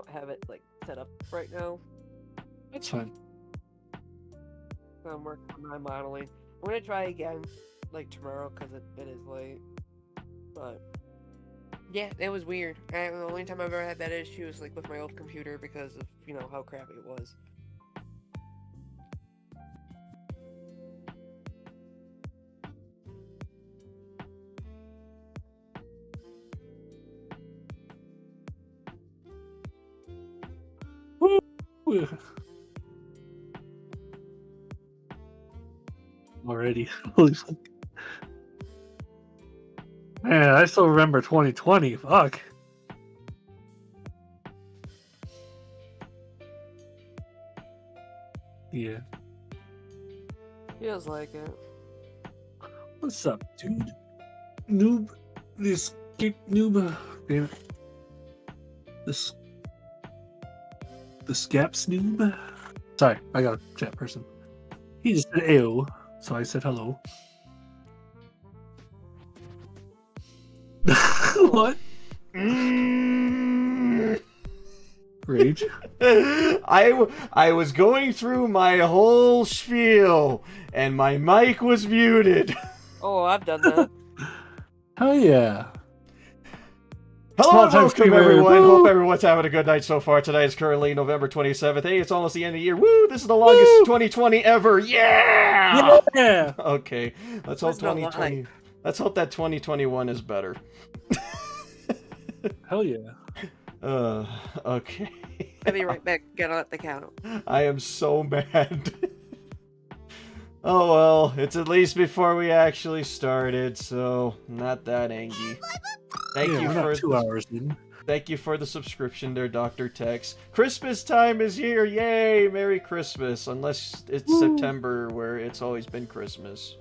don't have it like set up right now. That's fine. So I'm working on my modeling. I'm gonna try again, like tomorrow, because it is late. But yeah, it was weird. The only time I've ever had that issue is like with my old computer because of how crappy it was. Woo! Already. Holy fuck. Man, I still remember 2020. Fuck. Yeah. Feels like it. What's up, dude? Noob. This noob. Damn it. This. The Scaps noob? Sorry, I got a chat person. He just said AO, so I said hello. What? Rage? I was going through my whole spiel, and my mic was muted. Oh, I've done that. Hell yeah. Hello and Small-time welcome, streamer. everyone. Woo! Hope everyone's having a good night so far. Today is currently November 27th. Hey, it's almost the end of the year. Woo! This is the longest Woo! 2020 ever. Yeah! Yeah! Okay, let's hope Was no 2020. lie. Let's hope that 2021 is better. Hell yeah. Okay. I'll be right back. Get on the count. I am so mad. Oh well, it's at least before we actually started, so not that angry. Thank you we're for not 2 hours in. Thank you for the subscription there, Dr. Tex. Christmas time is here! Yay! Merry Christmas! Unless it's Woo. September, where it's always been Christmas.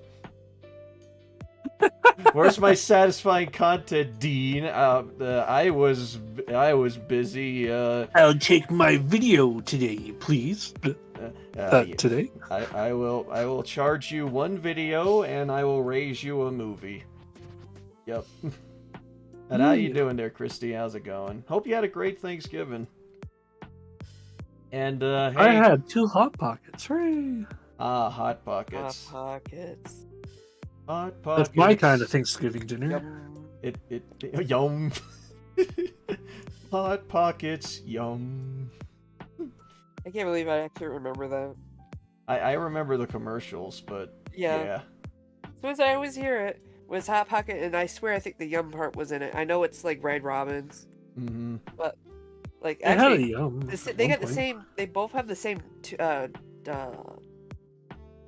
Where's my satisfying content, Dean? I was busy. I'll take my video today, please. Today? I will charge you one video, and I will raise you a movie. Yep. And how you doing there, Christy? How's it going? Hope you had a great Thanksgiving. And hey, I had 2 Hot Pockets. Hooray! Hot Pockets. Hot Pockets. Hot Pockets. That's my kind of Thanksgiving dinner. Yum. Yum. Hot Pockets. Yum. I can't believe I actually remember that. I remember the commercials, but yeah. As soon as I always hear it, was Hot Pocket, and I swear I think the Yum part was in it. I know it's like Red Robin's, but like It had a actually, yum. they got the same. They both have the same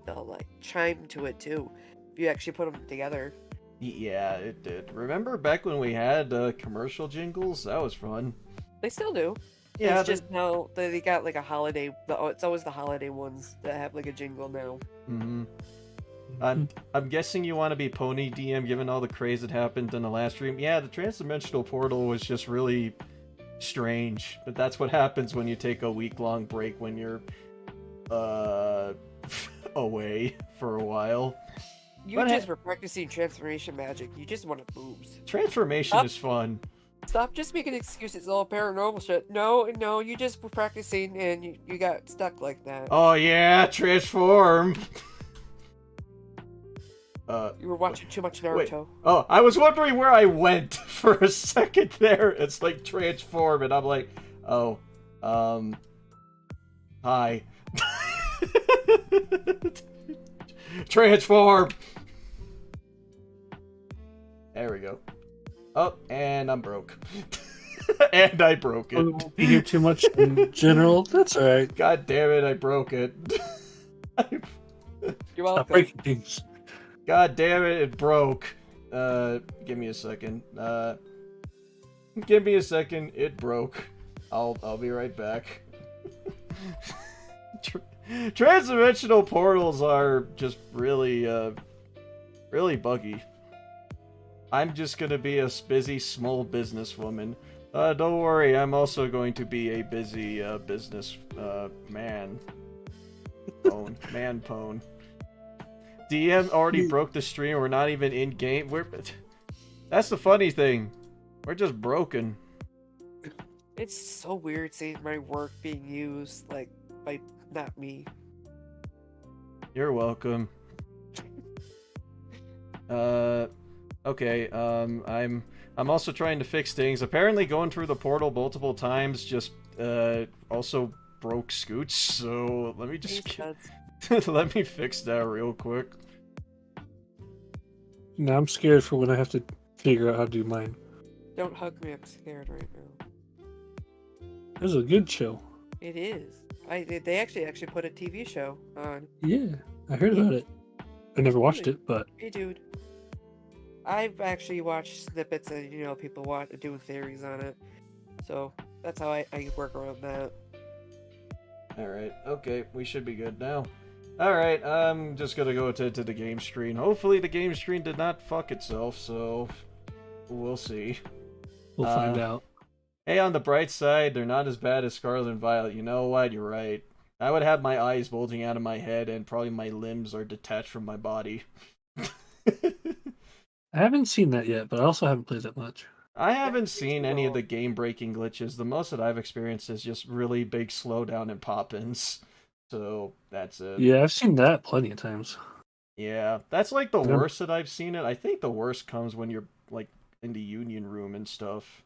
like chime to it too. If you actually put them together. Yeah, it did. Remember back when we had commercial jingles? That was fun. They still do. Yeah, it's just now they got like a holiday. It's always the holiday ones that have like a jingle now. I'm guessing you want to be Pony DM given all the craze that happened in the last stream. Yeah, the transdimensional portal was just really strange, but that's what happens when you take a week-long break when you're away for a while. You just were practicing transformation magic. You just wanted boobs. Transformation is fun. Stop just making excuses. All paranormal shit. No, you just were practicing and you got stuck like that. Oh yeah, transform. You were watching too much Naruto. Wait. Oh, I was wondering where I went for a second there. It's like transform, and I'm like, oh, hi. Transform. There we go. Oh, and I'm broke. And I broke it. We won't be here too much in general. That's alright. God damn it, I broke it. You're welcome. Stop breaking things. God damn it, it broke. Give me a second. Give me a second, it broke. I'll be right back. Transdimensional portals are just really, really buggy. I'm just gonna be a busy small businesswoman. Don't worry, I'm also going to be a busy, business, man. Man-pone. DM already broke the stream. We're not even in game. That's the funny thing. We're just broken. It's so weird seeing my work being used, like, by not me. You're welcome. Okay, I'm also trying to fix things. Apparently going through the portal multiple times just, also broke Scoots, so let me just let me fix that real quick. Now I'm scared for when I have to figure out how to do mine. Don't hug me, I'm scared right now. This is a good show. It is. They actually put a TV show on. Yeah, I heard about it. I never watched it, but Hey, dude. I've actually watched snippets and, people doing theories on it. So, that's how I work around that. Alright, okay, we should be good now. Alright, I'm just gonna go to the game screen. Hopefully the game screen did not fuck itself, so we'll see. we'll find out. Hey, on the bright side, they're not as bad as Scarlet and Violet. You know what? You're right. I would have my eyes bulging out of my head, and probably my limbs are detached from my body. I haven't seen that yet, but I also haven't played that much. I haven't seen any of the game-breaking glitches. The most that I've experienced is just really big slowdown and pop-ins. So, that's it. Yeah, I've seen that plenty of times. Yeah, that's like the worst that I've seen it. I think the worst comes when you're, like, in the union room and stuff.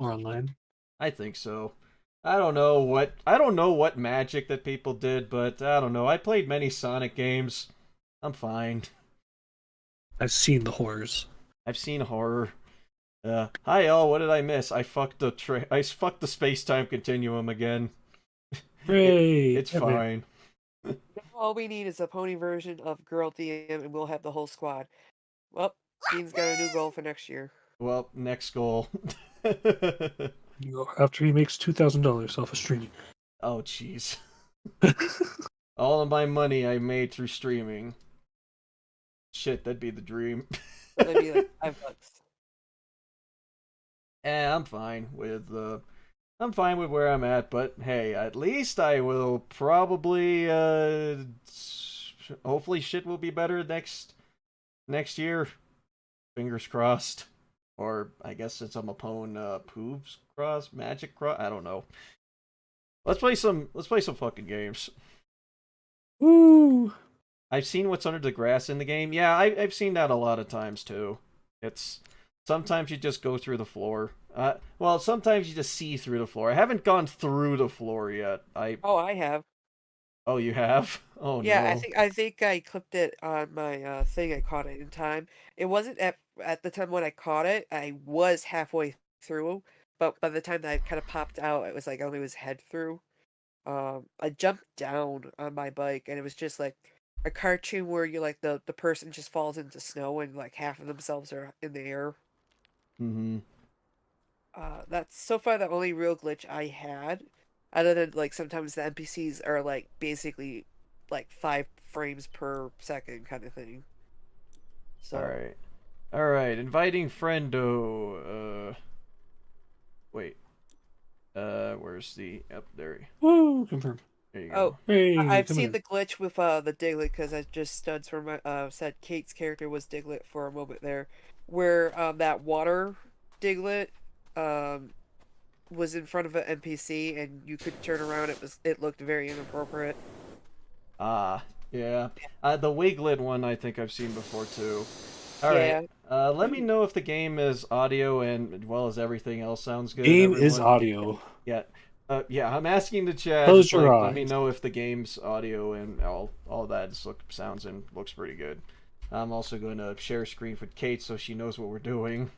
Or online. I think so. I don't know what magic that people did, but I don't know. I played many Sonic games. I'm fine. I've seen the horrors. I've seen horror. Hi all, what did I miss? I fucked the space-time continuum again. Hooray! It's fine. All we need is a pony version of Girl DM and we'll have the whole squad. Well, Dean's got a new goal for next year. Well, next goal. After he makes $2,000 off of streaming. Oh, jeez. All of my money I made through streaming. Shit, that'd be the dream. That'd be like $5. I'm fine with where I'm at, but hey, at least I will probably hopefully shit will be better next year. Fingers crossed. Or I guess since I'm upon Poobs cross, Magic cross, I don't know. Let's play some fucking games. Woo! I've seen what's under the grass in the game. Yeah, I've seen that a lot of times too. It's sometimes you just go through the floor. Well, sometimes you just see through the floor. I haven't gone through the floor yet. Oh, I have. Oh, you have? Oh yeah, no. I think I clipped it on my thing. I caught it in time. It wasn't at the time when I caught it. I was halfway through, but by the time that I kind of popped out, it was like I only was head through. I jumped down on my bike, and it was just like a cartoon where you like the person just falls into snow and like half of themselves are in the air. Mm-hmm. That's so far the only real glitch I had, other than like sometimes the NPCs are like basically like 5 frames per second kind of thing. So All right. Inviting friendo. Wait. Where's the? Yep, there. Woo! Confirm. There you go. Oh, Hey, I've come seen in. the glitch with the Diglett because I just studs from my said Kate's character was Diglett for a moment there, where that water Diglett was in front of an NPC and you could turn around. It looked very inappropriate. Yeah. The Wiglet one I think I've seen before too. All right. Let me know if the game is audio and as well as everything else sounds good. Game is audio. Yeah. Yeah, I'm asking the chat. Close your eyes. Let me know if the game's audio and all that sounds and looks pretty good. I'm also going to share a screen with Kate so she knows what we're doing.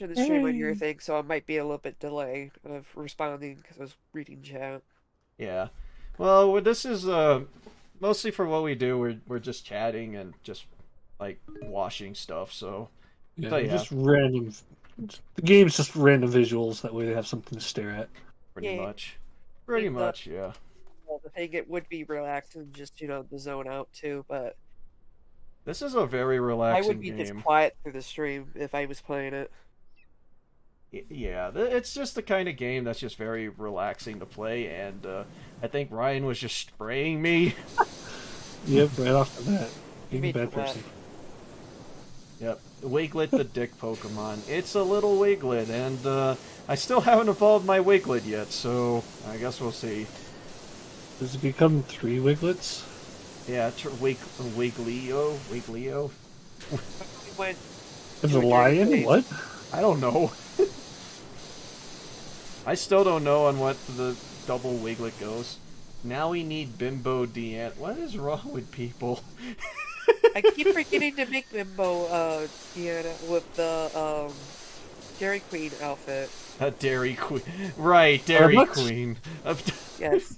To the stream on your thing, so it might be a little bit delay of responding because I was reading chat. Yeah. Well, this is mostly for what we do. We're just chatting and just like washing stuff. So yeah, just random. The game's just random visuals. That way they have something to stare at. Pretty much. Pretty much, yeah. Well, the thing it would be relaxing, just the zone out too, but this is a very relaxing game. I would be just quiet through the stream if I was playing it. Yeah, it's just the kind of game that's just very relaxing to play, and I think Ryan was just spraying me. Yep, right off the bat. Being a bad person. Yep, Wiglet the dick Pokemon. It's a little Wiglet, and I still haven't evolved my Wiglet yet, so I guess we'll see. Does it become 3 Wiglets? Yeah, Wiglio? When There's to a a dirty lion? place. What? I don't know. I still don't know on what the double Wiglet goes. Now we need Bimbo Deanne. What is wrong with people? I keep forgetting to make Bimbo, Deanna, with the, Dairy Queen outfit. Dairy Queen. Right, Dairy what? Queen. Yes.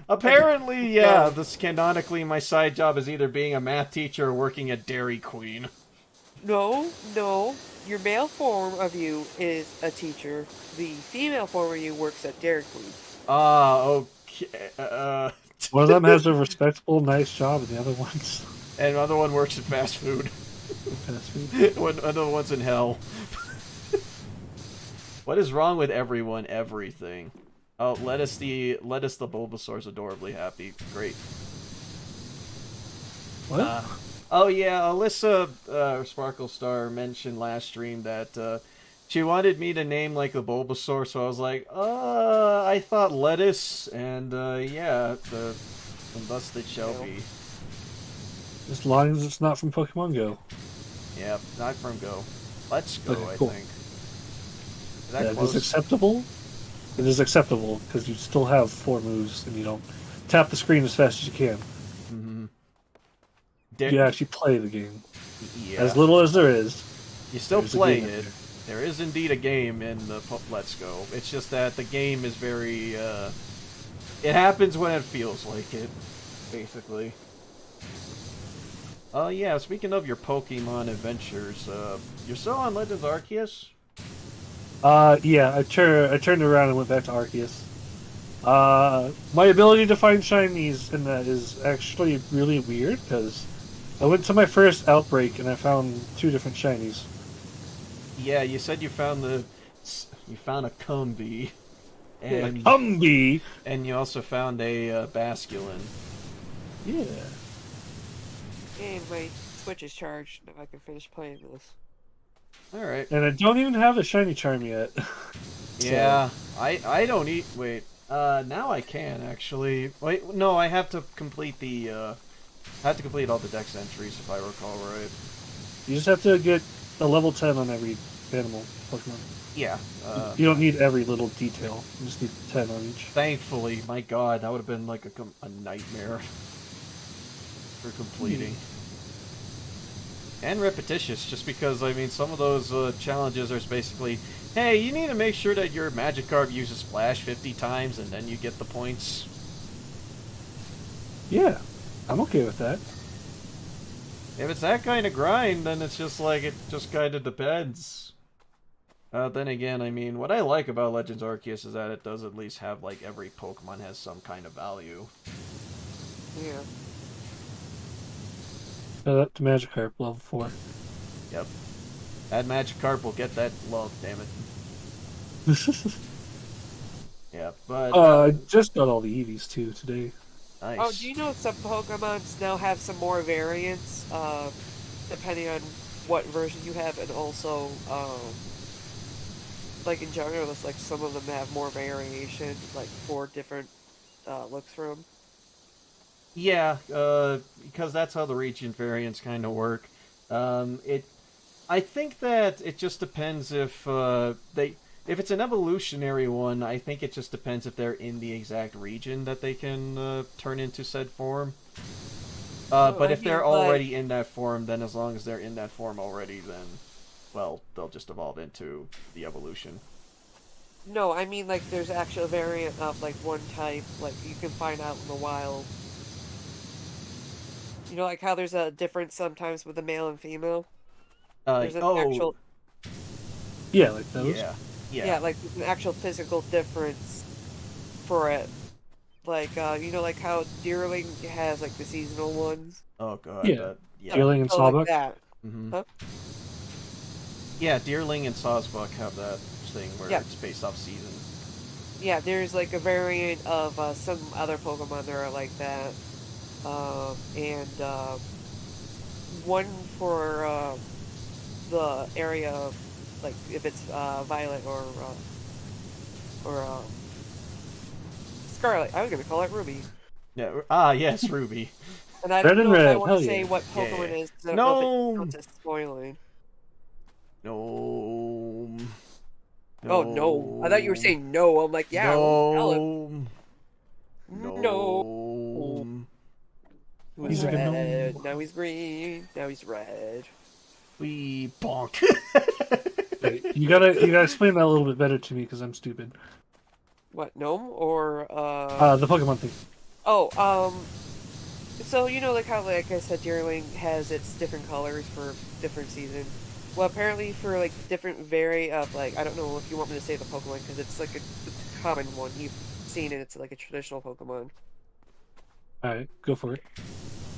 Apparently, yeah, this canonically my side job is either being a math teacher or working at Dairy Queen. No, no. Your male form of you is a teacher. The female form of you works at Dairy Queen. Ah, okay. One of them has a respectable, nice job, and the other one's And another one works at fast food. fast food. Another one's in hell. What is wrong with everyone? Everything. Oh, Lettuce the Bulbasaur's adorably happy. Great. What? Oh yeah, Alyssa Sparkle Star mentioned last stream that she wanted me to name like the Bulbasaur, so I was like, I thought lettuce, and yeah, and thus it shall be. As long as it's not from Pokemon Go. Yeah, not from Go. Let's Go, Okay, I cool. think. Is Yeah, that it close? is acceptable. It is acceptable because you still have 4 moves, and you don't tap the screen as fast as you can. Mm-hmm. You actually play the game. Yeah. As little as there is. You still there's a play game in it. there. There is indeed a game in the Let's Go. It's just that the game is very, it happens when it feels like it, basically. Yeah, speaking of your Pokemon adventures, you're still on Legends Arceus? Yeah, I turned around and went back to Arceus. My ability to find shinies in that is actually really weird, because I went to my first outbreak and I found 2 different shinies. Yeah, you said you found a Combee. And, Humby! and you also found a Basculin. Yeah. And my Switch is charged. Now I can finish playing this. Alright. And I don't even have a shiny charm yet. Yeah, I don't eat. Wait, now I can actually. Wait, no, I have to complete the. I have to complete all the dex entries if I recall right. You just have to get a level 10 on every animal Pokemon. Yeah. You don't need every little detail. You just need 10 on each. Thankfully, my God, that would have been like a nightmare for completing. And repetitious, just because I mean some of those challenges are basically, hey, you need to make sure that your Magikarp uses Splash 50 times, and then you get the points. Yeah, I'm okay with that. If it's that kind of grind, then it's just like, it just kind of depends. Then again, I mean, what I like about Legends Arceus is that it does at least have, like, every Pokemon has some kind of value. Yeah. Up to Magikarp, level 4. Yep. That Magikarp will get that love, damn it. Yeah, but... I just got all the Eevees, too, today. Nice. Oh, do you know some Pokemons now have some more variants, depending on what version you have, and also, like in general, it's like some of them have more variation, like 4 different looks for them. Yeah, because that's how the region variants kind of work. I think that it just depends if if it's an evolutionary one, I think it just depends if they're in the exact region that they can turn into said form. But if they're already in that form, then as long as they're in that form already, then, well, they'll just evolve into the evolution. No, I mean like there's actually a variant of like one type, like you can find out in the wild. You know, like how there's a difference sometimes with the male and female? There's an actual... Yeah, like those. Yeah, like there's an actual physical difference for it. Like, you know, like how Deerling has like the seasonal ones? Oh god. Yeah. Yeah. Deerling and Oh, Sawbuck. like that. Mm-hmm. Huh? Yeah, Deerling and Sawsbuck have that thing where Yeah. it's based off season. Yeah, there's like a variant of some other Pokemon that are like that. And one for the area of, like, if it's Violet or Scarlet. I was gonna call it Ruby. Yeah. Yes, Ruby. And I Red don't and know if I red, want hell to say yeah. what Pokemon Yeah. it is, because I don't know if No. it counts as spoiling. No. Oh no! I thought you were saying no. I'm like, yeah, I won't tell him. No. He was He's like a red. no. Now he's green. Now he's red. We bonk. Hey, you gotta explain that a little bit better to me because I'm stupid. What, gnome or The Pokemon thing. Oh, so you know, like how, like I said, Deerling has its different colors for different seasons. Well, apparently for like different of, like, I don't know if you want me to say the Pokemon because it's like it's a common one. You've seen it. It's like a traditional Pokemon. All right, go for it.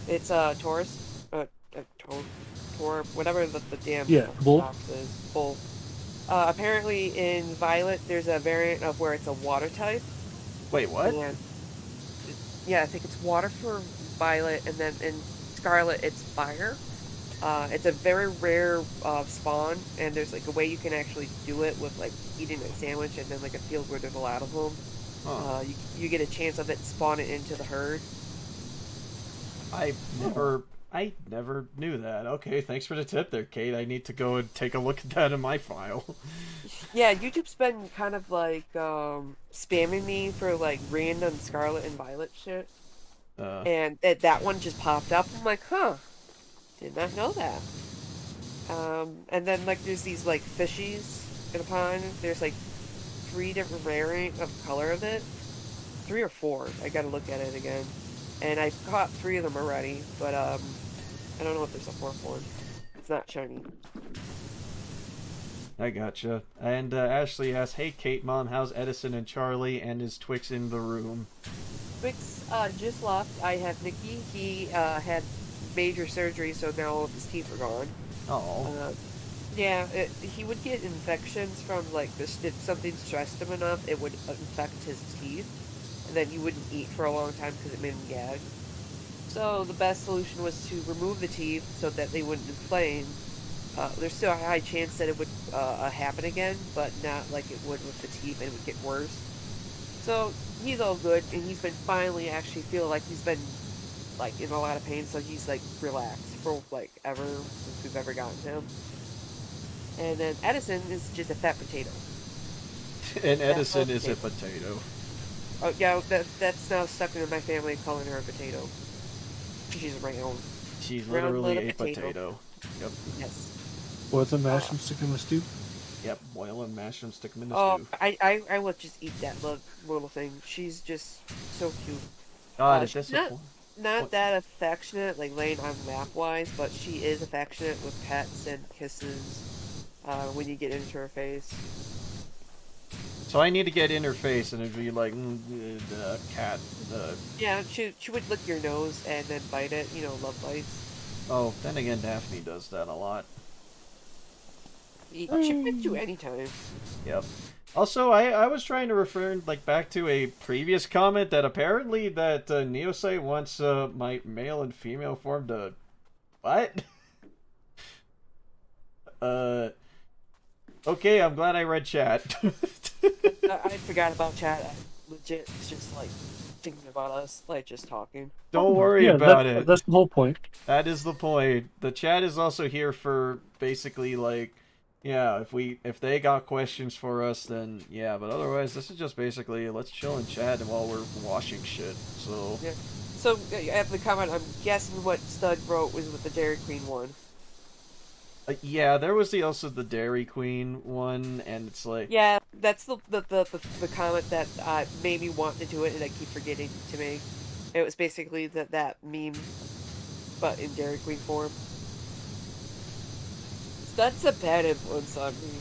It's Taurus, Tor, whatever the damn Bull. fox is. Bull. Apparently in Violet, there's a variant of where it's a water type. Wait, what? And yeah, I think it's water for Violet, and then in Scarlet, it's fire. It's a very rare spawn, and there's like a way you can actually do it with like eating a sandwich and then like a field where there's a lot of them. Huh. You get a chance of it spawning into the herd. I never knew that. Okay, thanks for the tip there, Kate. I need to go and take a look at that in my file. Yeah, YouTube's been kind of like spamming me for like random Scarlet and Violet shit. And that one just popped up. I'm like, huh, did not know that. And then like there's these like fishies in a pond. There's like 3 different variants of color of it. 3 or 4. I gotta look at it again. And I caught 3 of them already, but I don't know if there's a 4th one. It's not shiny. I gotcha. And Ashley asks, "Hey Kate, Mom, how's Edison and Charlie, and is Twix in the room?" Twix just left. I have Nikki. He had major surgery, so now all of his teeth are gone. Oh. Yeah, he would get infections from like this. If something stressed him enough, it would infect his teeth, and then he wouldn't eat for a long time because it made him gag. So the best solution was to remove the teeth so that they wouldn't inflame. There's still a high chance that it would happen again, but not like it would with the teeth, and it would get worse. So he's all good, and he's been finally actually feel like he's been like in a lot of pain, so he's like relaxed for like ever since we've ever gotten him. And then Edison is just a fat potato. And Edison is a potato. Oh yeah, that's now stuck in my family calling her a potato. She's round. She's Round literally little a potato. Yep. Yes. What's a mash and stick in the stew? Yep. Boil and mash them, stick them in the Oh, stew. I will just eat that little thing. She's just so cute. God, is She's this not that affectionate, like laying on lap wise, but she is affectionate with pets and kisses when you get into her face. So I need to get in her face, and it'd be like, cat. Yeah, she would lick your nose and then bite it. You know, love bites. Oh, then again, Daphne does that a lot. She bit you anytime. Yep. Also, I was trying to refer back to a previous comment that apparently that Neosite wants my male and female form to what? Okay, I'm glad I read chat. I forgot about chat. I legit was just like thinking about us, like just talking. Don't worry about it. That's the whole point. That is the point. The chat is also here for basically like, yeah, if they got questions for us, then yeah. But otherwise, this is just basically let's chill and chat while we're washing shit. So yeah. So at the comment, I'm guessing what Stud wrote was with the Dairy Queen one. Yeah, there was also the Dairy Queen one, and it's like yeah, that's the comment that made me want to do it, and I keep forgetting to make. It was basically that meme, but in Dairy Queen form. That's a bad influence on me.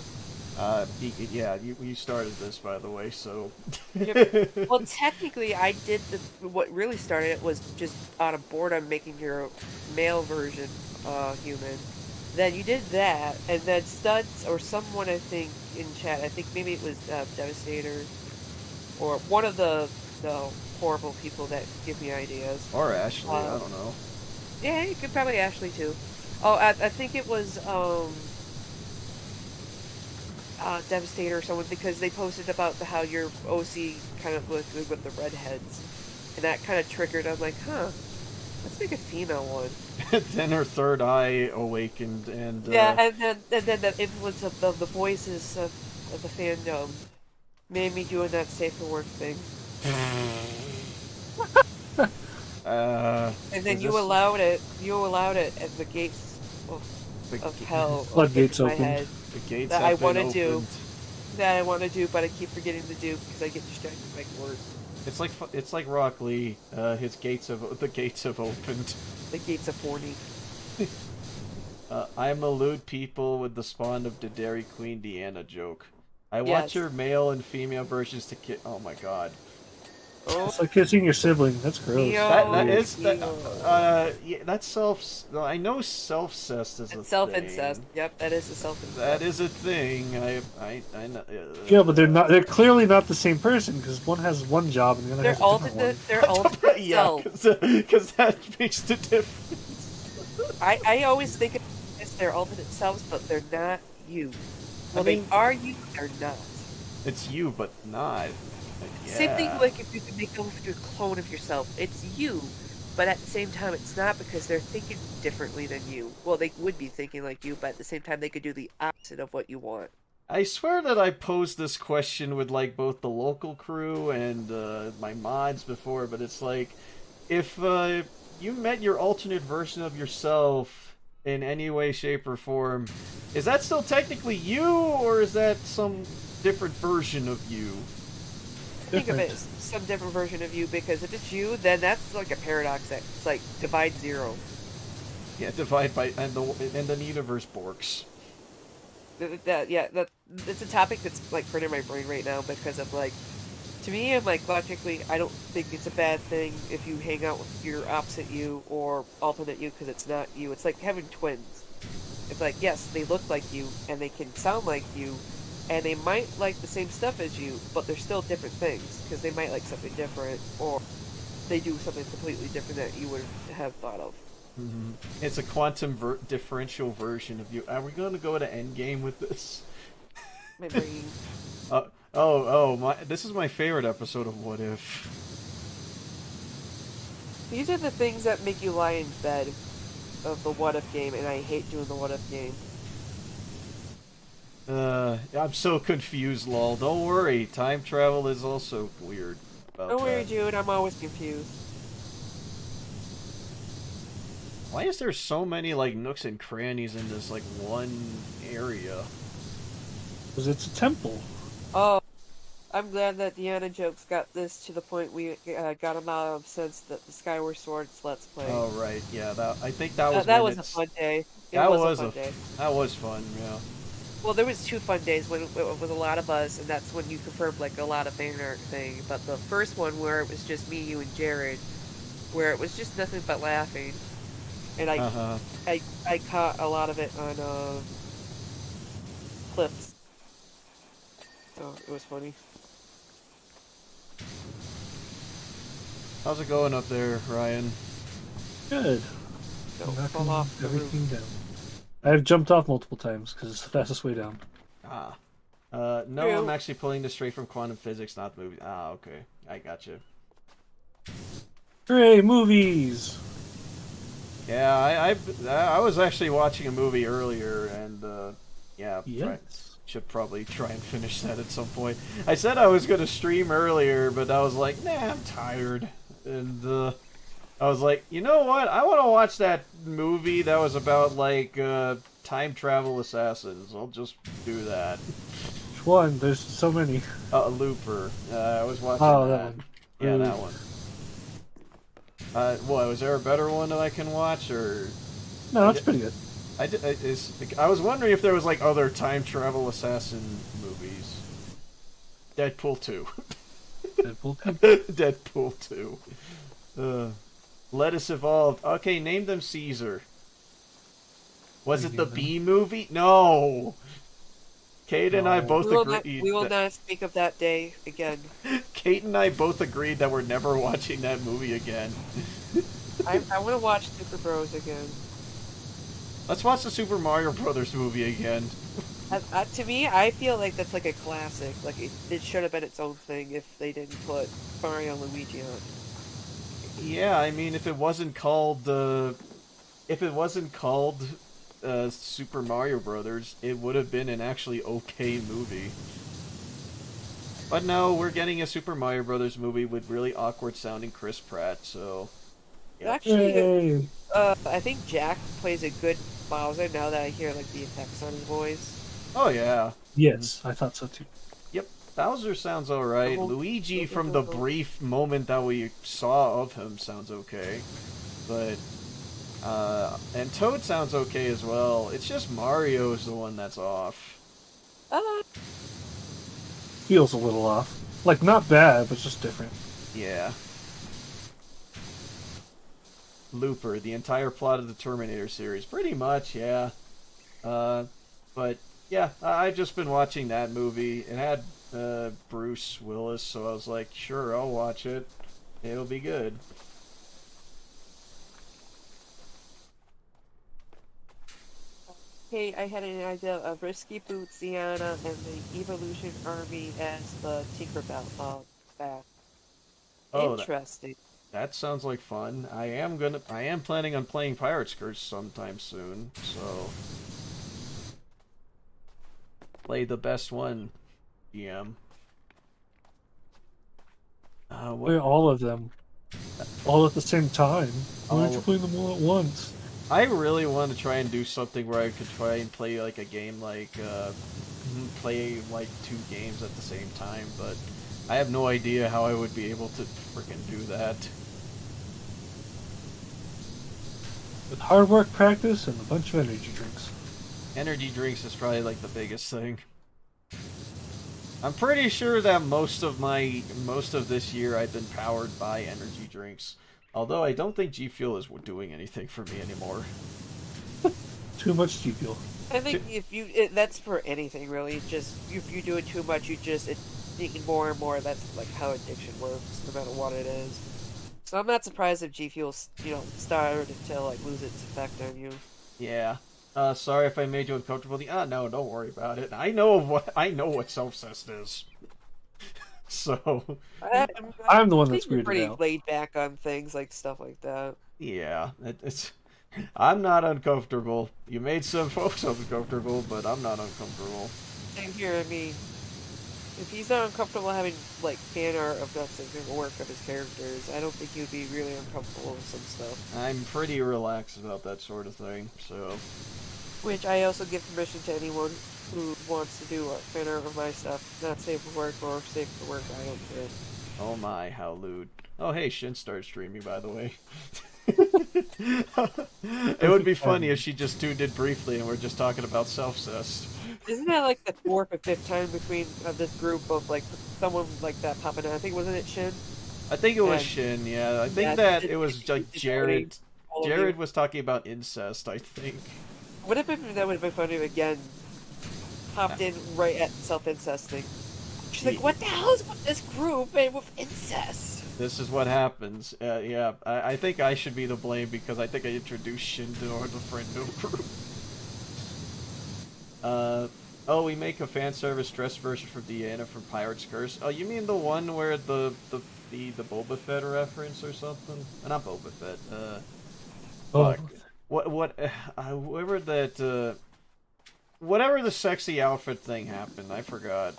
Yeah, you started this, by the way, so. Yep. Well, technically, I did what really started it was just out of boredom making your male version human. Then you did that, and then Studs, or someone I think in chat, I think maybe it was Devastator, or one of the horrible people that give me ideas. Or Ashley, I don't know. Yeah, you could probably Ashley too. Oh, I think it was Devastator or someone because they posted about how your OC kind of looked good with the redheads, and that kind of triggered. I'm like, huh, let's make a female one. Then her third eye awakened, and Yeah, and then the influence of the voices of the fandom made me doing that safe for work thing. And then you allowed it at the gates of hell. Floodgates in my opened. head the gates that have I been want to opened. do. That I want to do, but I keep forgetting to do because I get distracted by work. It's like Rock Lee. The gates have opened. The gates of horny. I'm a lewd people with the spawn of the Dairy Queen Deanna joke. I want Yes. your male and female versions to kiss. Oh my god. Oh, It's like kissing your sibling. That's gross. Neo. That is Neo. yeah, that's I know self-cest is a It's self-incest. thing. Yep, that is a self-incest. That is a thing. I know. Yeah, but they're not. They're clearly not the same person because one has one job and the other They're has a different one. alternate. They're alternate Yeah, selves. because that makes the difference. I always think of it as their alternate selves, but they're not you. Well, I mean- they are you, but they're not. It's you, but not. Same thing Yeah. like if you could make a clone of yourself. It's you, but at the same time it's not because they're thinking differently than you. Well, they would be thinking like you, but at the same time they could do the opposite of what you want. I swear that I posed this question with like both the local crew and my mods before, but it's like, if you met your alternate version of yourself in any way, shape, or form, is that still technically you, or is that some different version of you? Think of it as some different version of you, because if it's you, then that's like a paradox. It's like divide zero. Yeah, divide by and the universe borks. It's a topic that's like hurting my brain right now because of like, to me, I'm like logically, I don't think it's a bad thing if you hang out with your opposite you or alternate you because it's not you. It's like having twins. It's like, yes, they look like you and they can sound like you, and they might like the same stuff as you, but they're still different things because they might like something different or they do something completely different that you would have thought of. Mm-hmm. It's a quantum differential version of you. Are we going to go to Endgame with this? My brain. This is my favorite episode of What If. These are the things that make you lie in bed of the What If game, and I hate doing the What If game. I'm so confused, lol. Don't worry, time travel is also weird. Don't worry, Jude, I'm always confused. Why is there so many like nooks and crannies in this like one area? Because it's a temple. Oh, I'm glad that Deanna jokes got this to the point we got him out of since the Skyward Sword's Let's Play. Oh right, yeah. I think that was that was a fun day. That was a fun day. That was fun, yeah. Well, there was 2 fun days when it was a lot of us, and that's when you confirmed like a lot of fan art thing. But the first one where it was just me, you, and Jared, where it was just nothing but laughing, and I caught a lot of it on clips. So it was funny. How's it going up there, Ryan? Good. So Knocking fall off the roof. everything down. I've jumped off multiple times because it's the fastest way down. Ah. No, True. I'm actually pulling this straight from quantum physics, not the movie. Ah, okay. I got you. Hooray, movies! Yeah, I was actually watching a movie earlier, and yeah, Yes. should probably try and finish that at some point. I said I was gonna stream earlier, but I was like, nah, I'm tired, and I was like, you know what? I want to watch that movie that was about like time travel assassins. I'll just do that. Which one? There's so many. Looper. I was watching Oh, that. that one. Yeah, that one. What, was there a better one that I can watch, or? No, it's pretty good. I was wondering if there was like other time travel assassin movies. Deadpool 2. Deadpool 2. Deadpool 2. Lettuce evolved. Okay, name them Caesar. Was it the Bee movie? No. Kate and I both agreed. We will not speak of that day again. Kate and I both agreed that we're never watching that movie again. I want to watch Super Bros again. Let's watch the Super Mario Brothers movie again. To me, I feel like that's like a classic. Like it should have been its own thing if they didn't put Mario and Luigi on. Yeah, I mean, if it wasn't called Super Mario Brothers, it would have been an actually okay movie. But no, we're getting a Super Mario Brothers movie with really awkward sounding Chris Pratt, so yep. Actually, Yay. I think Jack plays a good Bowser now that I hear like the effects on his voice. Oh yeah. Yes, I thought so too. Yep. Bowser sounds alright. Oh, Luigi, from the brief moment that we saw of him, sounds okay. But and Toad sounds okay as well. It's just Mario is the one that's off. Feels a little off. Like, not bad, but just different. Yeah. Looper, the entire plot of the Terminator series. Pretty much, yeah. But, yeah, I've just been watching that movie. It had Bruce Willis, so I was like, sure, I'll watch it. It'll be good. Hey, I had an idea of Risky Boots, Sienna, and the Evolution Army as the Tinkerbell back. Oh, Interesting. that sounds like fun. I am planning on playing Pirate's Curse sometime soon, so play the best one, GM. Play all of them. All at the same time. Why aren't you All- playing them all at once? I really want to try and do something where I could try and play like a game like play like 2 games at the same time, but I have no idea how I would be able to freaking do that. With hard work, practice, and a bunch of energy drinks. Energy drinks is probably like the biggest thing. I'm pretty sure that most of this year I've been powered by energy drinks. Although I don't think G Fuel is doing anything for me anymore. Too much G Fuel. I think that's for anything really. Just if you do it too much, you need more and more. That's like how addiction works, no matter what it is. So I'm not surprised if G Fuel, started to like lose its effect on you. Yeah. Sorry if I made you uncomfortable. No, don't worry about it. I know what self-cessed is. So I'm the one that's you're weirded pretty out. laid back on things like stuff like that. yeah, it's. I'm not uncomfortable. You made some folks uncomfortable, but I'm not uncomfortable. Same here. I mean, if he's not uncomfortable having like fan art of the work of his characters, I don't think he'd be really uncomfortable with some stuff. I'm pretty relaxed about that sort of thing. So. Which I also give permission to anyone who wants to do fan art of my stuff. Not safe for work or safe for work. I don't care. Oh my, how lewd. Oh hey, Shin started streaming, by the way. It would be funny if she just tuned in briefly and we're just talking about self-cessed. Isn't that like the 4th or 5th time between this group of like someone like that popping out? I think wasn't it Shin? I think it was And- Shin, yeah. I think Yeah, that it was like it's Jared. all of you. Jared was talking about incest, I think. That would have been funny if again popped in right at self-incest thing. She's like, what the hell is with this group and with incest? This is what happens. Yeah, I think I should be the blame because I think I introduced Shin to the friend no group. Oh, we make a fan service dress version from Deanna from Pirate's Curse. Oh, you mean the one where the Boba Fett reference or something? Not Boba Fett. Fuck. Whatever the sexy outfit thing happened, I forgot.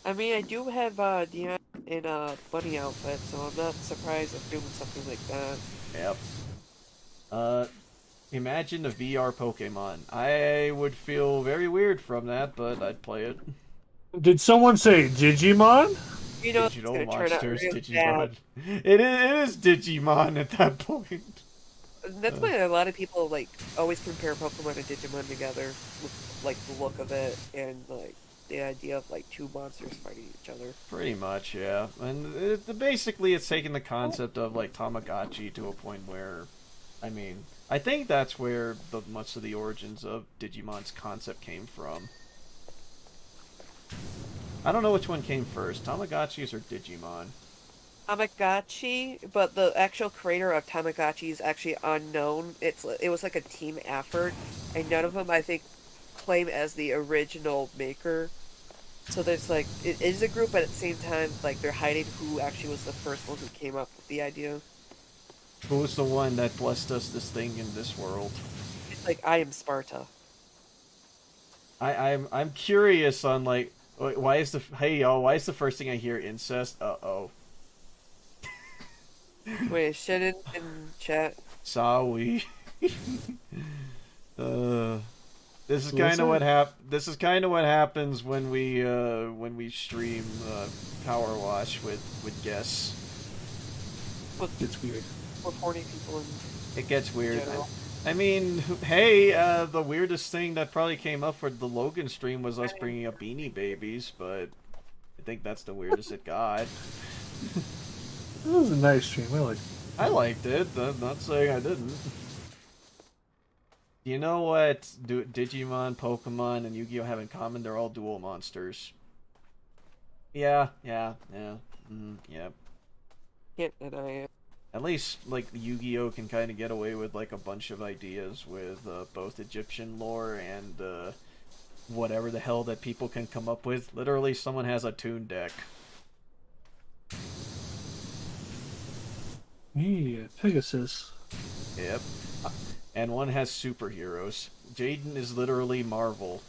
I mean, I do have Deanna in a bunny outfit, so I'm not surprised at doing something like that. Yep. Imagine a VR Pokemon. I would feel very weird from that, but I'd play it. Did someone say Digimon? You know, Digital it's gonna turn out monsters, real Digimon. bad. It is Digimon at that point. That's why a lot of people like always compare Pokemon and Digimon together with like the look of it and like the idea of like 2 monsters fighting each other. Pretty much, yeah. And basically it's taking the concept of like Tamagotchi to a point where, I mean, I think that's where much of the origins of Digimon's concept came from. I don't know which one came first, Tamagotchis or Digimon. Tamagotchi, but the actual creator of Tamagotchi is actually unknown. It was like a team effort, and none of them, I think, claim as the original maker. So there's like, it is a group, but at the same time, like they're hiding who actually was the first one who came up with the idea. Who's the one that blessed us this thing in this world? It's like, I am Sparta. I'm curious on like why is the hey y'all, why is the first thing I hear incest? Uh-oh. Wait, shit in chat. Sorry. This is Who kind is of it? what this is kind of what happens when we stream PowerWash with guests. It's weird. With horny people in It gets weird. general. I mean, hey, the weirdest thing that probably came up for the Logan stream was us bringing up Beanie Babies, but I think that's the weirdest it got. It was a nice stream. I liked it. I'm not saying I didn't. You know what Digimon, Pokemon, and Yu-Gi-Oh have in common? They're all dual monsters. Yeah. Yeah. Can't deny it. At least, like, Yu-Gi-Oh can kind of get away with, like, a bunch of ideas with both Egyptian lore and whatever the hell that people can come up with. Literally, someone has a Toon deck. Yeah, Pegasus. Yep. And one has superheroes. Jaden is literally Marvel.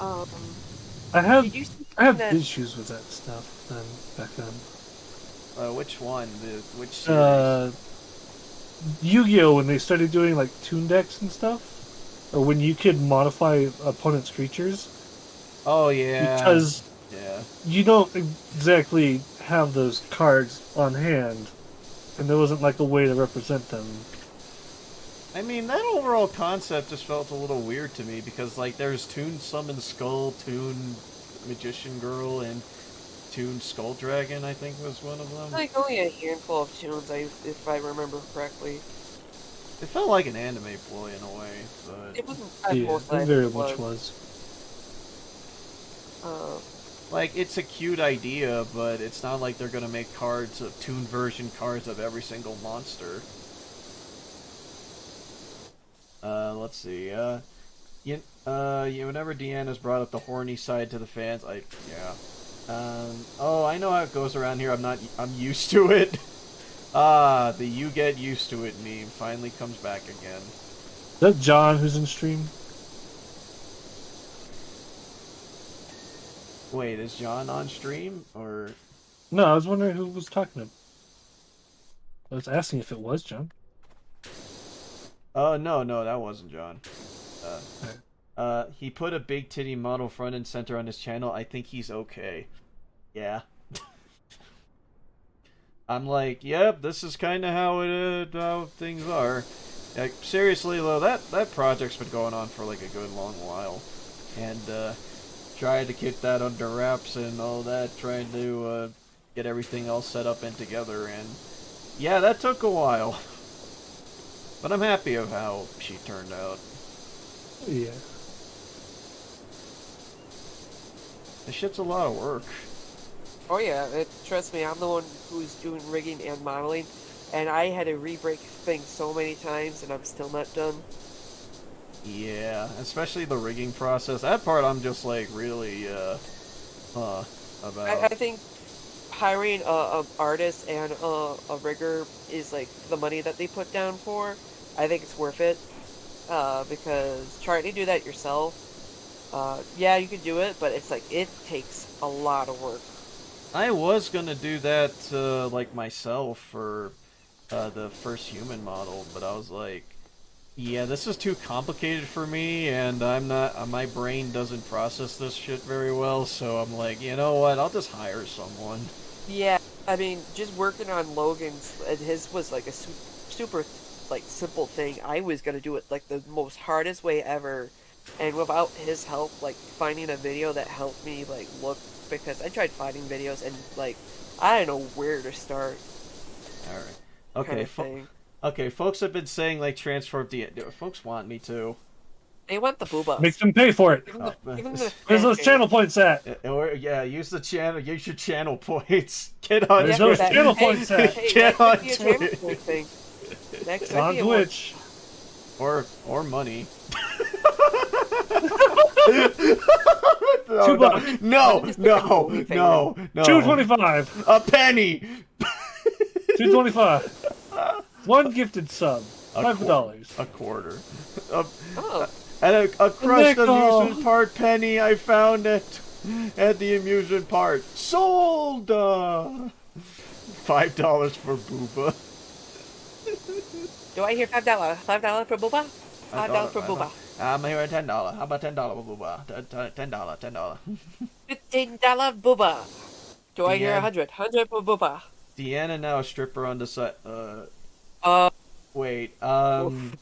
I have Did you see that? issues with that stuff back then. Which one? Which series? Yu-Gi-Oh! When they started doing like Toon decks and stuff, or when you could modify opponents' creatures, Oh yeah. because Yeah. you don't exactly have those cards on hand, and there wasn't like a way to represent them. I mean, that overall concept just felt a little weird to me because, like, there's Toon Summon Skull, Toon Magician Girl, and Toon Skull Dragon, I think was one of them. Like only a handful of tunes, if I remember correctly. It felt like an anime ploy in a way, but It wasn't Yeah, most it very much was. like, it's a cute idea, but it's not like they're gonna make cards of Toon version cards of every single monster. Let's see. Whenever Deanna's brought up the horny side to the fans, oh, I know how it goes around here. I'm used to it. Ah, the "you get used to it" meme finally comes back again. Is that John who's in stream? Wait, is John on stream or? No, I was wondering who was talking to him. I was asking if it was John. No, that wasn't John. He put a big titty model front and center on his channel. I think he's okay. Yeah. I'm like, yep, this is kind of how things are. Like, seriously though, that project's been going on for like a good long while, and tried to keep that under wraps and all that, trying to get everything all set up and together, and yeah, that took a while. But I'm happy of how she turned out. Yeah. This shit's a lot of work. Oh yeah, trust me, I'm the one who's doing rigging and modeling, and I had to re-break things so many times, and I'm still not done. Yeah, especially the rigging process. That part I'm just like really about. I think hiring a artist and a rigger is like the money that they put down for. I think it's worth it, because trying to do that yourself, yeah, you can do it, but it's like it takes a lot of work. I was gonna do that like myself for the first human model, but I was like, yeah, this is too complicated for me, and I'm not. My brain doesn't process this shit very well, so I'm like, you know what? I'll just hire someone. Yeah, I mean, just working on Logan's, and his was like a super like simple thing. I was gonna do it like the most hardest way ever, and without his help, like finding a video that helped me like look, because I tried finding videos and like I don't know where to start. All right. Okay. Kind of Okay. Folks have been saying like transform the. Folks want me to. They want the boobas. Make them pay for it. Give them the Where's those channel points at? Or yeah, use the channel. Use your channel points. Get on Where's Twitter. those channel points at? Hey, Get that on could be a channel Twitter. point thing. That It's could on be a more- Twitch. Or money. $2. No, Just no, pick a movie favorite. no. $2.25. A penny. $2.25. One gifted sub. $5. A quarter. Oh, And a crushed nickel. amusement park penny. I found it at the amusement park. Sold. $5 for Booba. do I hear $5? $5 for Booba? $5 for Booba. I'm here at $10. How about $10 for Booba? $10. $15 Booba. Do I hear Yeah. 100? 100 for Booba. Deanna now a stripper on the side. Wait. Do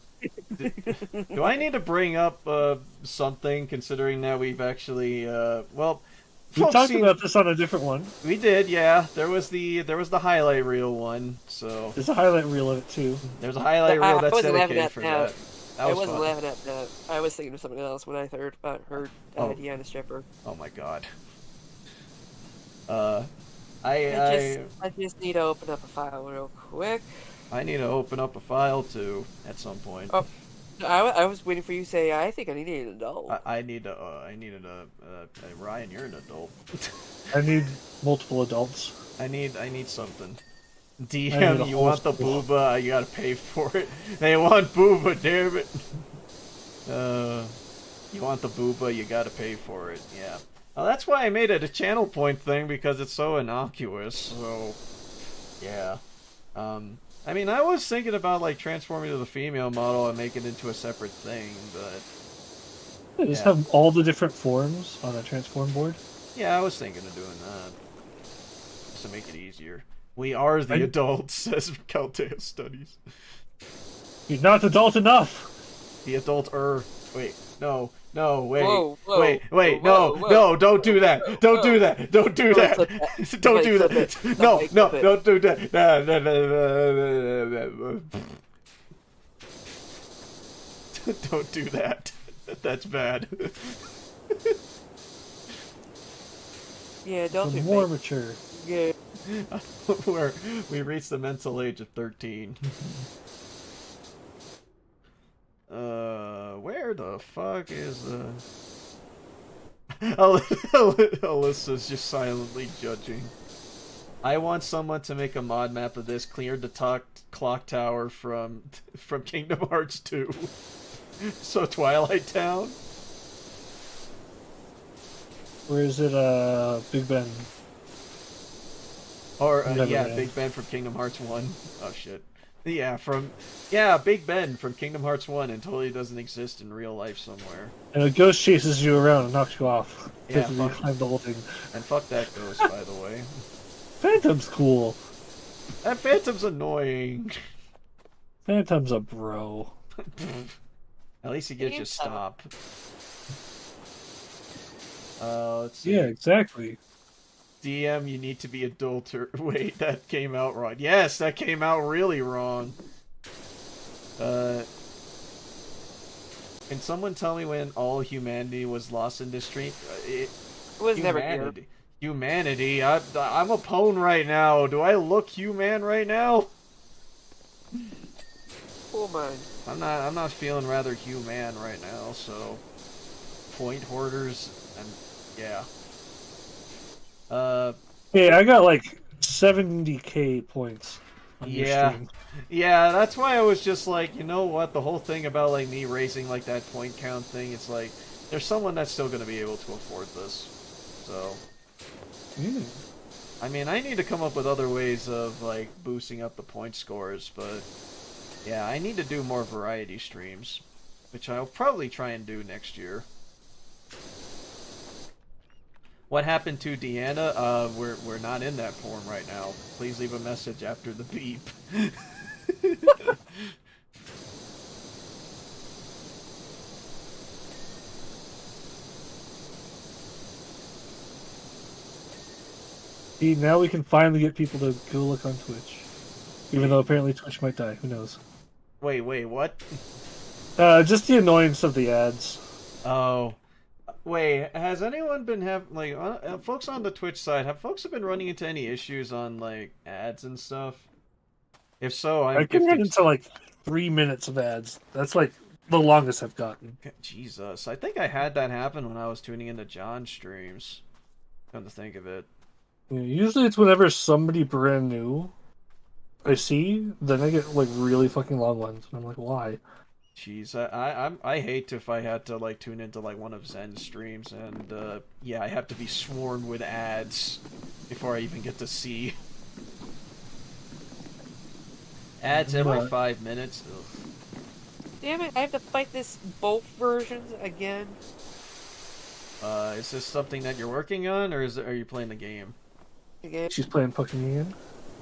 I need to bring up something considering that we've actually well. We folks talked seem- about this on a different one. We did, yeah. There was the highlight reel one. So There's a highlight reel of it too. there's a highlight I reel that's wasn't laughing dedicated at for that. that. That I was wasn't fun. laughing at that. I was thinking of something else when I heard Oh. Deanna stripper. Oh my god. I just need to open up a file real quick. I need to open up a file too at some point. Oh. I was waiting for you to say, I think I need an adult. I needed Ryan, you're an adult. I need multiple adults. I need something. I need a DM, you whole want the school. booba, you gotta pay for it. They want booba, damn it. You want the booba, you gotta pay for it, yeah. Well, that's why I made it a channel point thing, because it's so innocuous, so... Yeah. I mean, I was thinking about, like, transforming to the female model and making it into a separate thing, but... Just Yeah. have all the different forms on a transform board. Yeah, I was thinking of doing that. Just to make it easier. We are the I- adults, says Calteo Studies. You're not adult enough. The adult-er... Wait, no, wait, Whoa, whoa, wait, whoa, no, whoa, no, don't do that, whoa, don't do whoa. that, don't do Don't that, clip that. don't do Somebody that, clip it. no, Somebody no, clip it. don't do that, don't do that, that's bad. Yeah, don't We're be more fake. mature. Yeah. We reached the mental age of 13. Where the fuck is the... Alyssa's just silently judging. I want someone to make a mod map of this, cleared the clock tower from Kingdom Hearts 2. So Twilight Town? Or is it Big Ben? Or, Never yeah, mind. Big Ben from Kingdom Hearts 1. Oh, shit. Yeah, Big Ben from Kingdom Hearts 1 and totally doesn't exist in real life somewhere. And a ghost chases you around and knocks you off. Yeah, Because you fuck. climbed the whole thing. And fuck that ghost, by the way. Phantom's cool. That Phantom's annoying. Phantom's a bro. At least he gets you stop. Let's see. Yeah, exactly. DM, you need to be adulter. Wait, that came out wrong. Yes, that came out really wrong. Can someone tell me when all humanity was lost in this stream? It was never here. Humanity. Humanity. I'm a pwn right now. Do I look human right now? Oh my. I'm not feeling rather human right now. So, point hoarders and yeah. Hey, I got like 70k points on your Yeah. stream. Yeah, that's why I was just like, you know what, the whole thing about like me raising like that point count thing, it's like, there's someone that's still gonna be able to afford this. So, I mean, I need to come up with other ways of like boosting up the point scores, but yeah, I need to do more variety streams, which I'll probably try and do next year. What happened to Deanna? We're not in that form right now. Please leave a message after the beep. See, now we can finally get people to go look on Twitch. Even though apparently Twitch might die. Who knows? Wait, what? Just the annoyance of the ads. Oh. Wait, has anyone been like folks on the Twitch side, have folks been running into any issues on like ads and stuff? If so, I can run into like 3 minutes of ads. That's like the longest I've gotten. Jesus, I think I had that happen when I was tuning into John's streams. Come to think of it. Yeah, usually it's whenever somebody brand new I see, then I get like really fucking long ones, and I'm like, why? Jeez, I hate if I had to like tune into like one of Zen's streams and yeah, I have to be swarmed with ads before I even get to see ads every 5 minutes. Ugh. Damn it! I have to fight this both versions again. Is this something that you're working on, or are you playing the game? Again. She's playing Pokemon.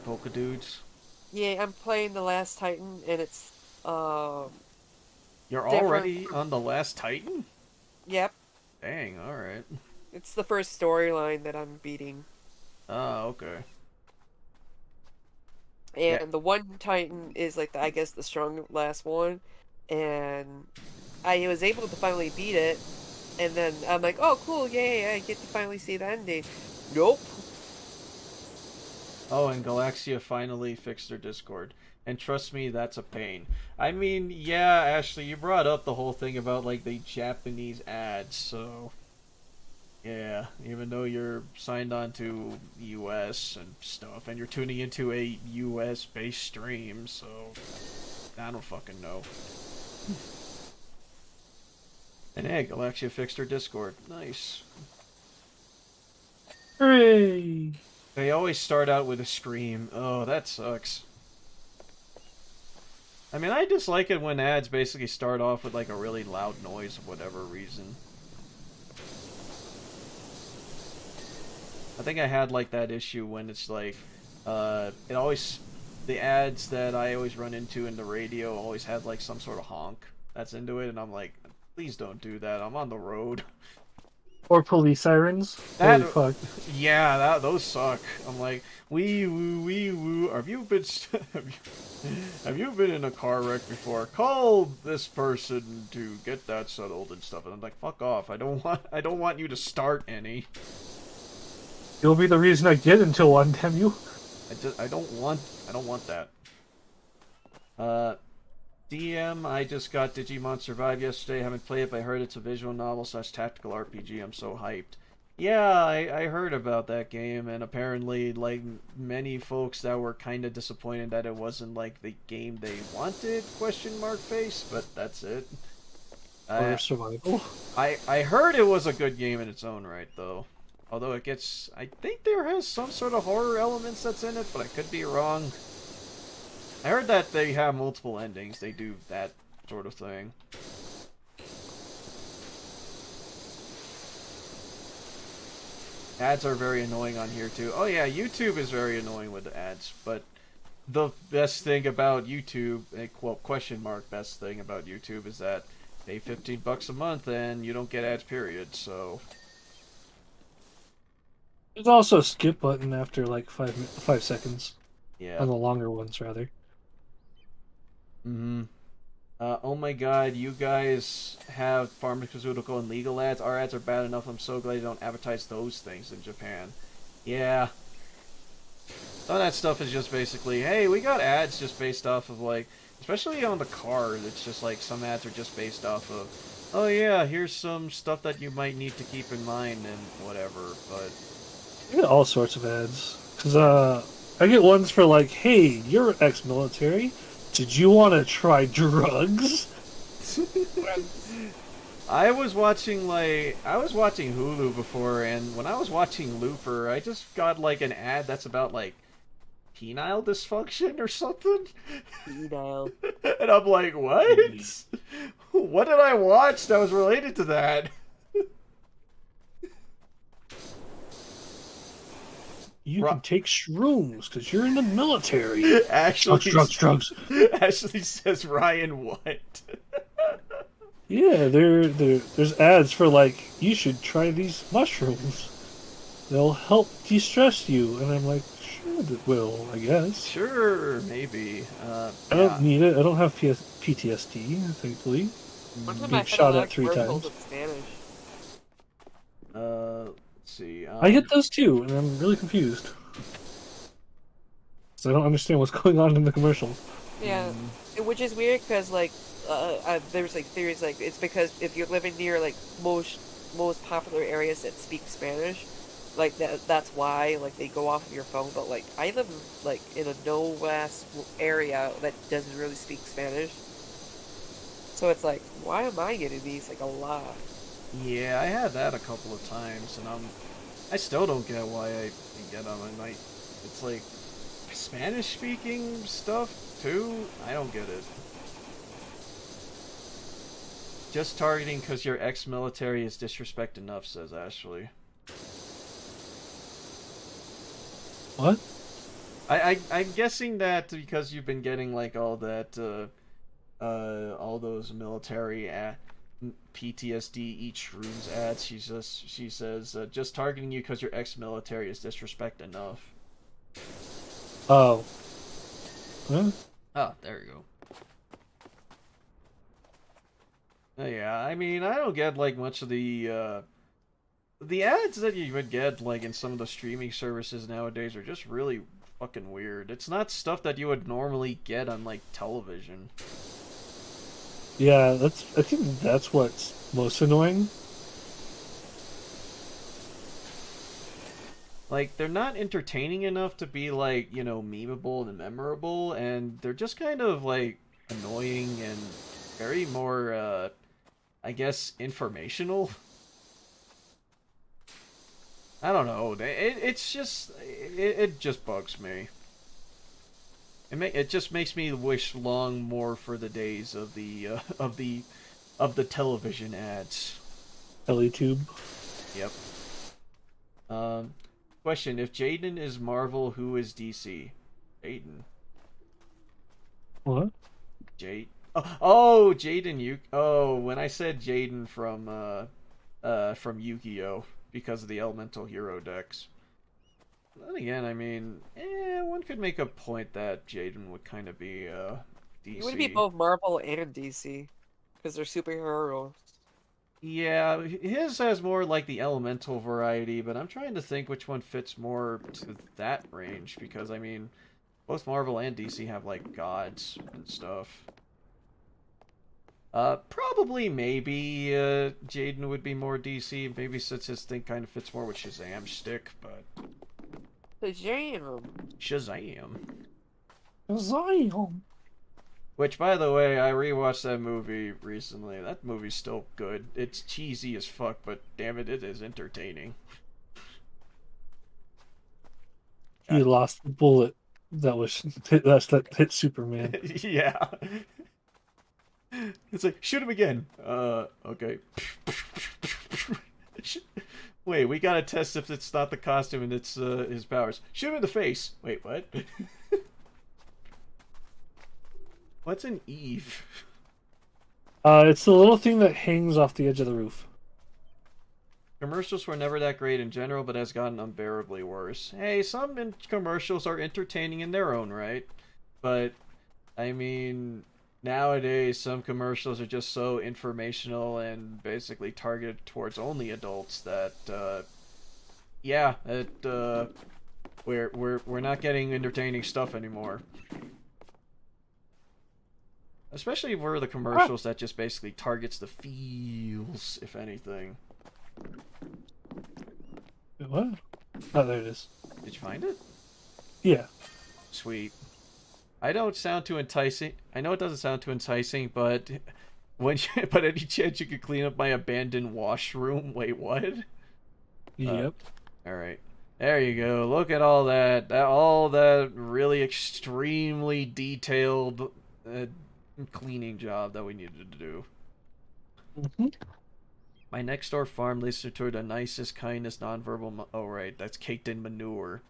Polka Dudes. Yeah, I'm playing the Last Titan, and it's You're different. already on the Last Titan? Yep. Dang, alright. It's the first storyline that I'm beating. Oh, okay. And Yeah. the one Titan is like I guess the strong last one, and I was able to finally beat it, and then I'm like, oh cool, yay, I get to finally see the ending. Nope. Oh, and Galaxia finally fixed their Discord. And trust me, that's a pain. I mean, yeah, Ashley, you brought up the whole thing about, like, the Japanese ads, so... Yeah, even though you're signed on to US and stuff, and you're tuning into a US-based stream, so... I don't fucking know. And hey, Galaxia fixed her Discord. Nice. Hooray! They always start out with a scream. Oh, that sucks. I mean, I dislike it when ads basically start off with like a really loud noise of whatever reason. I think I had like that issue when it's like, it always, the ads that I always run into in the radio always had like some sort of honk that's into it, and I'm like, please don't do that. I'm on the road. Or police sirens. That, Holy fuck. yeah, those suck. I'm like, wee woo. Have you been have you been in a car wreck before? Call this person to get that settled and stuff. And I'm like, fuck off. I don't want you to start any. You'll be the reason I get into one, damn you. I don't want that. DM, I just got Digimon Survive yesterday. Haven't played it, but I heard it's a visual novel / tactical RPG. I'm so hyped. Yeah, I heard about that game, and apparently, like, many folks that were kind of disappointed that it wasn't, like, the game they wanted, question mark face, but that's it. Or survival. I heard it was a good game in its own right, though. Although it gets... I think there has some sort of horror elements that's in it, but I could be wrong. I heard that they have multiple endings. They do that sort of thing. Ads are very annoying on here too. Oh yeah, YouTube is very annoying with ads, but the best thing about YouTube, well, question mark best thing about YouTube is that pay $15 a month and you don't get ads, period, so... There's also a skip button after like 5 seconds. Yeah. On the longer ones, rather. Mm-hmm. Oh my god, you guys have pharmaceutical and legal ads. Our ads are bad enough. I'm so glad you don't advertise those things in Japan. Yeah. Some of that stuff is just basically, hey, we got ads just based off of, like, especially on the card, it's just like some ads are just based off of, oh yeah, here's some stuff that you might need to keep in mind and whatever, but... I get all sorts of ads. Because, I get ones for like, hey, you're ex-military. Did you want to try drugs? I was watching Hulu before, and when I was watching Looper, I just got like an ad that's about like penile dysfunction or something. Penile. And I'm like, what? What did I watch that was related to that? You can take shrooms because you're in the military. Ashley, Drugs. Ashley says, Ryan, what? Yeah, there's ads for like, you should try these mushrooms. They'll help de-stress you. And I'm like, sure it will, I guess. Sure, maybe. I don't need it. I don't have PTSD, thankfully. Being shot at 3 times. Let's see. I get those too, and I'm really confused. So I don't understand what's going on in the commercials. Yeah, which is weird because like there's like theories like it's because if you're living near like most popular areas that speak Spanish, like that's why like they go off of your phone. But like I live like in a no west area that doesn't really speak Spanish, so it's like why am I getting these like a lot? Yeah, I had that a couple of times, and I still don't get why I get them. And it's like Spanish speaking stuff too. I don't get it. Just targeting because you're ex-military is disrespect enough, says Ashley. What? I'm guessing that because you've been getting like all that all those military PTSD eat shrooms ads. She says just targeting you because you're ex-military is disrespect enough. Oh. Huh? Oh, there you go. Yeah, I mean, I don't get like much of the ads that you would get like in some of the streaming services nowadays are just really fucking weird. It's not stuff that you would normally get on like television. Yeah, I think that's what's most annoying. Like, they're not entertaining enough to be like, memeable and memorable, and they're just kind of like annoying and very more I guess informational. I don't know. It's just it just bugs me. It just makes me wish long more for the days of the television ads. LeTube. Yep. Question: if Jaden is Marvel, who is DC? Jaden. What? Jade. Oh, Jaden. Oh, when I said Jaden from Yu-Gi-Oh, because of the Elemental Hero decks. Then again, I mean, one could make a point that Jaden would kind of be DC. It would be both Marvel and DC because they're superheroes. Yeah, his has more like the elemental variety, but I'm trying to think which one fits more to that range because I mean, both Marvel and DC have like gods and stuff. Probably maybe Jaden would be more DC, maybe since his thing kind of fits more with Shazam shtick, but Shazam! Zion. Which, by the way, I rewatched that movie recently. That movie's still good. It's cheesy as fuck, but damn it, it is entertaining. He lost the bullet that hit Superman. Yeah. It's like, shoot him again. Okay. Wait, we gotta test if it's not the costume and it's his powers. Shoot him in the face. Wait, what? What's an Eve? It's the little thing that hangs off the edge of the roof. Commercials were never that great in general, but has gotten unbearably worse. Hey, some commercials are entertaining in their own right, but I mean, nowadays some commercials are just so informational and basically targeted towards only adults that, yeah, we're not getting entertaining stuff anymore. Especially for the commercials that just basically targets the feels, if anything. Wait, what? Oh, there it is. Did you find it? Yeah. Sweet. I don't sound too enticing. I know it doesn't sound too enticing, but but any chance you could clean up my abandoned washroom? Wait, what? Yep. All right. There you go. Look at all that really extremely detailed cleaning job that we needed to do. Mm-hmm. My next door farm leads to the nicest, kindest, nonverbal. Oh right, that's caked in manure.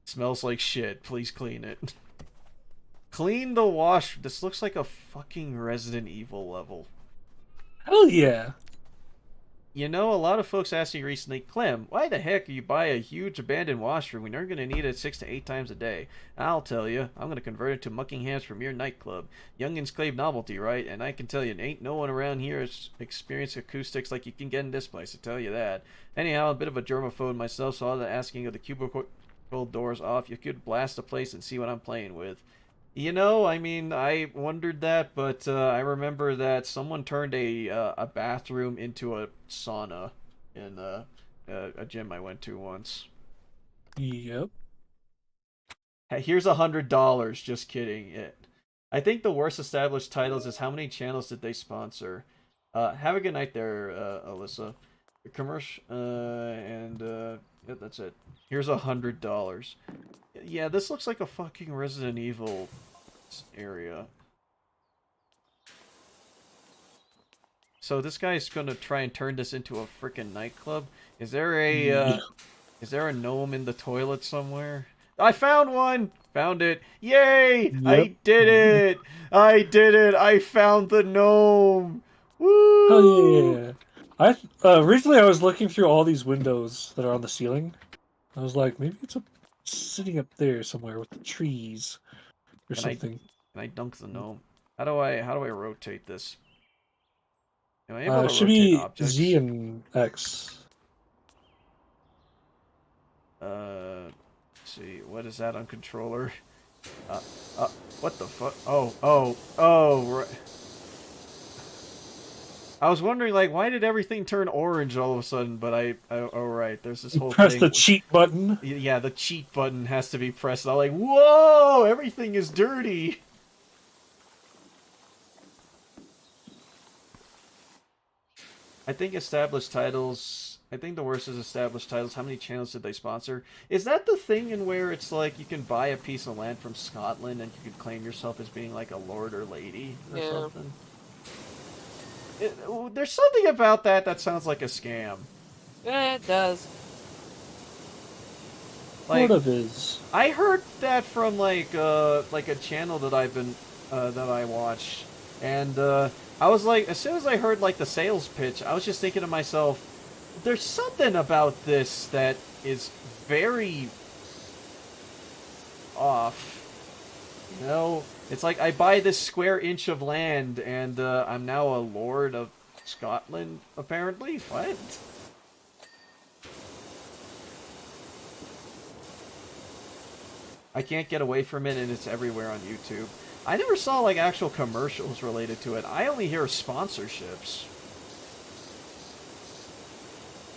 Smells like shit. Please clean it. Clean the wash. This looks like a fucking Resident Evil level. Hell yeah. You know, a lot of folks asked me recently, Clem, why the heck you buy a huge abandoned washroom when you're going to need it 6 to 8 times a day? I'll tell you, I'm going to convert it to Muckingham's premier nightclub. Youngins crave novelty, right? And I can tell you, ain't no one around here has experienced acoustics like you can get in this place, I tell you that. Anyhow, a bit of a germaphobe myself, so all the asking of the cubicle doors off, you could blast the place and see what I'm playing with. You know, I mean, I wondered that, but I remember that someone turned a bathroom into a sauna in a gym I went to once. Yep. Hey, here's $100. Just kidding. I think the worst established titles is how many channels did they sponsor? Have a good night there, Alyssa. Commercial, yeah, that's it. Here's $100. Yeah, this looks like a fucking Resident Evil area. So this guy's gonna try and turn this into a freaking nightclub. Is there Yeah. a gnome in the toilet somewhere? I found one! Found it. Yay! Yep. I did it! I did it! I found the gnome! Woo! Oh yeah. Recently I was looking through all these windows that are on the ceiling. I was like, maybe it's sitting up there somewhere with the trees or Can something. I dunk the gnome? How do I rotate this? Am I able to Should rotate be objects? Z and X. Let's see, what is that on controller? What the fuck? Oh, right. I was wondering, like, why did everything turn orange all of a sudden? But oh right, there's this whole Press thing. the cheat button. Yeah, the cheat button has to be pressed. I'm like, whoa, everything is dirty. I think established titles. I think the worst is established titles. How many channels did they sponsor? Is that the thing in where it's like you can buy a piece of land from Scotland and you can claim yourself as being like a lord or lady or something? There's something about that sounds like a scam. Yeah, it does. Like, Sort of is. I heard that from like a channel that I watch, and I was like, as soon as I heard like the sales pitch, I was just thinking to myself, there's something about this that is very off. You know, it's like I buy this square inch of land, and I'm now a lord of Scotland. Apparently, what? I can't get away from it, and it's everywhere on YouTube. I never saw like actual commercials related to it. I only hear sponsorships.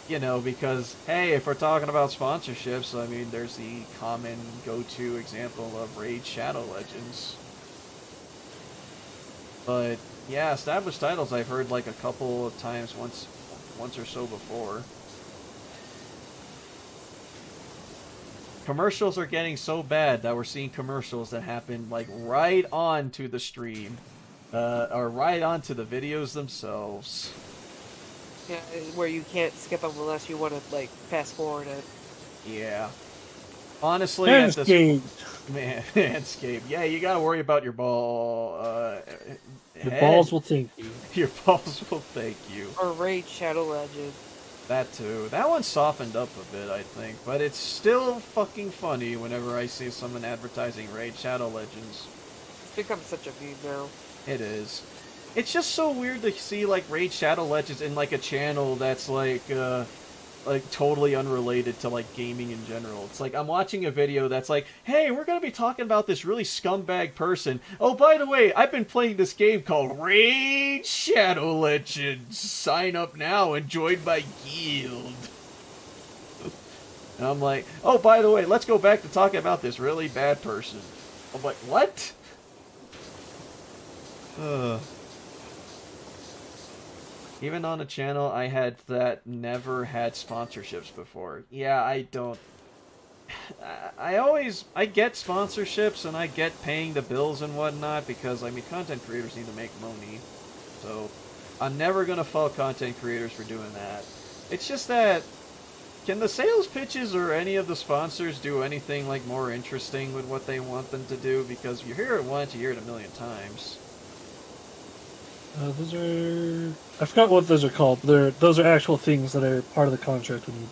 You know, because, hey, if we're talking about sponsorships, I mean, there's the common go-to example of Raid Shadow Legends. But, yeah, established titles I've heard like a couple of times, once or so before. Commercials are getting so bad that we're seeing commercials that happen like right onto the stream, or right onto the videos themselves. Yeah, where you can't skip them unless you want to like fast forward it. Yeah. Honestly, at this Manscaped. man, Manscaped. Yeah, you gotta worry about your ball. Your head. balls will thank you. Your balls will thank you. Or Raid Shadow Legend. That too. That one softened up a bit, I think, but it's still fucking funny whenever I see someone advertising Raid Shadow Legends. It's become such a meme now. It is. It's just so weird to see like Raid Shadow Legends in like a channel that's like totally unrelated to like gaming in general. It's like I'm watching a video that's like, hey, we're gonna be talking about this really scumbag person. Oh, by the way, I've been playing this game called Raid Shadow Legends. Sign up now and join my guild. And I'm like, oh, by the way, let's go back to talking about this really bad person. I'm like, what? Even on a channel I had that never had sponsorships before. Yeah, I don't... I get sponsorships and I get paying the bills and whatnot because, I mean, content creators need to make money. So, I'm never gonna fault content creators for doing that. It's just that, can the sales pitches or any of the sponsors do anything, like, more interesting with what they want them to do? Because you hear it once, you hear it a million times. Those are... I forgot what those are called, but those are actual things that are part of the contract when you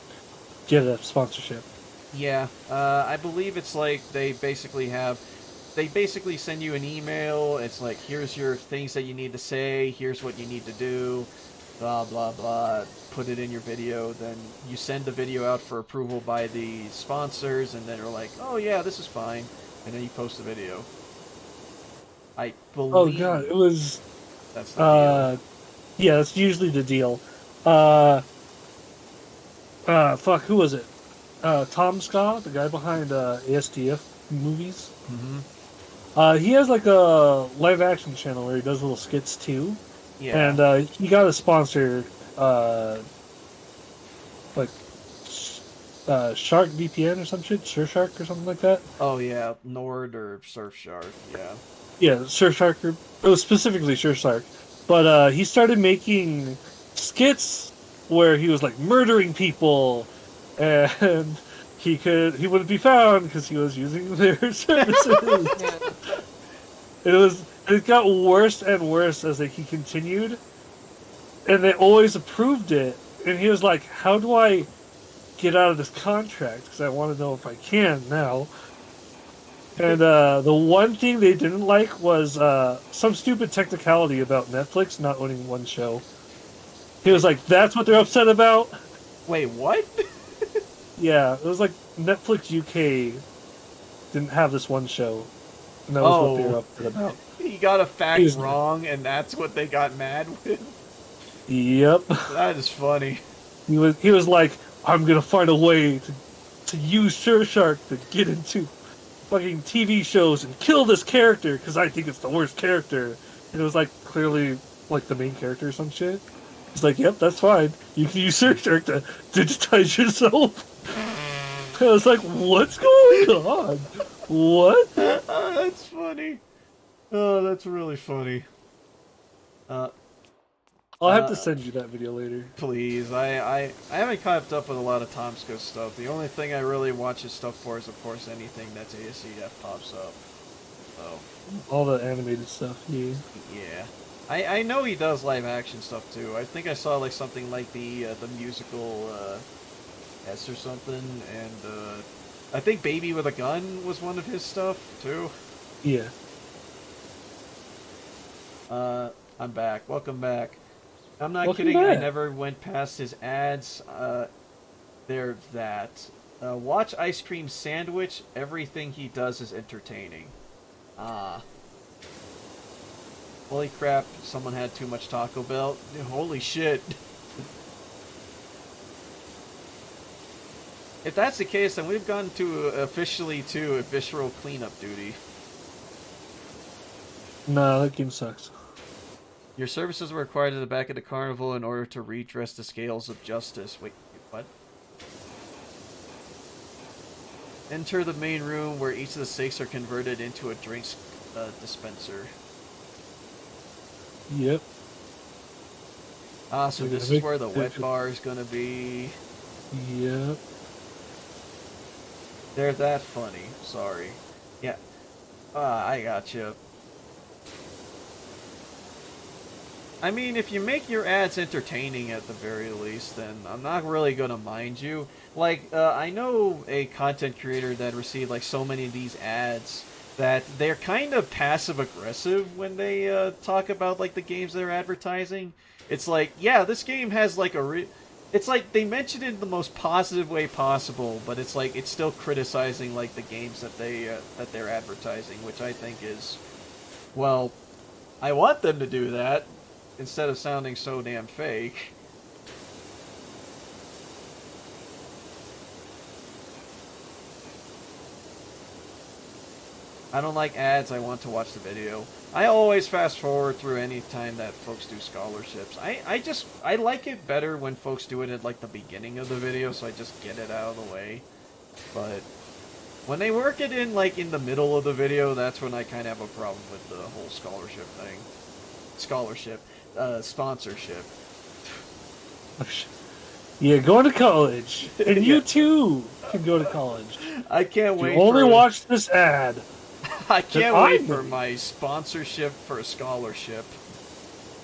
get a sponsorship. Yeah, I believe it's like they basically send you an email. It's like, here's your things that you need to say, here's what you need to do, blah, blah, blah. Put it in your video, then you send the video out for approval by the sponsors, and then they're like, oh yeah, this is fine, and then you post the video. I Oh believe god, it was. that's the deal. Yeah, that's usually the deal. Fuck, who was it? Tom Scott, the guy behind ASTF movies. Mm-hmm. He has like a live action channel where he does little skits too, Yeah. and he got a sponsor, like Shark VPN or some shit, Surfshark or something like that. Oh yeah, Nord or Surfshark. Yeah. Yeah, Surfshark. It was specifically Surfshark, but he started making skits where he was like murdering people, and he wouldn't be found because he was using their services. Yeah. It got worse and worse as he continued, and they always approved it. And he was like, "How do I get out of this contract? Because I want to know if I can now." And the one thing they didn't like was some stupid technicality about Netflix not owning one show. He was like, "That's what they're upset about." Wait, what? Yeah, it was like Netflix UK didn't have this one show, and that was what they were upset about. He got a fact He's- wrong, and that's what they got mad with. Yep. That is funny. He was like, "I'm gonna find a way to use Surfshark to get into fucking TV shows and kill this character because I think it's the worst character." And it was like clearly like the main character or some shit. He's like, "Yep, that's fine. You can use Surfshark to digitize yourself." I was like, "What's going on? What?" That's funny. Oh, that's really funny. I'll have to send you that video later. Please, I haven't kept up with a lot of Tomsko stuff. The only thing I really watch his stuff for is, of course, anything that's ASCF pops up. So, All the animated stuff. Yeah. yeah. I know he does live action stuff too. I think I saw like something like the musical S or something, and I think Baby with a Gun was one of his stuff too. Yeah. I'm back. Welcome back. I'm not Welcome kidding. I back. never went past his ads. There's that. Watch Ice Cream Sandwich. Everything he does is entertaining. Holy crap, someone had too much Taco Bell. Holy shit. If that's the case, then we've gone to officially to a visceral cleanup duty. Nah, that game sucks. Your services were required at the back of the carnival in order to redress the scales of justice. Wait, what? Enter the main room where each of the stakes are converted into a drinks dispenser. Yep. Ah, so We're this gonna is where the make- wet bar is gonna be. Yep. They're that funny. Sorry. Yeah. I gotcha. I mean, if you make your ads entertaining at the very least, then I'm not really gonna mind you. Like, I know a content creator that received like so many of these ads that they're kind of passive-aggressive when they talk about like the games they're advertising. It's like, yeah, this game has like it's like they mention it in the most positive way possible, but it's like it's still criticizing like the games that they're advertising, which I think is, well, I want them to do that instead of sounding so damn fake. I don't like ads, I want to watch the video. I always fast forward through any time that folks do scholarships. I like it better when folks do it at like the beginning of the video, so I just get it out of the way. But when they work it in like in the middle of the video, that's when I kind of have a problem with the whole scholarship thing. Sponsorship. Yeah, going to college. And you too can go to college. I can't wait You only for... watch this ad. I can't I wait do. for my sponsorship for a scholarship.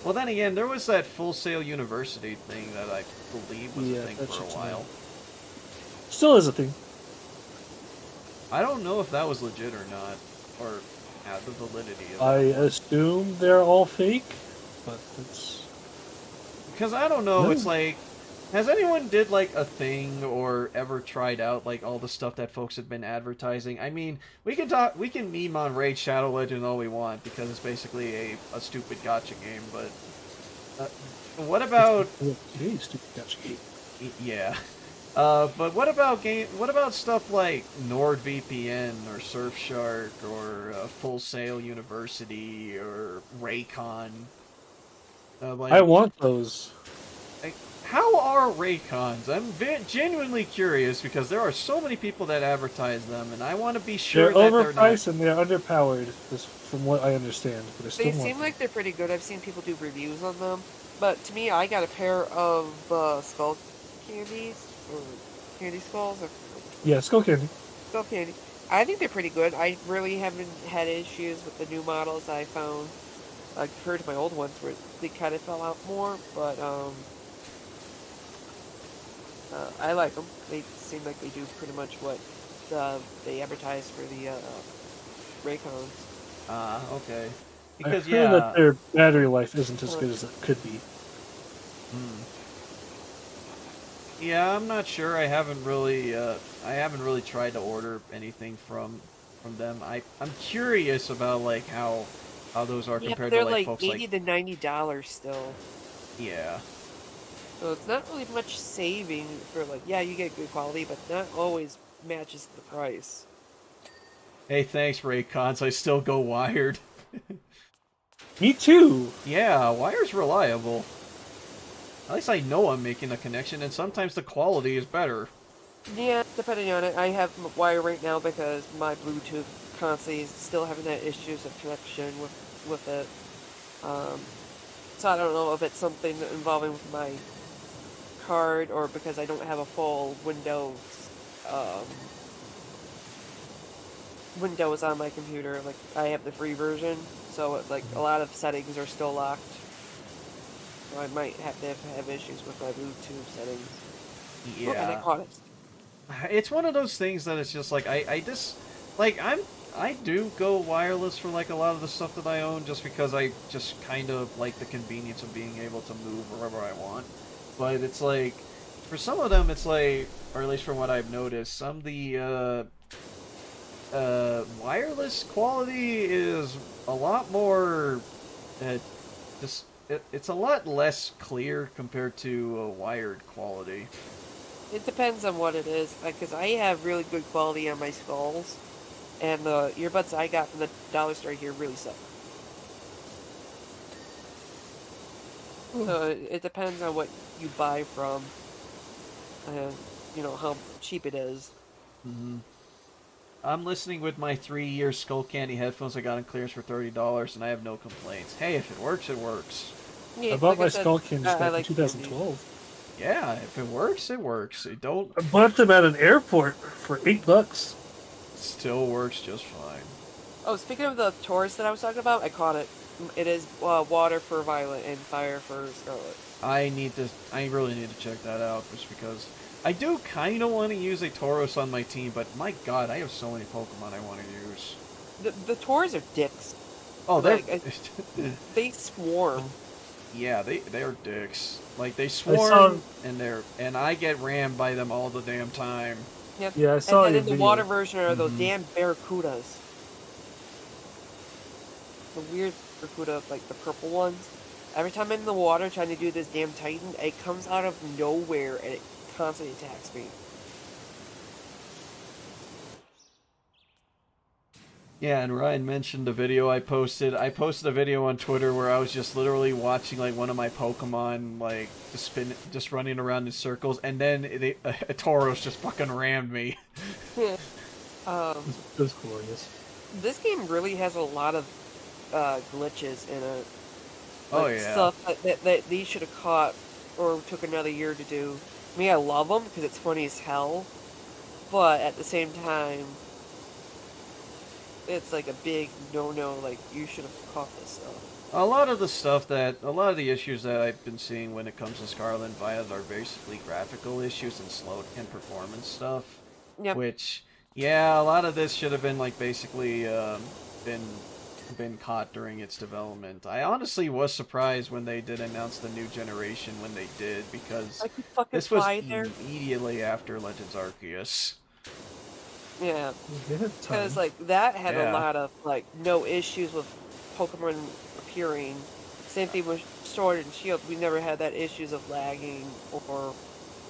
Well, then again, there was that Full Sail University thing that I believe was a thing that for a shit's while. annoying. Still is a thing. I don't know if that was legit or not, or the validity of I it. assume they're all fake, but it's... Because I don't know, No. it's like, Has anyone did like a thing or ever tried out like all the stuff that folks have been advertising? I mean, we can meme on Raid Shadow Legend all we want because it's basically a stupid gotcha game, but what about Stupid gotcha game. yeah. But what about what about stuff like NordVPN or Surfshark or Full Sail University or Raycon? I want those. Like, how are Raycons? I'm genuinely curious because there are so many people that advertise them, and I want to be sure They're that they're not. overpriced and they're underpowered, from what I understand. But I still They want seem them. like they're pretty good. I've seen people do reviews on them. But to me, I got a pair of skull candies, or candy skulls, or Yeah, Skull Candy. skull candy. I think they're pretty good. I really haven't had issues with the new models I found. Compared to my old ones where they kind of fell out more, but I like them. They seem like they do pretty much what they advertise for the Raycons. Okay. I Because heard that their battery life isn't as good as it could be. Yeah, I'm not sure. I haven't really tried to order anything from them. I'm curious about like how those are Yeah, compared they're to like like folks $80 like to $90 still. yeah. So it's not really much saving for like, yeah, you get good quality, but not always matches the price. Hey, thanks, Raycons. I still go wired. Me too. Yeah, wire's reliable. At least I know I'm making a connection, and sometimes the quality is better. Yeah, depending on it. I have wire right now because my Bluetooth constantly is still having that issues of connection with it. So I don't know if it's something involving with my card or because I don't have a full um, Windows on my computer. Like I have the free version, so it's like a lot of settings are still locked. So I might have to have issues with my Bluetooth settings. Yeah. Oh, and I caught it. It's one of those things that it's just like I just like I do go wireless for like a lot of the stuff that I own just because I just kind of like the convenience of being able to move wherever I want. But it's like for some of them it's like, or at least from what I've noticed, some of the wireless quality is a lot more it's a lot less clear compared to wired quality. It depends on what it is, because I have really good quality on my skulls, and the earbuds I got from the dollar store here really suck. So it depends on what you buy from, how cheap it is. Mm-hmm. I'm listening with my 3-year Skull Candy headphones I got in clearance for $30, and I have no complaints. Hey, if it works, it works. Yeah, I bought like my said, Skull Candies I back in like 2012. Yeah, if it works, it works. It don't. I bought them at an airport for $8. Still works just fine. Oh, speaking of the Taurus that I was talking about, I caught it. It is water for Violet and fire for Scarlet. I really need to check that out just because I do kind of want to use a Tauros on my team, but my god, I have so many Pokemon I want to use. The Taurus are dicks. Oh, they're... they swarm. Yeah, they're dicks. Like, they swarm, and I get rammed by them all the damn time. Yep. Yeah, I saw and your then in the video. water version are those damn barracudas. The weird barracuda, like the purple ones. Every time I'm in the water trying to do this damn Titan, it comes out of nowhere and it constantly attacks me. Yeah, and Ryan mentioned the video I posted. I posted a video on Twitter where I was just literally watching like one of my Pokemon like just running around in circles, and then a Tauros just fucking rammed me. It was glorious. This game really has a lot of glitches in it. Oh like, yeah. Stuff that these should have caught or took another year to do. I mean, I love them because it's funny as hell, but at the same time, it's like a big no-no. Like you should have caught this stuff. A lot of the issues that I've been seeing when it comes to Scarlet and Violet are basically graphical issues and slow and performance stuff. Yep. Which, yeah, a lot of this should have been like basically been been caught during its development. I honestly was surprised when they did announce the new generation when they did, because I could fucking this was fly there. immediately after Legends Arceus. Yeah, They had time. because like that had Yeah. a lot of like no issues with Pokemon appearing. Same thing with Sword and Shield. We never had that issues of lagging or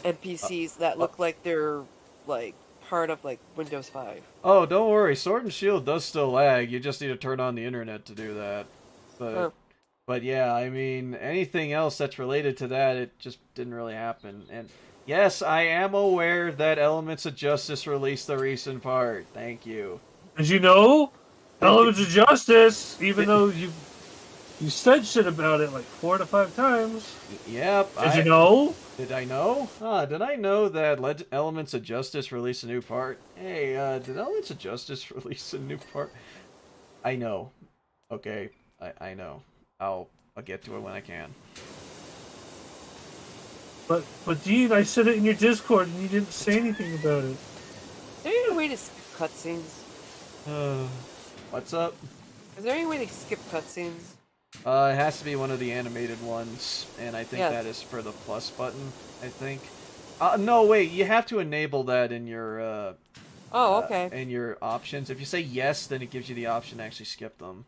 NPCs that look like they're like part of like Windows 5. Oh, don't worry, Sword and Shield does still lag. You just need to turn on the internet to do that. But Oh. but yeah, I mean, anything else that's related to that, it just didn't really happen. And yes, I am aware that Elements of Justice released the recent part. Thank you. Did you know? Elements of Justice, even though you said shit about it like 4 to 5 times. Yep. Did you know? Did I know? Did I know that Elements of Justice released a new part? Hey, did Elements of Justice release a new part? I know. Okay, I know. I'll get to it when I can. But Dean, I said it in your Discord and you didn't say anything about it. Is there any way to skip cutscenes? What's up? Is there any way to skip cutscenes? It has to be one of the animated ones, and I think Yeah. that is for the plus button, I think. No, wait, you have to enable that in your, Oh, okay. in your options. If you say yes, then it gives you the option to actually skip them.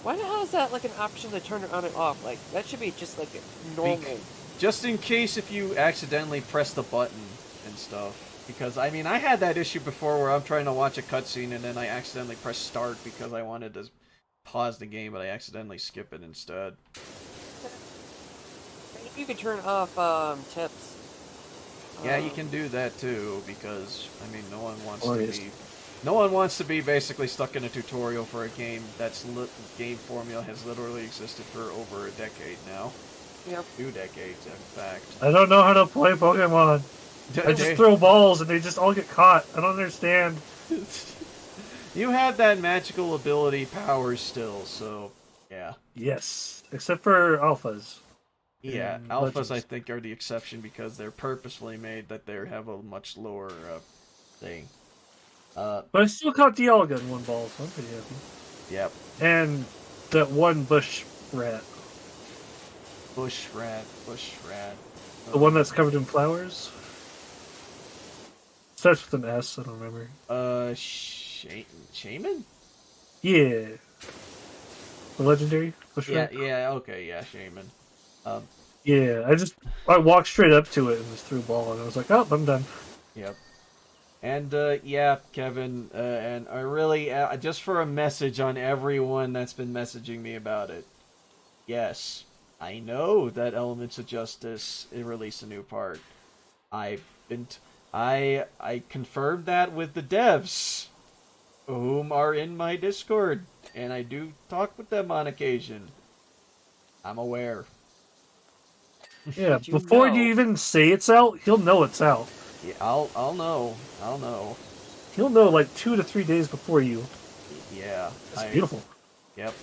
Why the hell is that like an option to turn it on and off? Like, that should be just like normal. Just in case if you accidentally press the button and stuff. Because, I mean, I had that issue before where I'm trying to watch a cutscene and then I accidentally press start because I wanted to pause the game, but I accidentally skip it instead. You could turn off tips. Yeah, you can do that too, because, I mean, no one wants Or to is- be... No one wants to be basically stuck in a tutorial for a game that's game formula has literally existed for over a decade now. Yep. 2 decades, in fact. I don't know how to play Pokemon. I just throw balls and they just all get caught. I don't understand. You have that magical ability powers still, so yeah. Yes, except for alphas. Yeah, And alphas Legends. I think are the exception because they're purposefully made that they have a much lower thing. But I still caught Dialga in one ball, so I'm pretty happy. Yep. And that one bush rat. Bush rat. The one that's covered in flowers. Starts with an S, I don't remember. Shaman? Yeah. The legendary bush rat? Yeah, okay, yeah, Shaman. Yeah, I walked straight up to it and just threw a ball, and I was like, oh, I'm done. Yep. And, yeah, Kevin, and I really, just for a message on everyone that's been messaging me about it. Yes, I know that Elements of Justice released a new part. I confirmed that with the devs, whom are in my Discord, and I do talk with them on occasion. I'm aware. Yeah, Did you before know? you even say it's out, he'll know it's out. Yeah, I'll know. He'll know like 2 to 3 days before you. Yeah. It's beautiful. Yep,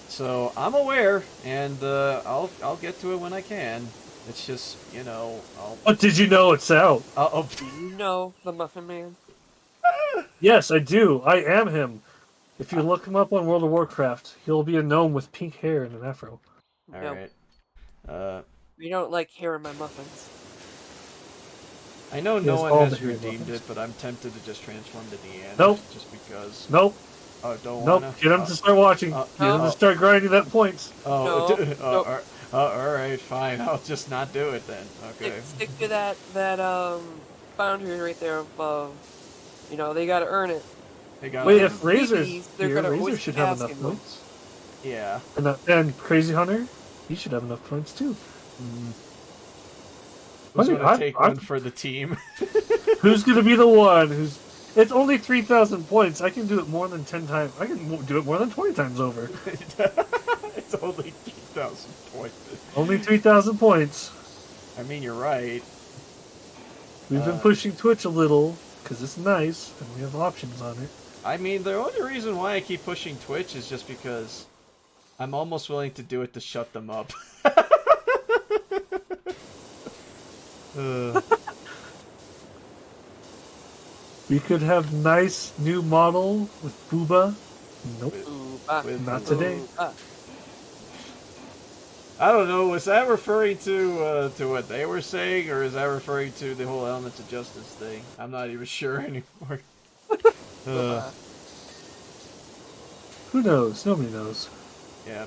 So I'm aware, and I'll get to it when I can. It's just, you know, But did you know it's out? Do you know the Muffin Man? Yes, I do. I am him. If you look him up on World of Warcraft, he'll be a gnome with pink hair and an afro. all No. right. You don't like hair in my muffins. I know He no has one all has the hair redeemed buttons. it, but I'm tempted to just transform to Deanna. Nope. Just because. Nope. Oh, don't Nope. wanna. Get him to start watching. Get him to start grinding that points. Oh, No, oh, all right, fine. I'll just not do it then. Okay. Stick to that boundary right there above. You know, they gotta earn it. Hey, guys. Wait, Yeah. if Razor's Babies, they're here, gonna Razor always should keep have enough asking them. points. Yeah. And Crazy Hunter, he should have enough points too. Who's Okay, gonna take one for the team? Who's gonna be the one who's... It's only 3,000 points. I can do it more than 10 times. I can do it more than 20 times over. It's only 3,000 points. Only 3,000 points. I mean, you're right. We've been pushing Twitch a little, because it's nice, and we have options on it. I mean, the only reason why I keep pushing Twitch is just because I'm almost willing to do it to shut them up. We could have nice new model with Booba Nope. With Not the- today. I don't know. Was that referring to what they were saying, or is that referring to the whole Elements of Justice thing? I'm not even sure anymore. Who knows? Nobody knows. Yeah.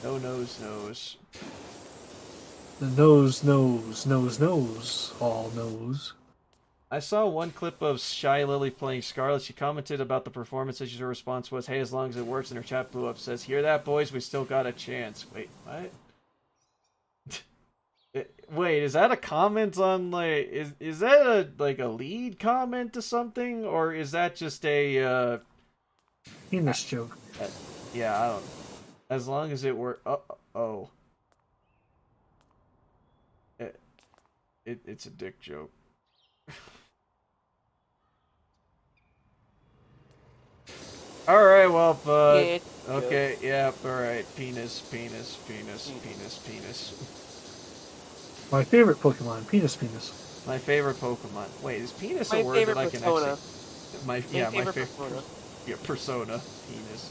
No knows. The knows, all knows. I saw one clip of Shy Lily playing Scarlet. She commented about the performances. Her response was, "Hey, as long as it works," and her chat blew up. Says, "Hear that, boys? We still got a chance." Wait, what? Wait, is that a comment on, like, is that a lead comment to something, or is that just a Penis joke. yeah, I don't. As long as it were, oh, it's a dick joke. All right, well, okay, yeah, all right, penis. My favorite Pokemon, Penis. My favorite Pokemon. Wait, is penis My a word favorite that I can persona. actually? My favorite persona. Yeah, persona, penis.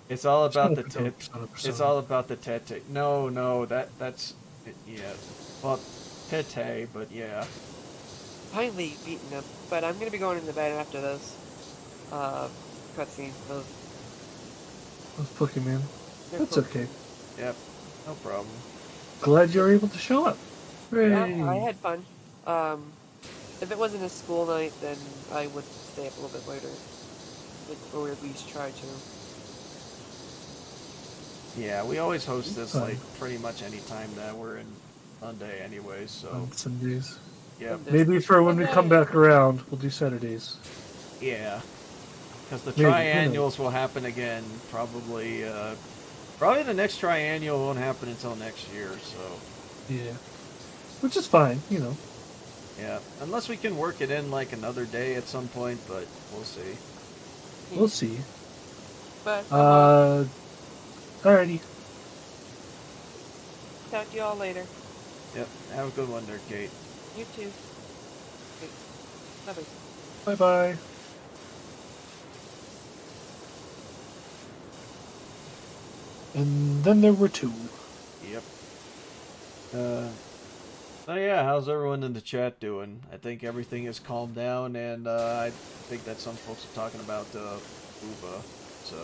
It's all about the tit. It's all about the tete. No, that's yeah. Well, tete, but yeah. Finally beaten him, but I'm gonna be going into bed after this. Cutscene. Those Pokemon. They're That's cool. okay. Yep, no problem. Glad you're able to show up. Hooray. Yeah, I had fun. If it wasn't a school night, then I would stay up a little bit later, or at least try to. Yeah, we always host this like pretty much any time that we're in Monday, anyways. So On Sundays. yep, Maybe for when we come back around, we'll do Saturdays. yeah, because the Maybe, triannuals will happen again. Probably the next triannual won't happen until next year. So Yeah. Which is fine, you know. yeah, unless we can work it in like another day at some point, but we'll see. We'll see. But Alrighty. talk to you all later. Yep, have a good one there, Kate. You too. Bye. Bye-bye. And then there were two. Yep. So yeah, how's everyone in the chat doing? I think everything has calmed down, and I think that some folks are talking about Uba. So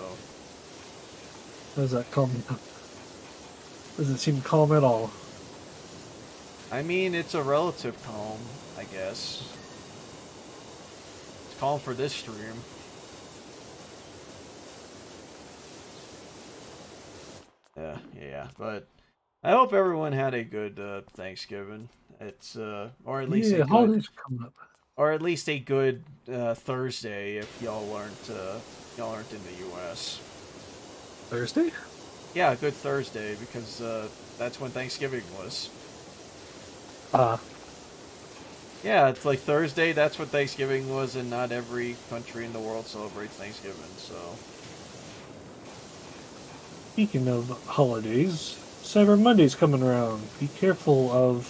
How does that calm down? Doesn't seem calm at all. I mean, it's a relative calm, I guess. It's calm for this stream. Yeah, but I hope everyone had a good Thanksgiving. It's or at least a good, holidays are coming up. or at least a good Thursday if y'all aren't in the U.S. Thursday? Yeah, a good Thursday because that's when Thanksgiving was. Yeah, it's like Thursday. That's what Thanksgiving was, and not every country in the world celebrates Thanksgiving. So. Speaking of holidays, Cyber Monday's coming around. Be careful of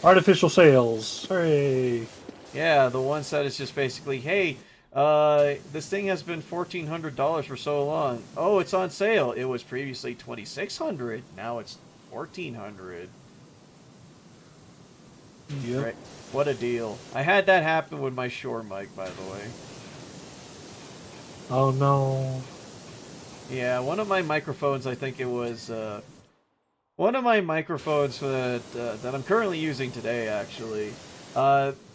artificial sales. Hooray! Yeah, the one said it's just basically, hey, this thing has been $1,400 for so long. Oh, it's on sale. It was previously $2,600. Now it's $1,400. Yep. Right. What a deal. I had that happen with my Shure mic, by the way. Oh no. Yeah, one of my microphones, I think it was, one of my microphones that I'm currently using today, actually.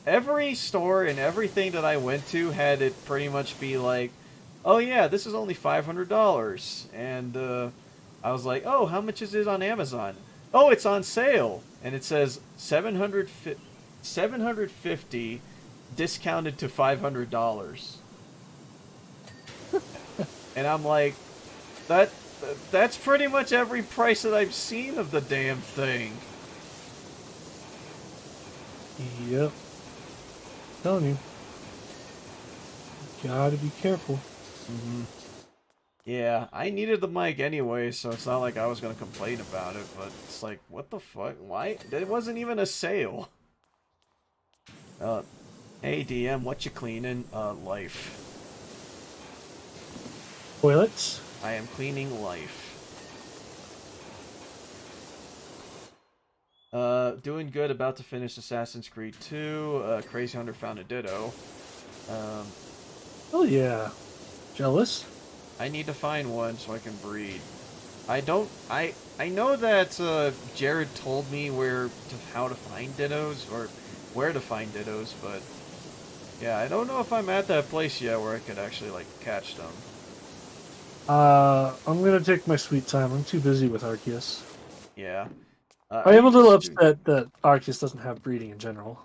Every store and everything that I went to had it pretty much be like, oh yeah, this is only $500. And I was like, oh, how much is it on Amazon? Oh, it's on sale. And it says $750 discounted to $500. And I'm like, that's pretty much every price that I've seen of the damn thing. Yep. Telling you. Gotta be careful. Mm-hmm. Yeah, I needed the mic anyway, so it's not like I was gonna complain about it, but it's like, what the fuck? Why? It wasn't even a sale. Hey DM, what you cleaning? Life. Toilets. I am cleaning life. Doing good. About to finish Assassin's Creed 2. Crazy Hunter found a Ditto. Oh yeah. Jealous? I need to find one so I can breed. I know that Jared told me how to find Dittos, or where to find Dittos, but yeah, I don't know if I'm at that place yet where I could actually, like, catch them. I'm gonna take my sweet time. I'm too busy with Arceus. Yeah. I am a little upset that Arceus doesn't have breeding in general.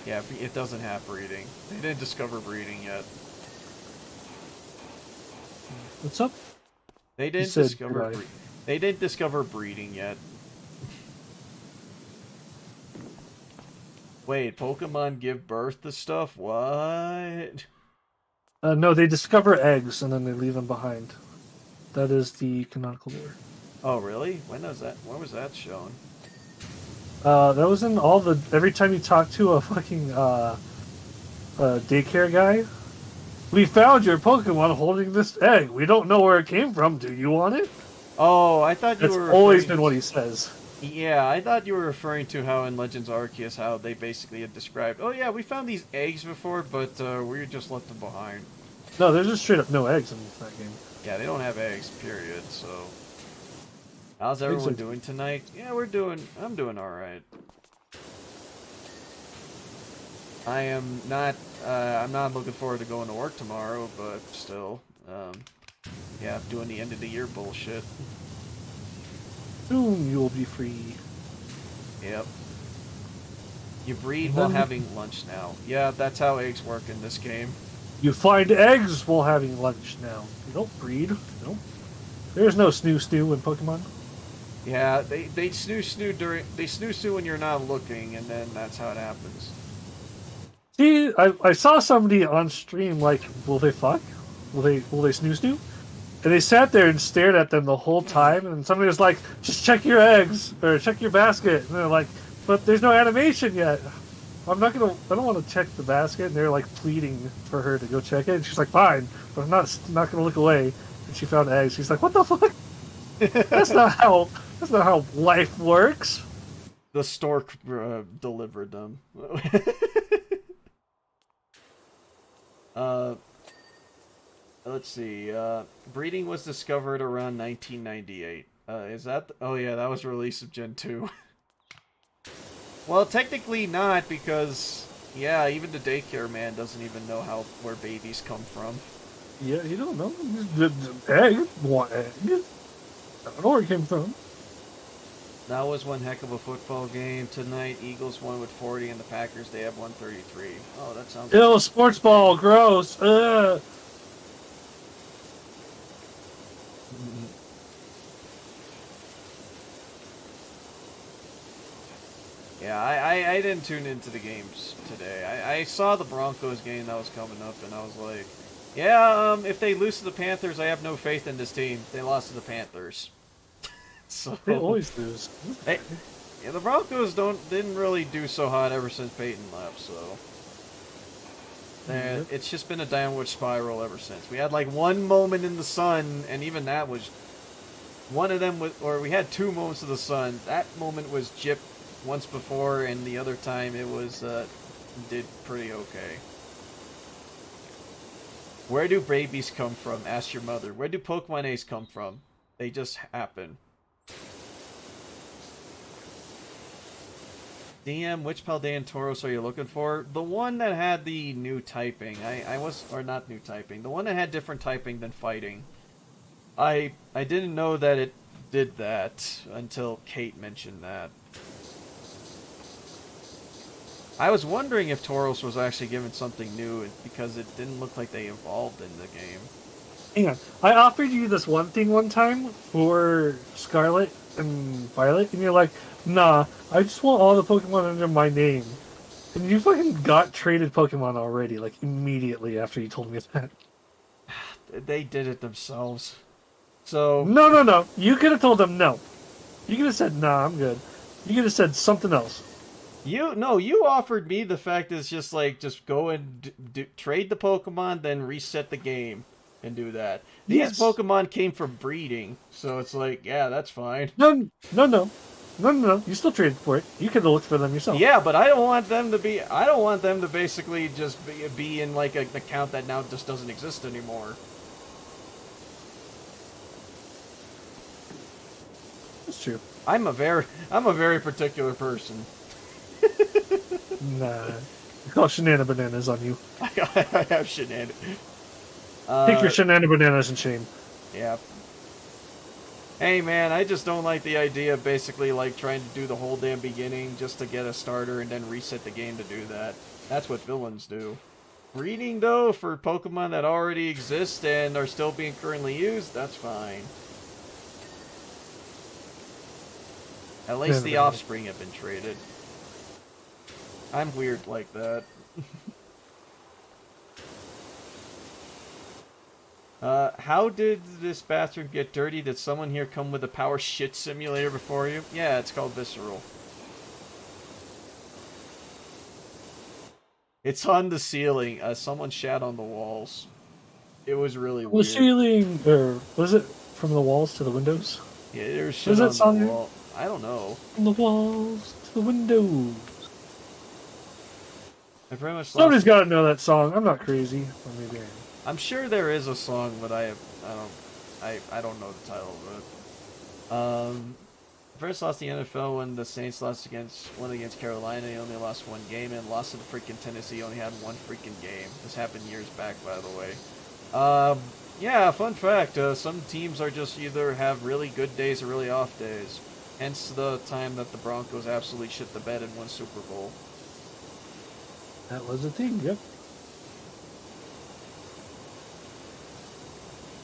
Yeah, it doesn't have breeding. They didn't discover breeding yet. What's up? They didn't discover breeding yet. Wait, Pokemon give birth to stuff? What? No, they discover eggs and then they leave them behind. That is the canonical lore. Oh, really? When was that shown? That was in all the... Every time you talk to a fucking daycare guy, we found your Pokemon holding this egg. We don't know where it came from. Do you want it? Oh, I thought you were... That's always been what he says. Yeah, I thought you were referring to how in Legends Arceus, how they basically had described, oh yeah, we found these eggs before, but we just left them behind. No, there's just straight up no eggs in that game. Yeah, they don't have eggs, period, so... How's everyone doing tonight? Yeah, I'm doing alright. I'm not looking forward to going to work tomorrow, but still, yeah, doing the end of the year bullshit. Soon you'll be free. Yep. You breed while having lunch now. Yeah, that's how eggs work in this game. You find eggs while having lunch now. You don't breed. No. There's no snoo in Pokemon. Yeah, they snoo when you're not looking, and then that's how it happens. See, I saw somebody on stream like, will they fuck? Will they snoo? And they sat there and stared at them the whole time, and somebody was like, just check your eggs, or check your basket. And they're like, but there's no animation yet. I don't want to check the basket. And they're like pleading for her to go check it. And she's like, fine, but I'm not going to look away. And she found eggs. She's like, what the fuck? That's not how life works. The stork delivered them. Let's see. Breeding was discovered around 1998. Is that... Oh yeah, that was release of Gen 2. Well, technically not, because... Yeah, even the daycare man doesn't even know where babies come from. Yeah, you don't know. The egg. What egg? I don't know where it came from. That was one heck of a football game. Tonight, Eagles won with 40, and the Packers, they have 133. Oh, that sounds... Ew, sports ball, gross. Ugh. Yeah, I didn't tune into the games today. I saw the Broncos game that was coming up, and I was like, yeah, if they lose to the Panthers, I have no faith in this team. They lost to the Panthers. So they always lose. Yeah, the Broncos didn't really do so hot ever since Peyton left, so... It's just been a downward spiral ever since. We had like one moment in the sun, and even that was... One of them was... Or we had two moments of the sun. That moment was gypped once before, and the other time it was... did pretty okay. Where do babies come from? Ask your mother. Where do Pokemon A's come from? They just happen. DM, which Paldean Tauros are you looking for? The one that had the new typing. Or not new typing. The one that had different typing than fighting. I didn't know that it did that until Kate mentioned that. I was wondering if Tauros was actually given something new, because it didn't look like they evolved in the game. Hang on. I offered you this one thing one time for Scarlet and Violet, and you're like, nah, I just want all the Pokemon under my name. And you fucking got traded Pokemon already, like, immediately after you told me that. They did it themselves. So... No. You could have told them no. You could have said, nah, I'm good. You could have said something else. You offered me the fact that it's just like, just go and trade the Pokemon, then reset the game. and do that. Yes. These Pokemon came from breeding, so it's like, yeah, that's fine. No. You still traded for it. You could have looked for them yourself. Yeah, but I don't want them to be. I don't want them to basically just be in like an account that now just doesn't exist anymore. That's true. I'm a very particular person. Nah. I call Shenana Bananas on you. I have shenanigans. Take your Shenana Bananas and shame. Yeah. Hey man, I just don't like the idea of basically like trying to do the whole damn beginning just to get a starter and then reset the game to do that. That's what villains do. Breeding though, for Pokemon that already exist and are still being currently used, that's fine. At least the offspring have been traded. I'm weird like that. How did this bathroom get dirty? Did someone here come with a power shit simulator before you? Yeah, it's called Visceral. It's on the ceiling. Someone shat on the walls. It was really weird. The ceiling, or was it from the walls to the windows? Yeah, there's shit on the wall. I don't know. From the walls to the windows. I pretty much Somebody's got to know that song. I'm not crazy. Or maybe I am. I'm sure there is a song, but I don't know the title of it. First lost the NFL when the Saints won against Carolina. He only lost one game and lost to the freaking Tennessee. He only had one freaking game. This happened years back, by the way. Yeah, fun fact. Some teams are just either have really good days or really off days. Hence the time that the Broncos absolutely shit the bed and won Super Bowl. That was a thing, yep.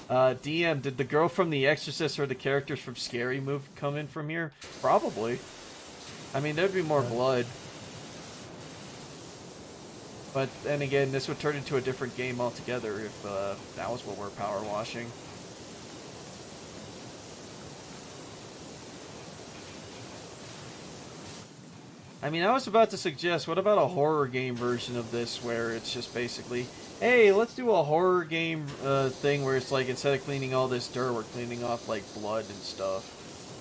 DM, did the girl from The Exorcist or the characters from Scary Movie come in from here? Probably. I mean, there'd be more blood. But then again, this would turn into a different game altogether if that was what we're power washing. I mean, I was about to suggest, what about a horror game version of this where it's just basically, hey, let's do a horror game thing where it's like, instead of cleaning all this dirt, we're cleaning off, like, blood and stuff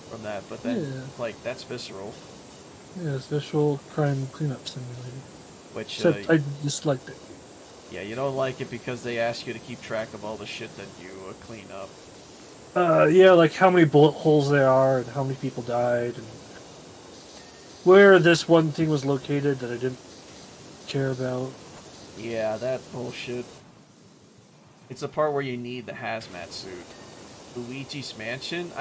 from that. But then, like, that's visceral. Yeah, it's Visceral Crime Cleanup Simulator. Which, except I disliked it. Yeah, you don't like it because they ask you to keep track of all the shit that you clean up. Yeah, like how many bullet holes there are and how many people died and where this one thing was located that I didn't care about. Yeah, that bullshit. It's the part where you need the hazmat suit. Luigi's Mansion?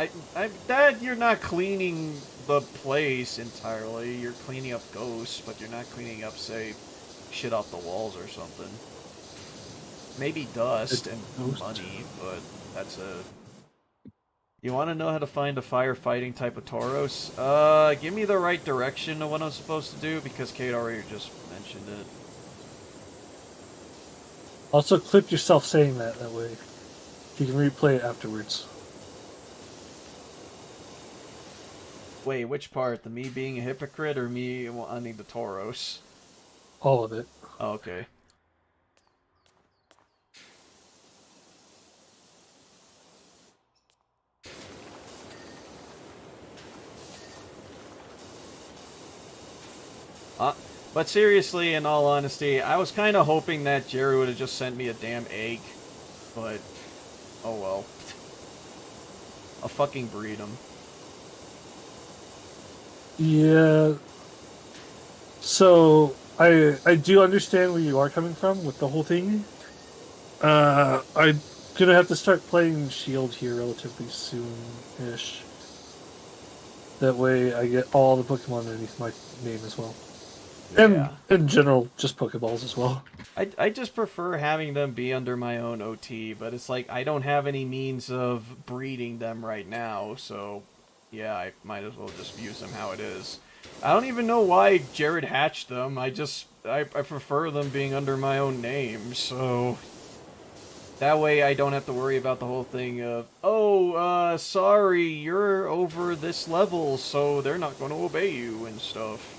Dad, you're not cleaning the place entirely. You're cleaning up ghosts, but you're not cleaning up, say, shit off the walls or something. Maybe dust and money, but that's a... You want to know how to find a firefighting type of Tauros? Give me the right direction of what I'm supposed to do, because Kate already just mentioned it. Also, clip yourself saying that way. You can replay it afterwards. Wait, which part? The me being a hypocrite or me wanting the Tauros? All of it. Oh, okay. But seriously, in all honesty, I was kind of hoping that Jerry would have just sent me a damn egg. But, oh well. I'll fucking breed him. Yeah. So, I do understand where you are coming from with the whole thing. I'm gonna have to start playing Shield here relatively soon-ish. That way I get all the Pokemon underneath my name as well. Yeah. And in general, just Pokeballs as well. I just prefer having them be under my own OT, but it's like I don't have any means of breeding them right now, so yeah, I might as well just use them how it is. I don't even know why Jared hatched them. I prefer them being under my own name, so that way I don't have to worry about the whole thing of, oh, sorry, you're over this level, so they're not going to obey you and stuff.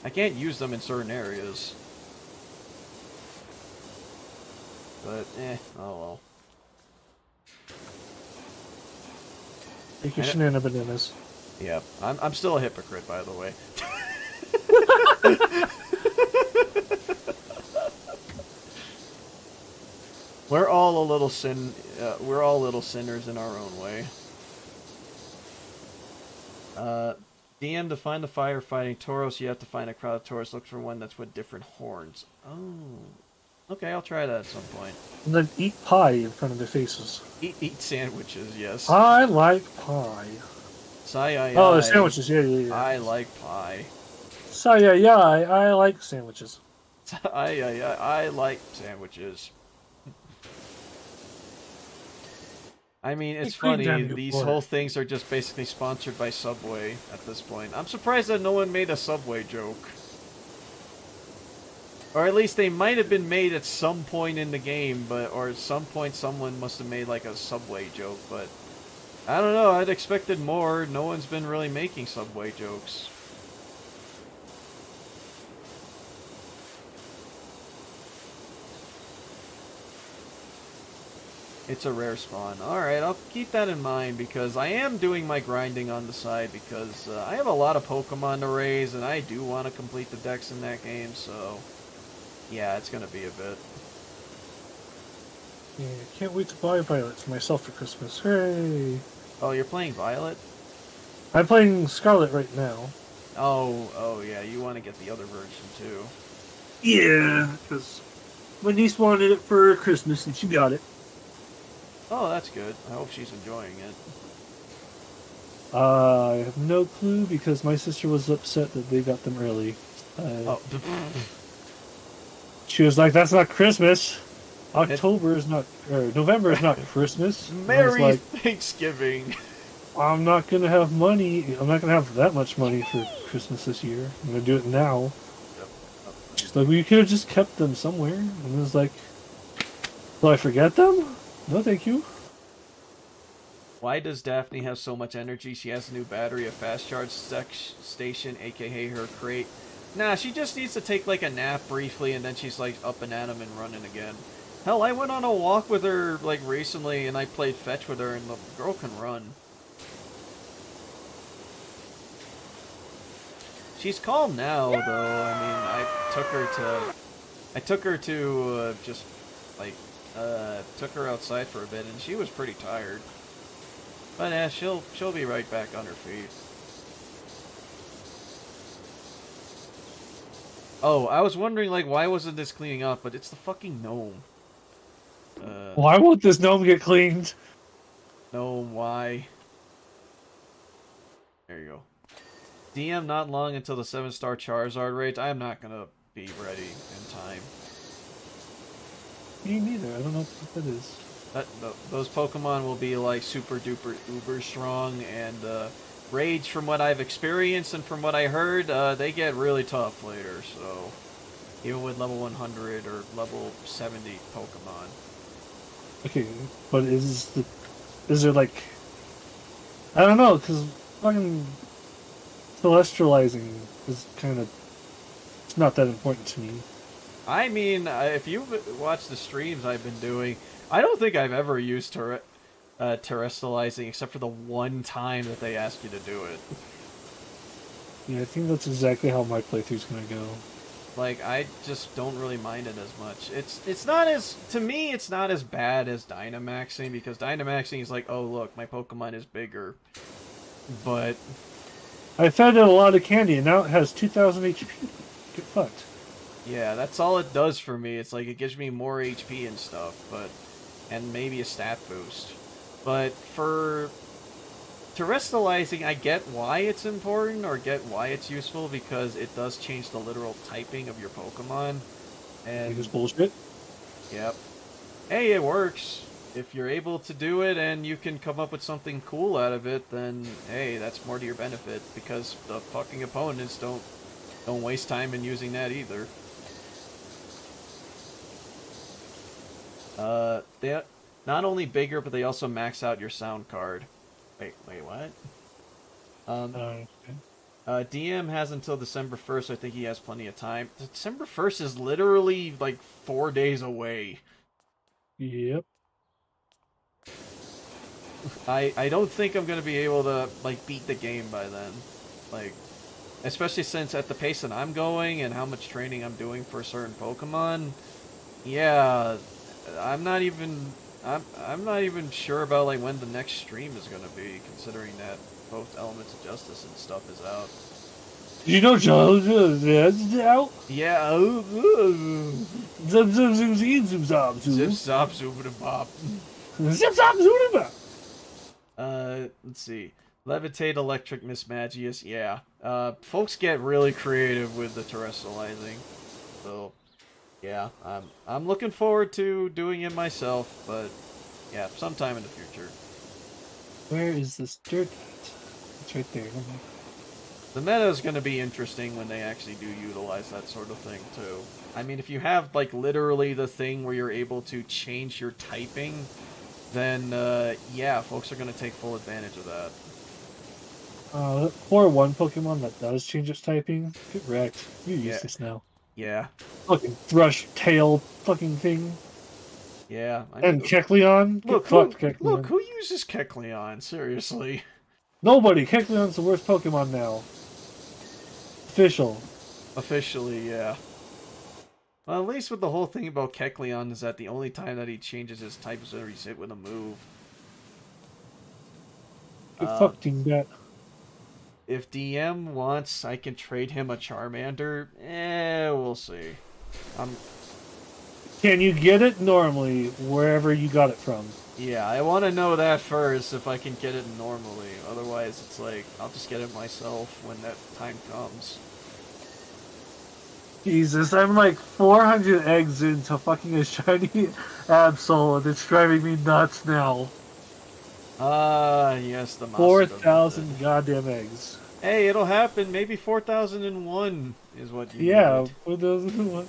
I can't use them in certain areas. but oh well. Take your banana bananas. Yeah, I'm still a hypocrite, by the way. We're all a little we're all little sinners in our own way. DM, to find the firefighting Tauros, you have to find a crowd of Tauros. Look for one that's with different horns. Oh. Okay, I'll try that at some point. And then eat pie in front of their faces. Eat sandwiches, yes. I like pie. Oh, the sandwiches, yeah. I like pie. I like sandwiches. I like sandwiches. I mean, it's funny, these whole things are just basically sponsored by Subway at this point. I'm surprised that no one made a Subway joke. Or at least they might have been made at some point in the game, or at some point someone must have made like a Subway joke, but I don't know, I'd expected more. No one's been really making Subway jokes. It's a rare spawn. Alright, I'll keep that in mind because I am doing my grinding on the side because I have a lot of Pokemon to raise and I do want to complete the decks in that game, so yeah, it's going to be a bit. Yeah, can't wait to buy Violet for myself for Christmas. Hooray! Oh, you're playing Violet? I'm playing Scarlet right now. Oh yeah, you want to get the other version too. Yeah, because my niece wanted it for Christmas and she got it. Oh, that's good. I hope she's enjoying it. I have no clue because my sister was upset that they got them early. She was like, "That's not Christmas. October is not, or November is not Christmas." Merry Thanksgiving. I'm not gonna have money. I'm not gonna have that much money for Christmas this year. I'm gonna do it now. She's like, "Well, you could have just kept them somewhere." And I was like, "Will I forget them? No, thank you." Why does Daphne have so much energy? She has a new battery, a fast charge station, aka her crate. Nah, she just needs to take like a nap briefly and then she's like up and at 'em and running again. Hell, I went on a walk with her like recently and I played fetch with her and the girl can run. She's calm now though. I mean, I took her to just like took her outside for a bit, and she was pretty tired. But yeah, she'll be right back on her feet. Oh, I was wondering like why wasn't this cleaning up? But it's the fucking gnome. Why won't this gnome get cleaned? Gnome, why? There you go. DM not long until the 7-star Charizard raids. I am not gonna be ready in time. Me neither. I don't know what that is. Those Pokemon will be like super duper uber strong, and raids, from what I've experienced and from what I heard, they get really tough later. So even with level 100 or level 70 Pokemon. Okay, but is there like, I don't know, because fucking celestializing is kind of, it's not that important to me. I mean, if you've watched the streams I've been doing, I don't think I've ever used terrestrializing except for the one time that they ask you to do it. Yeah, I think that's exactly how my playthrough's gonna go. Like, I just don't really mind it as much. It's not as, to me, it's not as bad as Dynamaxing, because Dynamaxing is like, oh look, my Pokemon is bigger. But I fed it a lot of candy and now it has 2,000 HP. Get fucked. yeah, that's all it does for me. It's like it gives me more HP and stuff, and maybe a stat boost. But for terrestrializing, I get why it's important or get why it's useful, because it does change the literal typing of your Pokemon. And This bullshit. Yep. Hey, it works. If you're able to do it and you can come up with something cool out of it, then hey, that's more to your benefit, because the fucking opponents don't waste time in using that either. They're not only bigger, but they also max out your sound card. Wait, what? DM has until December 1st. I think he has plenty of time. December 1st is literally like 4 days away. Yep. I don't think I'm gonna be able to like beat the game by then. Like, especially since at the pace that I'm going and how much training I'm doing for certain Pokemon, yeah, I'm not even I'm not even sure about like when the next stream is gonna be, considering that both Elements of Justice and stuff is out. Did you know JoJo's is out? Yeah. Zip zip zoom zoom zoom zoom Zip zoom. zop zoop bop. Zip zop zoom zoom. Let's see. Levitate, Electric, Mismagius, yeah. Folks get really creative with the terrestrializing. So, yeah, I'm looking forward to doing it myself, but yeah, sometime in the future. Where is this dirt? It's right there. The meta is going to be interesting when they actually do utilize that sort of thing, too. I mean, if you have, like, literally the thing where you're able to change your typing, then, yeah, folks are going to take full advantage of that. For one Pokemon that does change its typing, get wrecked. You're Yeah. useless now. Yeah. Fucking thrush tail fucking thing. Yeah. I And mean, Kecleon? look, who uses Kecleon? Seriously. Nobody! Kecleon's the worst Pokemon now. Official. Officially, yeah. Well, at least with the whole thing about Kecleon is that the only time that he changes his type is when he's hit with a move. Get fucking that. If DM wants, I can trade him a Charmander. We'll see. Can you get it normally wherever you got it from? Yeah, I want to know that first if I can get it normally. Otherwise, it's like, I'll just get it myself when that time comes. Jesus, I'm like 400 eggs into fucking a shiny Absol, and it's driving me nuts now. Yes, the 4,000 goddamn eggs. Hey, it'll happen. Maybe 4,001 is what you Yeah, need. 4,001.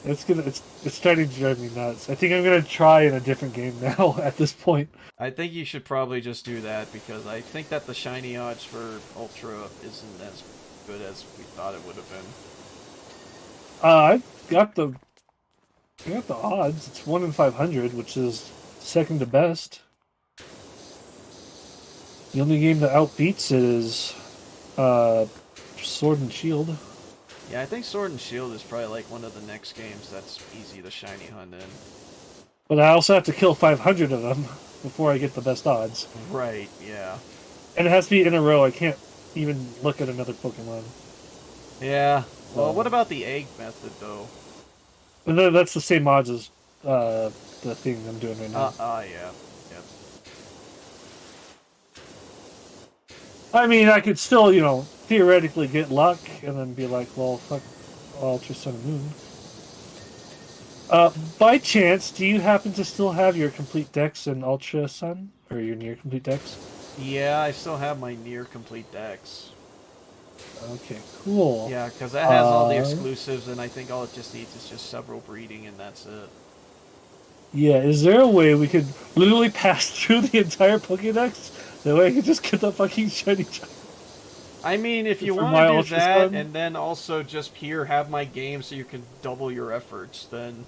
It's starting to drive me nuts. I think I'm gonna try in a different game now at this point. I think you should probably just do that, because I think that the shiny odds for Ultra isn't as good as we thought it would have been. I got the odds. It's 1 in 500, which is second to best. The only game that outbeats it is Sword and Shield. Yeah, I think Sword and Shield is probably like one of the next games that's easy to shiny hunt in. But I also have to kill 500 of them before I get the best odds. Right, yeah. And it has to be in a row. I can't even look at another Pokemon. Yeah. Well, what about the egg method, though? But that's the same odds as the thing I'm doing right now. Yeah. Yep. I mean, I could still, theoretically get luck and then be like, well, fuck Ultra Sun and Moon. By chance, do you happen to still have your complete dex in Ultra Sun? Or your near complete dex? Yeah, I still have my near complete dex. Okay, cool. Yeah, because that has all the exclusives, and I think all it just needs is just several breeding, and that's it. Yeah, is there a way we could literally pass through the entire Pokédex? That way I could just get the fucking shiny Charmander. I mean, if you For want my to do Ultra that, Sun? and then also just here have my game so you can double your efforts, then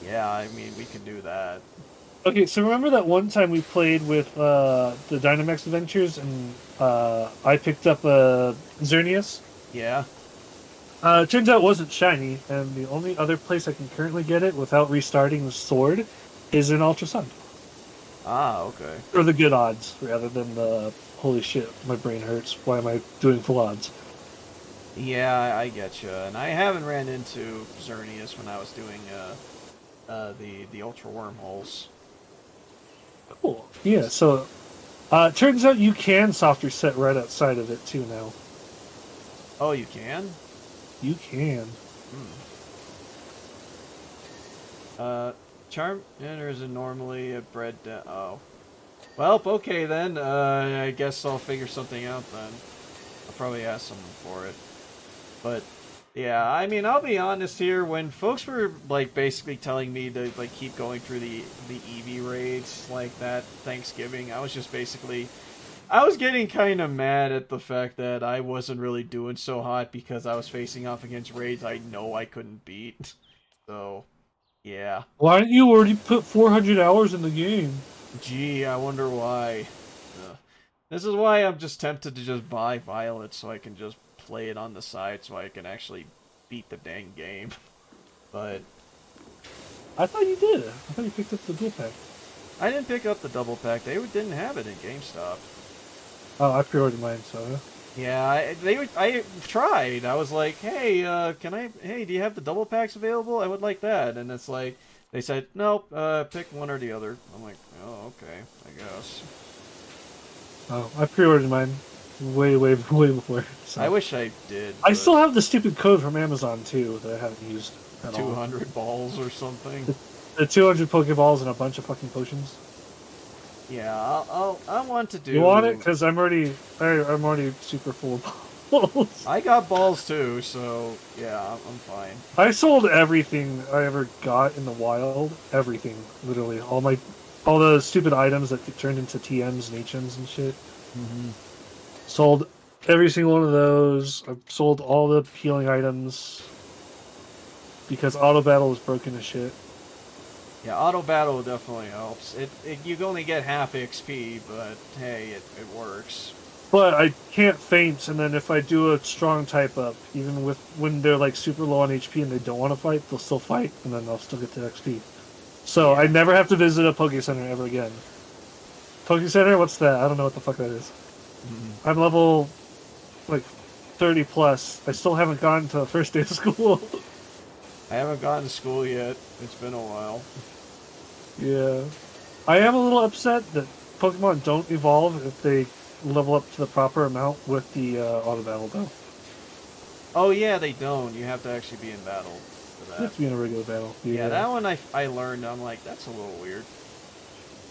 yeah, I mean, we can do that. Okay, so remember that one time we played with the Dynamax Adventures, and I picked up a Xerneas? Yeah. It turns out it wasn't shiny, and the only other place I can currently get it without restarting the sword is in Ultra Sun. Ah, okay. Or the good odds, rather than the holy shit, my brain hurts. Why am I doing full odds? Yeah, I get you. And I haven't ran into Xerneas when I was doing the Ultra Wormholes. Cool. Yeah, so it turns out you can soft reset right outside of it too now. Oh, you can? You can. Charmander isn't normally a bred. Oh. Well, okay then. I guess I'll figure something out then. I'll probably ask someone for it. But yeah, I mean, I'll be honest here. When folks were like basically telling me to like keep going through the Eevee raids like that Thanksgiving, I was just basically. I was getting kind of mad at the fact that I wasn't really doing so hot because I was facing off against raids I know I couldn't beat. So, Yeah. Why didn't you already put 400 hours in the game? Gee, I wonder why. This is why I'm just tempted to just buy Violet so I can just play it on the side so I can actually beat the dang game. But I thought you did. I thought you picked up the dual pack. I didn't pick up the double pack. They didn't have it in GameStop. Oh, I pre-ordered mine, so... Yeah, I tried. I was like, hey, do you have the double packs available? I would like that. And it's like, they said, nope, pick one or the other. I'm like, oh, okay, I guess. Oh, I pre-ordered mine way before. So. I wish I did. I still have the stupid code from Amazon, too, that I haven't used at 200 all. balls or something. The 200 Pokeballs and a bunch of fucking potions. Yeah, I want to do... You want it? Because I'm already super full of balls. I got balls too, so yeah, I'm fine. I sold everything I ever got in the wild. Everything, literally. All the stupid items that get turned into TMs and HMs and shit. Mm-hmm. Sold every single one of those. I sold all the healing items. Because auto battle is broken as shit. Yeah, auto battle definitely helps. You only get half XP, but hey, it works. But I can't faint, and then if I do a strong type up, even when they're like super low on HP and they don't want to fight, they'll still fight, and then they'll still get the XP. So yeah. I never have to visit a Poke Center ever again. Poke Center? What's that? I don't know what the fuck that is. Mm-hmm. I'm level like 30 plus. I still haven't gotten to the first day of school. I haven't gotten to school yet. It's been a while. Yeah. I am a little upset that Pokemon don't evolve if they level up to the proper amount with the auto battle, though. Oh, yeah, they don't. You have to actually be in battle for that. You have to be in a regular battle. Yeah, that one I learned. I'm like, that's a little weird.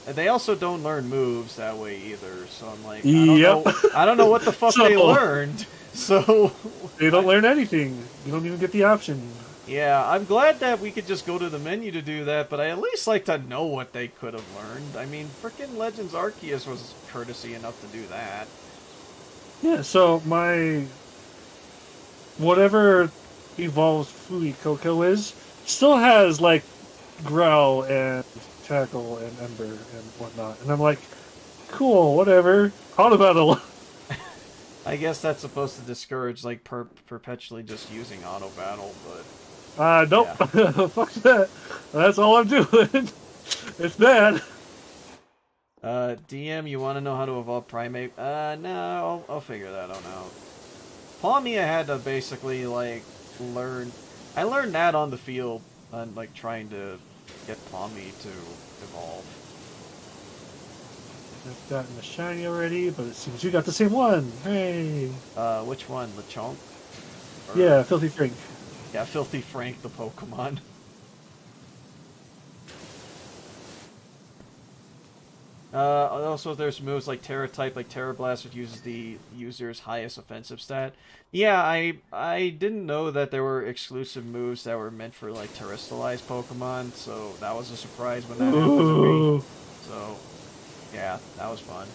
And they also don't learn moves that way either, so I'm like, I don't know what the fuck they learned. So they don't learn anything. You don't even get the option. Yeah, I'm glad that we could just go to the menu to do that, but I at least like to know what they could have learned. I mean, frickin' Legends Arceus was courtesy enough to do that. Yeah, so my... whatever evolves Fuecoco is, still has, like, Growl and Tackle and Ember and whatnot. And I'm like, cool, whatever. Auto battle. I guess that's supposed to discourage, like, perpetually just using auto battle, but... Nope. Yeah. Fuck that. That's all I'm doing. It's bad. DM, you want to know how to evolve Primate? No, I'll figure that out now. Palmia had to basically, like, learn... I learned that on the field, on, like, trying to get Palmy to evolve. I've gotten a shiny already, but it seems you got the same one. Hey! Which one? Lechonk? Yeah, Filthy Frank. Yeah, Filthy Frank, the Pokemon. Also, there's moves like Terra Type, like Terra Blast, which uses the user's highest offensive stat. Yeah, I didn't know that there were exclusive moves that were meant for, like, terrestrialized Pokemon, so that was a surprise when that happened to me. So, yeah, that was fun.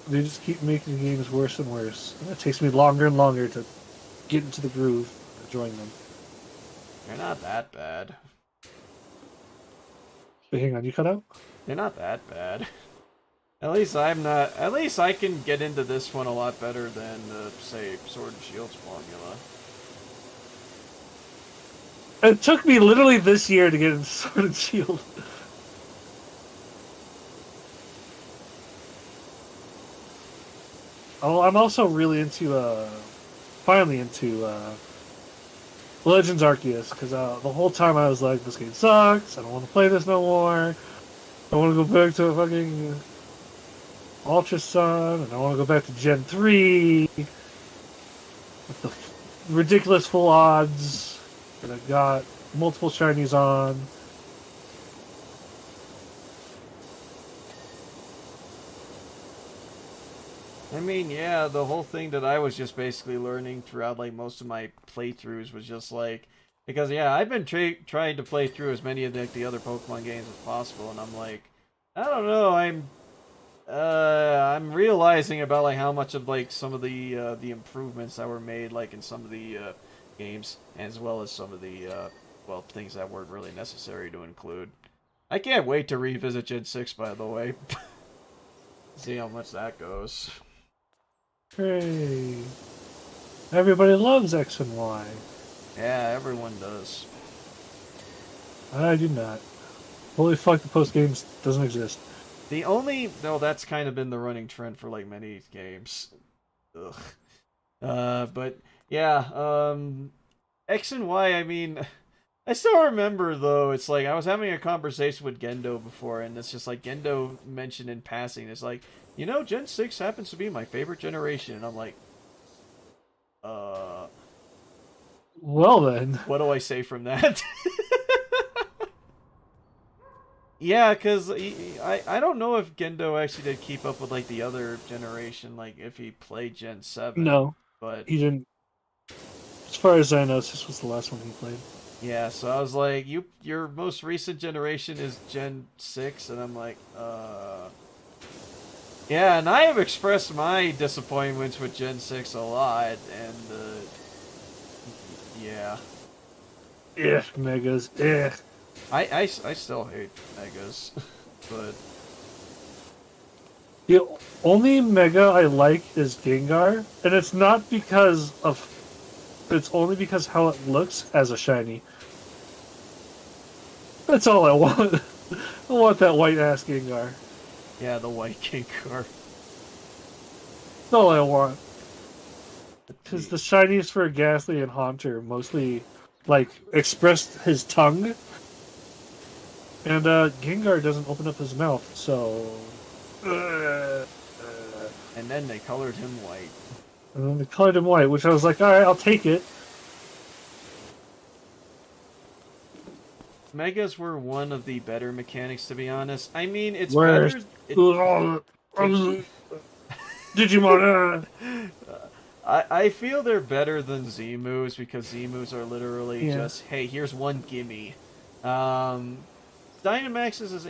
They just keep making the games worse and worse. And it takes me longer and longer to get into the groove of enjoying them. They're not that bad. Wait, hang on, you cut out? They're not that bad. At least I'm not... At least I can get into this one a lot better than, say, Sword and Shield's formula. It took me literally this year to get into Sword and Shield. Oh, I'm also really into, finally into, Legends Arceus, because the whole time I was like, this game sucks, I don't want to play this no more, I want to go back to fucking Ultra Sun, and I want to go back to Gen 3, with the ridiculous full odds that I've got multiple shinies on. I mean, yeah, the whole thing that I was just basically learning throughout, like, most of my playthroughs was just, like... Because, yeah, I've been trying to play through as many of, like, the other Pokemon games as possible, and I'm like... I don't know, I'm realizing about, like, how much of, like, some of the improvements that were made, like, in some of the games, as well as some of the well, things that weren't really necessary to include. I can't wait to revisit Gen 6, by the way. See how much that goes. Hey, everybody loves X and Y. Yeah, everyone does. I do not. Holy fuck, the post games doesn't exist. The only... No, that's kind of been the running trend for, like, many games. Ugh. But, yeah, X and Y, I mean... I still remember, though, it's like, I was having a conversation with Gendo before, and it's just like, Gendo mentioned in passing, it's like, you know, Gen 6 happens to be my favorite generation, and I'm like, Well then. what do I say from that? Yeah, because I don't know if Gendo actually did keep up with, like, the other generation, like, if he played Gen 7. No, But, he didn't. As far as I know, this was the last one he played. yeah, so I was like, your most recent generation is Gen 6, and I'm like, Yeah, and I have expressed my disappointments with Gen 6 a lot, and, yeah. Yeah, Megas, yeah. I still hate Megas, but... The only Mega I like is Gengar, and it's not because of... It's only because how it looks as a shiny. That's all I want. I want that white-ass Gengar. Yeah, the white Gengar. That's all I want. Because the shinies for Ghastly and Haunter mostly, like, expressed his tongue. And Gengar doesn't open up his mouth, so... And then they colored him white. And then they colored him white, which I was like, alright, I'll take it. Megas were one of the better mechanics, to be honest. I mean, it's Worst. better... Digimon! I feel they're better than Z-moves, because Z-moves are literally Yeah. just, hey, here's one gimme. Dynamaxes is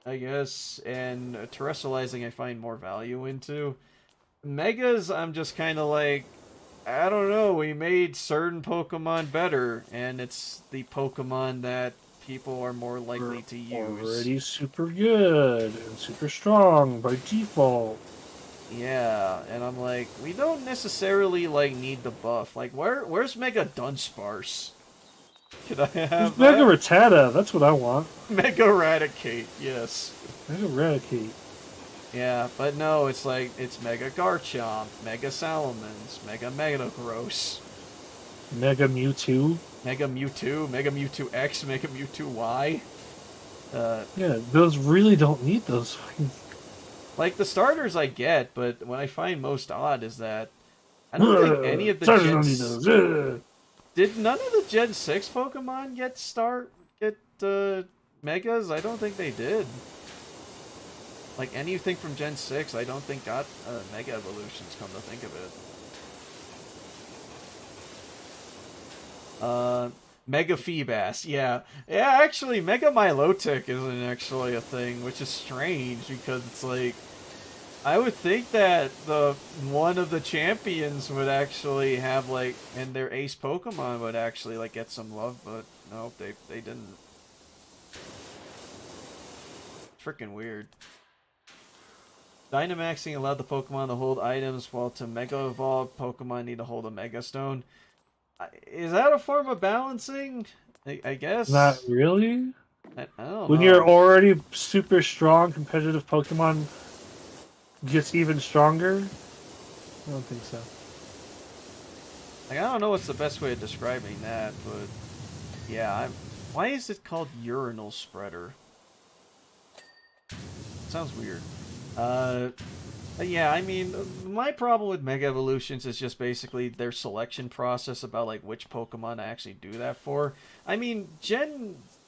I guess, and terrestrializing I find more value into. Megas, I'm just kind of like, I don't know, we made certain Pokemon better, and it's the Pokemon that people are more likely to use. Already super good and super strong by default. Yeah, and I'm like, we don't necessarily, like, need the buff. Like, where's Mega Dunsparce? Could I have Mega Rattata, that's what I want. Mega Raticate, yes. Mega Raticate. Yeah, but no, it's like, it's Mega Garchomp, Mega Salamence, Mega Metagross, Mega Mewtwo. Mega Mewtwo, Mega Mewtwo X, Mega Mewtwo Y. Yeah, those really don't need those. Like, the starters I get, but what I find most odd is that I don't think any of the Did none of the Gen 6 Pokemon get Megas? I don't think they did. Like, anything from Gen 6, I don't think got Mega Evolutions, come to think of it. Mega Feebas, yeah. Yeah, actually, Mega Milotic isn't actually a thing, which is strange, because it's like... I would think that one of the champions would actually have, like, and their ace Pokemon would actually, like, get some love, but no, they didn't. Freaking weird. Dynamaxing allowed the Pokemon to hold items, while to Mega Evolve, Pokemon need to hold a Mega Stone. Is that a form of balancing? I guess? Not really. I don't know. When you're already super strong, competitive Pokemon gets even stronger? I don't think so. Like, I don't know what's the best way of describing that, but yeah, why is it called Urinal Spreader? Sounds weird. Yeah, I mean, my problem with Mega Evolutions is just basically their selection process about, like, which Pokemon to actually do that for. I mean,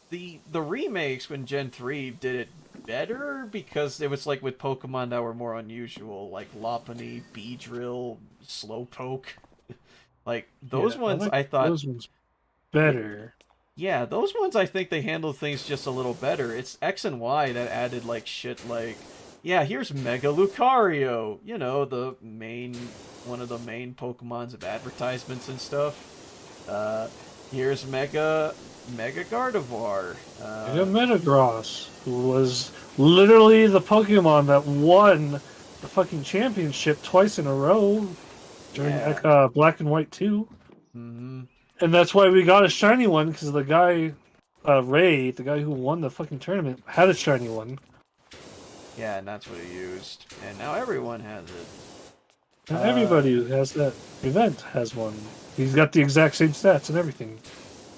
the remakes when Gen 3 did it better because it was, like, with Pokemon that were more unusual, like Lopunny, Beedrill, Slowpoke. Like, those ones I thought... Those ones better. Yeah, those ones I think they handled things just a little better. It's X and Y that added, like, shit like... Yeah, here's Mega Lucario! You know, one of the main Pokemons of advertisements and stuff. Here's Mega Gardevoir. Mega Metagross, who was literally the Pokemon that won the fucking championship twice in a row during Yeah. Black and White 2. Mm-hmm. And that's why we got a shiny one, because the guy, Ray, the guy who won the fucking tournament, had a shiny one. Yeah, and that's what he used. And now everyone has it. And everybody who has that event has one. He's got the exact same stats and everything.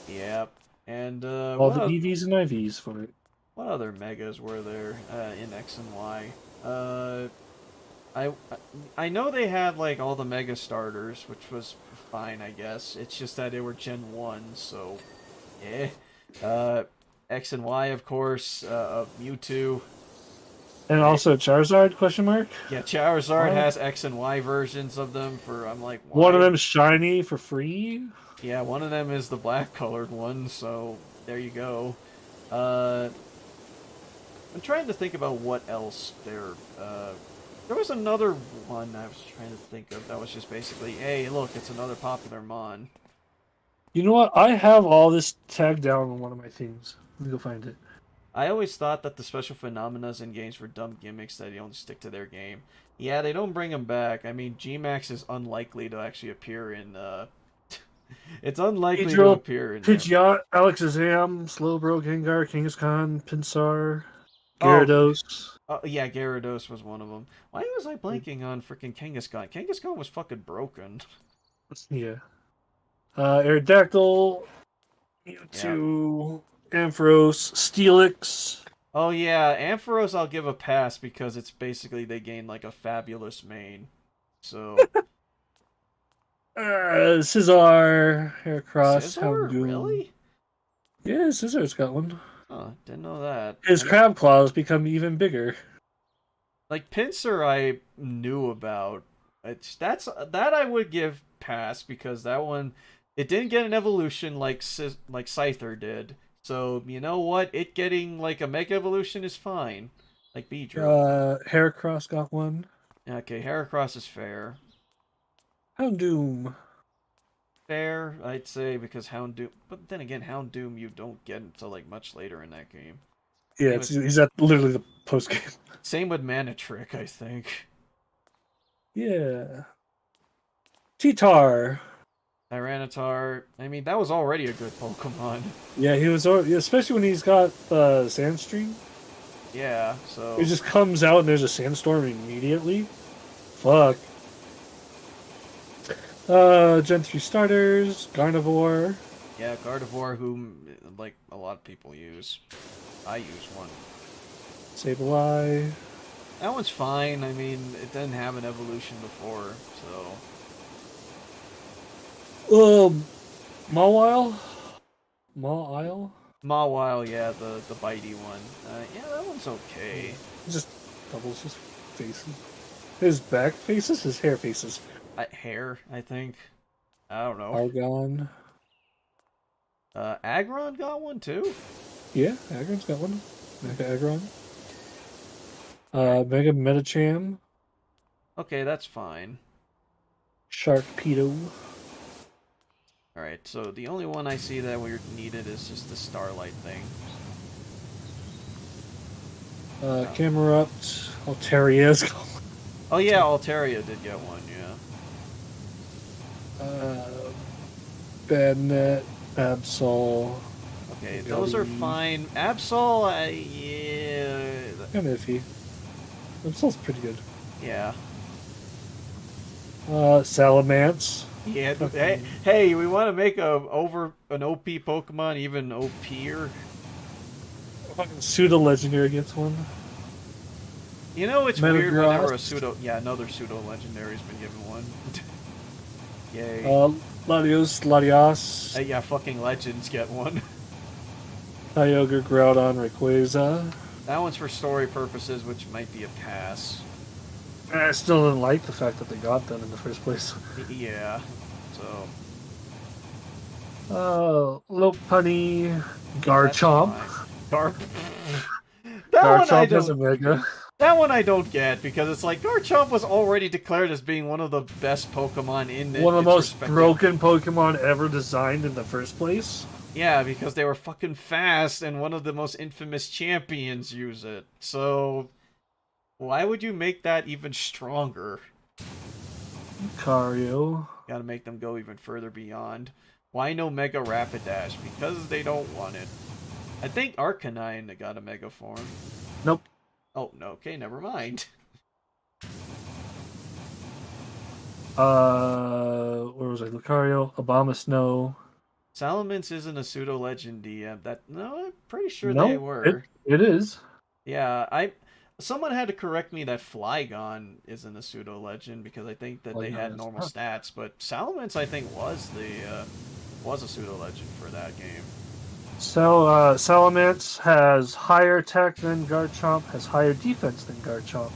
Yep. And All the EVs and IVs for it. what other megas were there in X and Y? I know they had like all the mega starters, which was fine, I guess. It's just that they were Gen 1, so X and Y, of course, Mewtwo. And also Charizard, question mark? Yeah, Charizard has X and Y versions of them for, I'm like, why? One of them's shiny for free? Yeah, one of them is the black colored one, so there you go. I'm trying to think about what else there. There was another one I was trying to think of that was just basically, hey, look, it's another popular mon. You know what? I have all this tagged down on one of my things. Let me go find it. I always thought that the special phenomenas in games were dumb gimmicks that they only stick to their game. Yeah, they don't bring them back. I mean, G-Max is unlikely to actually appear in, it's unlikely to appear in Pidgeot, Alakazam, Slowbro, Gengar, Kangaskhan, Pinsir, Gyarados. Oh, yeah, Gyarados was one of them. Why was I blanking on freaking Kangaskhan? Kangaskhan was fucking broken. Yeah. Aerodactyl, Mewtwo, Ampharos, Steelix. Oh yeah, Ampharos I'll give a pass because it's basically they gain like a fabulous main. So Scizor, Heracross, Scizor? Houndoom. Really? Yeah, Scizor's got one. Oh, didn't know that. His crab claws become even bigger. Like Pinsir I knew about. That I would give pass because that one it didn't get an evolution like Scyther did. So, you know what? It getting like a mega evolution is fine. Like Beedrill. Heracross got one. Okay, Heracross is fair. Houndoom. Fair, I'd say, because Houndoom... But then again, Houndoom you don't get until like much later in that game. Yeah, he's at literally the post-game. Same with Manitrick, I think. Yeah. T-Tar. Tyranitar, I mean, that was already a good Pokemon. Yeah, he was, especially when he's got Sandstream. Yeah, so... It just comes out and there's a sandstorm immediately. Fuck. Gen 3 starters, Gardevoir. Yeah, Gardevoir, who, like, a lot of people use. I use one. Sableye. That one's fine, I mean, it didn't have an evolution before, so... Mawile? Mawile? Mawile, yeah, the bitey one. Yeah, that one's okay. He just doubles his faces. His back faces? His hair faces. Hair, I think. I don't know. Argon. Aggron got one too? Yeah, Aggron's got one. Mega Aggron. Mega Metacham. Okay, that's fine. Sharpedo. Alright, so the only one I see that we're needed is just the Starlight thing. Camerupt. Alteria's got one. Oh yeah, Altaria did get one, yeah. Badnet. Absol. Okay, those are fine. Absol, yeah... Kind of iffy. Absol's pretty good. Yeah. Salamence. Yeah, hey, we want to make an OP Pokemon even OP'er. Fucking pseudo-legendary gets one. You know, it's weird whenever another pseudo-legendary's been given one. Yay. Latios. Yeah, fucking legends get one. Kyogre, Groudon, Rayquaza. That one's for story purposes, which might be a pass. I still didn't like the fact that they got them in the first place. Yeah, so... Lopunny, Garchomp. Garchomp Garchomp has a Mega. That one I don't get, because it's like, Garchomp was already declared as being one of the best Pokemon in One of the its most respective... broken Pokemon ever designed in the first place. Yeah, because they were fucking fast, and one of the most infamous champions use it. So, why would you make that even stronger? Lucario. Gotta make them go even further beyond. Why no Mega Rapidash? Because they don't want it. I think Arcanine got a Mega form. Nope. Oh, no, okay, never mind. Where was I? Lucario, Abomasnow. Salamence isn't a pseudo-legend DM. No, I'm pretty sure No, they were. it is. Yeah, someone had to correct me that Flygon isn't a pseudo-legend, because I think that they Flygon had is normal not. stats, but Salamence I think was a pseudo-legend for that game. So, Salamence has higher attack than Garchomp, has higher defense than Garchomp.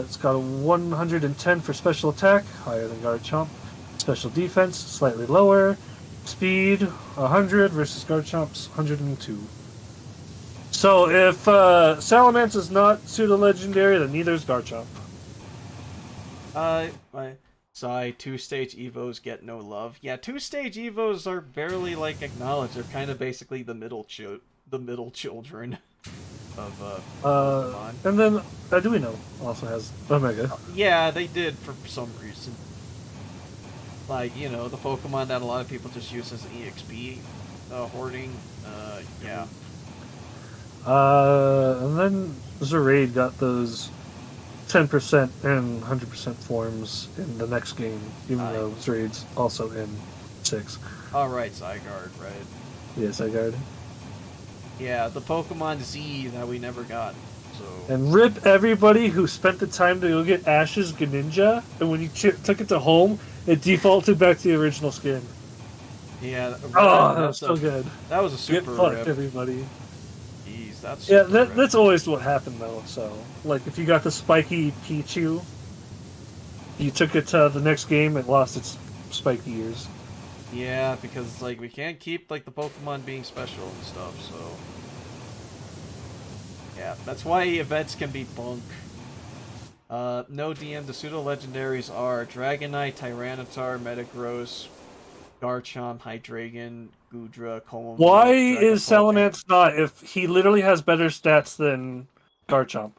It's got a 110 for special attack, higher than Garchomp. Special defense, slightly lower. Speed, 100 versus Garchomp's 102. So, if Salamence is not pseudo-legendary, then neither is Garchomp. Sorry, 2-stage Evos get no love. Yeah, 2-stage Evos are barely, like, acknowledged. They're kind of basically the middle children of Pokemon. And then Arduino also has Omega. Yeah, they did for some reason. Like, you know, the Pokemon that a lot of people just use as EXP hoarding. Yeah. And then Zeraid got those 10% and 100% forms in the next game, even though Zeraid's also in 6. Alright, Zygarde, right? Yes, I got it. Yeah, the Pokemon Z that we never got. So. And rip everybody who spent the time to go get Ash's Greninja, and when you took it to home, it defaulted back to the original skin. Yeah. That was so good. That was a super Get fucked, rip. everybody. Jeez, that's Yeah, super rip. that's always what happened though. So, like, if you got the spiky Pichu, you took it to the next game, it lost its spiky ears. Yeah, because like we can't keep like the Pokemon being special and stuff, so yeah, that's why events can be bunk. No DM, the pseudo legendaries are Dragonite, Tyranitar, Metagross, Garchomp, Hydreigon, Goodra, Column. Why is Salamence not, if he literally has better stats than Garchomp?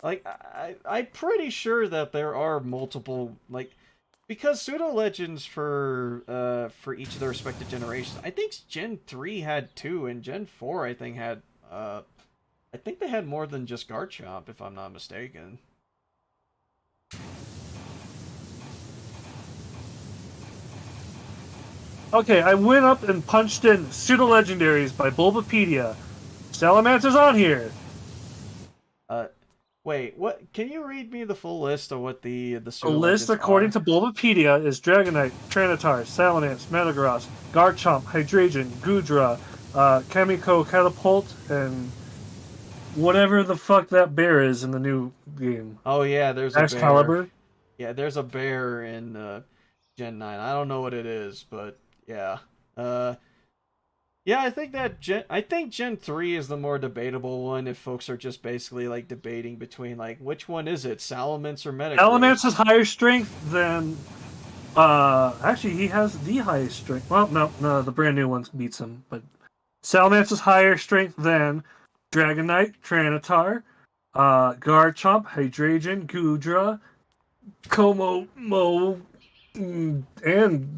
Like, I'm pretty sure that there are multiple, like, because pseudo legends for each of their respective generations. I think Gen 3 had 2, and Gen 4 I think had I think they had more than just Garchomp, if I'm not mistaken. Okay, I went up and punched in pseudo legendaries by Bulbapedia. Salamancer's on here. Wait, what? Can you read me the full list of what the The pseudo list, legends according are? to Bulbapedia, is Dragonite, Trinitar, Salamence, Metagross, Garchomp, Hydreigon, Goodra, Kamiko, Catapult, and whatever the fuck that bear is in the new game. Oh yeah, there's a Excalibur. bear. Yeah, there's a bear in Gen 9. I don't know what it is, but yeah. Yeah, I think Gen 3 is the more debatable one if folks are just basically like debating between like which one is it, Salamence or Metagross. Salamence has higher strength than actually he has the highest strength. Well, no, the brand new one beats him, but Salamence has higher strength than Dragonite, Trinitar, Garchomp, Hydreigon, Goodra, Komomo, and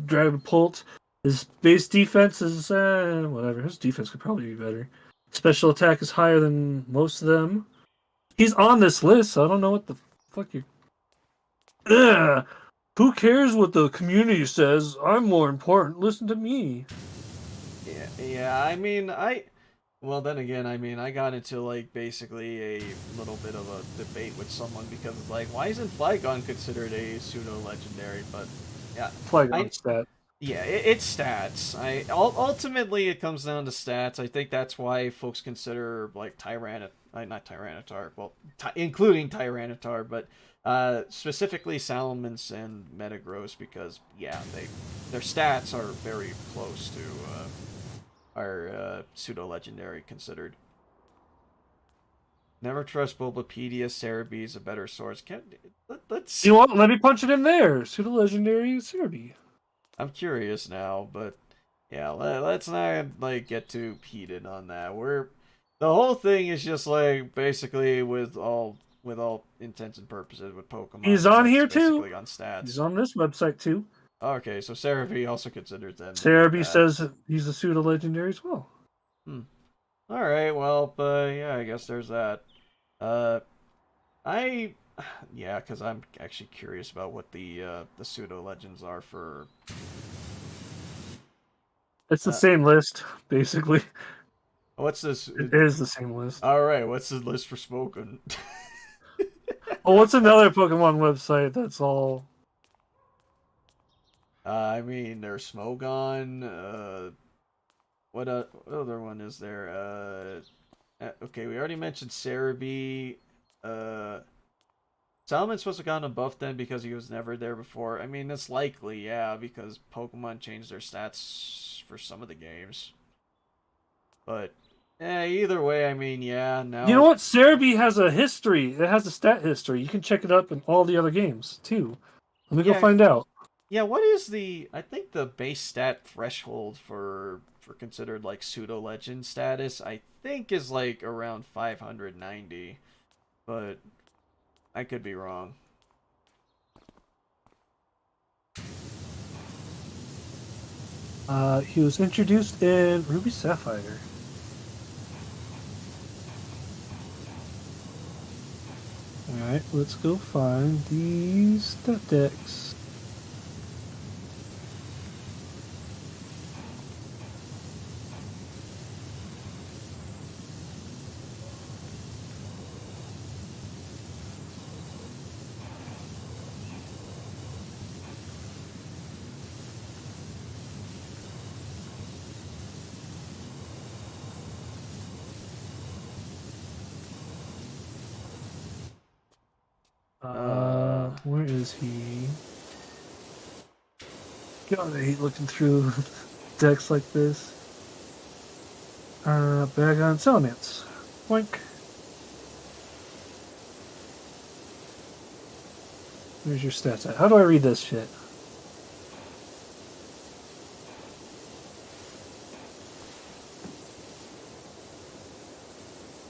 Dragapult. His base defense is whatever. His defense could probably be better. Special attack is higher than most of them. He's on this list, so I don't know what the fuck you. Ugh. Who cares what the community says? I'm more important. Listen to me. Yeah. I mean, well, then again, I mean, I got into like basically a little bit of a debate with someone because it's like, why isn't Flygon considered a pseudo legendary? But yeah, Flygon stat. Yeah, it's stats. Ultimately it comes down to stats. I think that's why folks consider like not Tyranitar, well, including Tyranitar, but specifically Salamence and Metagross because yeah, their stats are very close to our pseudo legendary considered. Never trust Bulbapedia. Cerebi is a better source. Let's. You want? Let me punch it in there. Pseudo legendary Cerebi. I'm curious now, but yeah, let's not like get too heated on that. The whole thing is just like basically with all intents and purposes with Pokemon. He's on here too. On stats. He's on this website too. Okay, so Cerebi also considers them. Cerebi says he's a pseudo legendary as well. All right, well, yeah, I guess there's that. Because I'm actually curious about what the pseudo legends are for. It's the same list, basically. What's this? It is the same list. All right, what's the list for Spoken? Oh, what's another Pokemon website that's all? I mean, there's Smogon. What other one is there? Okay, we already mentioned Cerebi. Salaman's supposed to have gotten a buff then because he was never there before. I mean, it's likely, yeah, because Pokemon changed their stats for some of the games. But, either way, I mean, yeah, now... You know what? Cerebi has a history. It has a stat history. You can check it up in all the other games, too. Let me go find out. Yeah, what is I think the base stat threshold for considered, like, pseudo-legend status, I think is, like, around 590. But... I could be wrong. He was introduced in Ruby Sapphire. Alright, let's go find these stat decks. Where is he? God, I hate looking through decks like this. Bagon Salamence. Boink. Where's your stats at? How do I read this shit?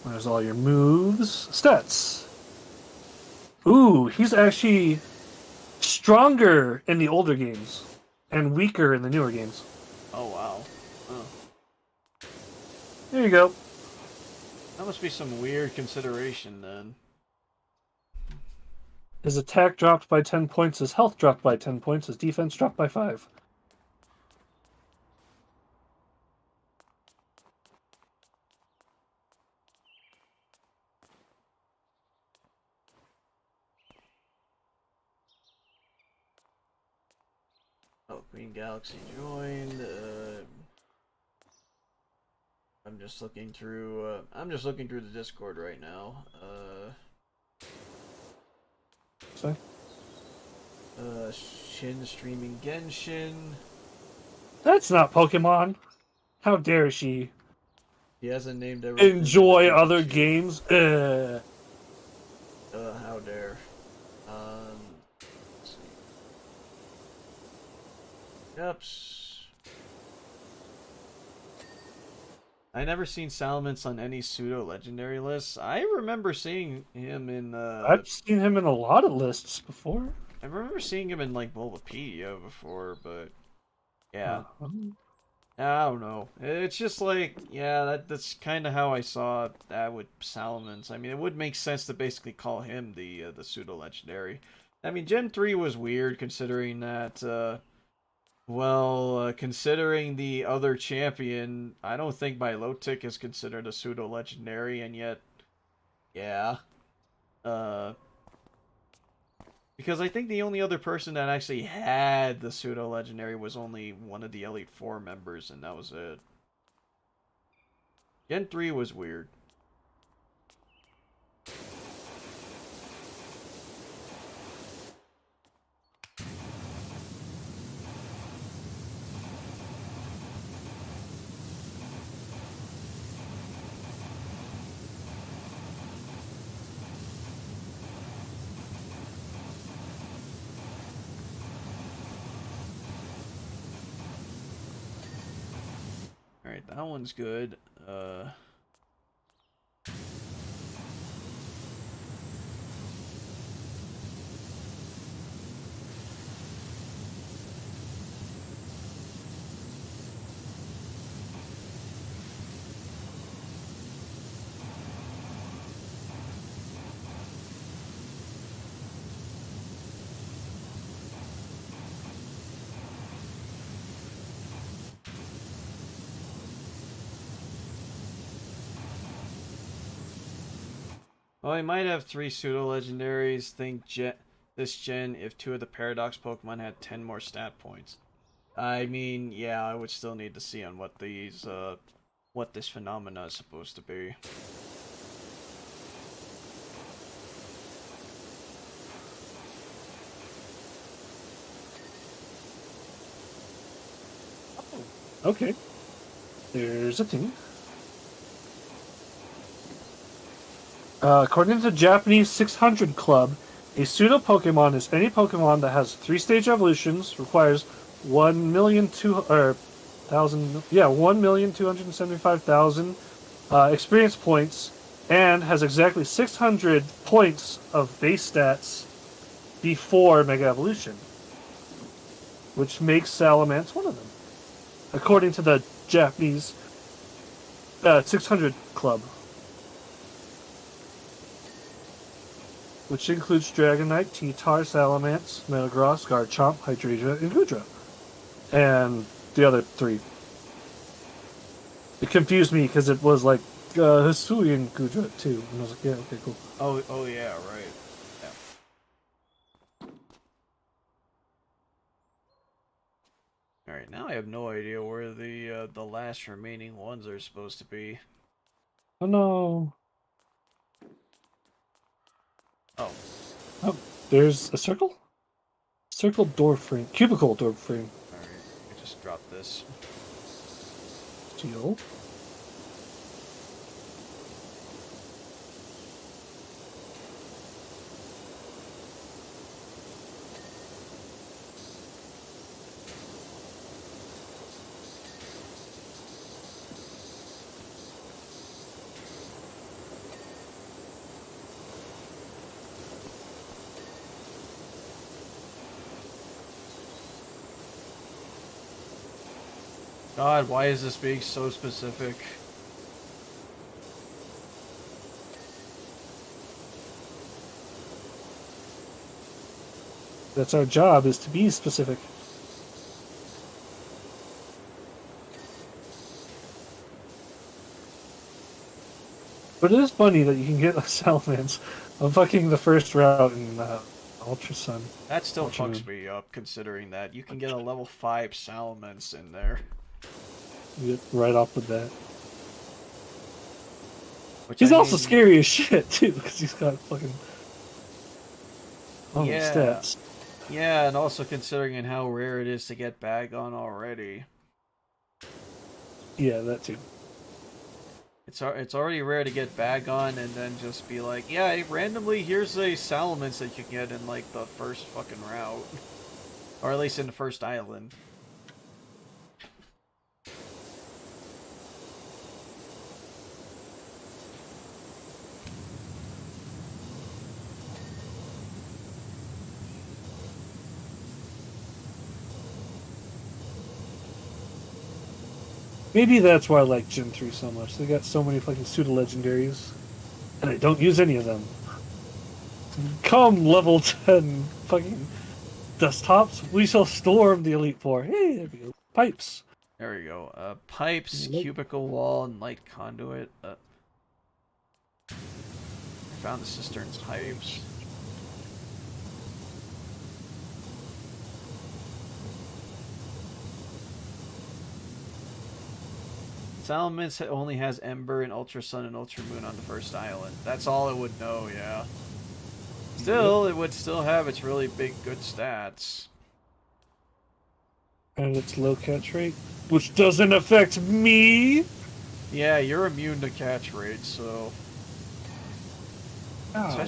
There's all your moves. Stats. Ooh, he's actually stronger in the older games and weaker in the newer games. Oh, wow. Oh. There you go. That must be some weird consideration, then. His attack dropped by 10 points, his health dropped by 10 points, his defense dropped by 5. Oh, Green Galaxy joined. I'm just looking through the Discord right now. Sorry? Shin streaming Genshin. That's not Pokemon. How dare she? He hasn't named everything. Enjoy other games? How dare. Let's see. Yep. I never seen Salamence on any pseudo legendary lists. I remember seeing him in I've seen him in a lot of lists before. I remember seeing him in like Bulbapedia before, but yeah. I don't know. It's just like, yeah, that's kind of how I saw that with Salamence. I mean, it would make sense to basically call him the pseudo legendary. I mean, Gen 3 was weird considering that considering the other champion, I don't think Milotic is considered a pseudo-legendary, and yet, yeah. Because I think the only other person that actually had the pseudo-legendary was only one of the Elite Four members, and that was it. Gen 3 was weird. that one's good. Well, we might have 3 pseudo-legendaries. Think this gen if 2 of the Paradox Pokemon had 10 more stat points. I mean, yeah, I would still need to see on what these, what this phenomena is supposed to be. Okay. There's a thing. According to the Japanese 600 Club, a pseudo Pokemon is any Pokemon that has 3-stage evolutions, requires 1,275,000 experience points, and has exactly 600 points of base stats before Mega Evolution, which makes Salamence one of them, according to the Japanese 600 Club. Which includes Dragonite, T-Tar, Salamence, Metagross, Garchomp, Hydreigon, and Goodra. And the other 3. It confused me because it was like Hisui and Goodra too. And I was like, yeah, okay, cool. Oh yeah, right. Yeah. Alright, now I have no idea where the last remaining ones are supposed to be. Oh no. Oh, there's a circle? Circle door frame. Cubicle door frame. Alright, I just dropped this. Steel. God, why is this being so specific? That's our job, is to be specific. But it is funny that you can get a Salamence on fucking the first route in Ultra Sun. That still Ultra fucks Moon. me up, considering that you can get a level 5 Salamence in there. Right off the bat. Which He's I also mean, scary as shit, too, because he's got fucking... Oh, Yeah. stats. Yeah, and also considering how rare it is to get Bagon already. Yeah, that too. It's already rare to get Bagon and then just be like, yeah, randomly here's a Salamence that you can get in like the first fucking route. Or at least in the first island. Maybe that's why I like Gen 3 so much. They got so many fucking pseudo-legendaries. And I don't use any of them. Come level 10 fucking desktops, we shall storm the Elite Four. Hey, there we go. Pipes. There we go. Pipes, Nope. cubicle wall, and light conduit. Found the cistern pipes. Salamence only has Ember and Ultra Sun and Ultra Moon on the first island. That's all it would know, yeah. Still, it would still have its really big, good stats. And its low catch rate, which doesn't affect me. Yeah, you're immune to catch rate, so... Oh.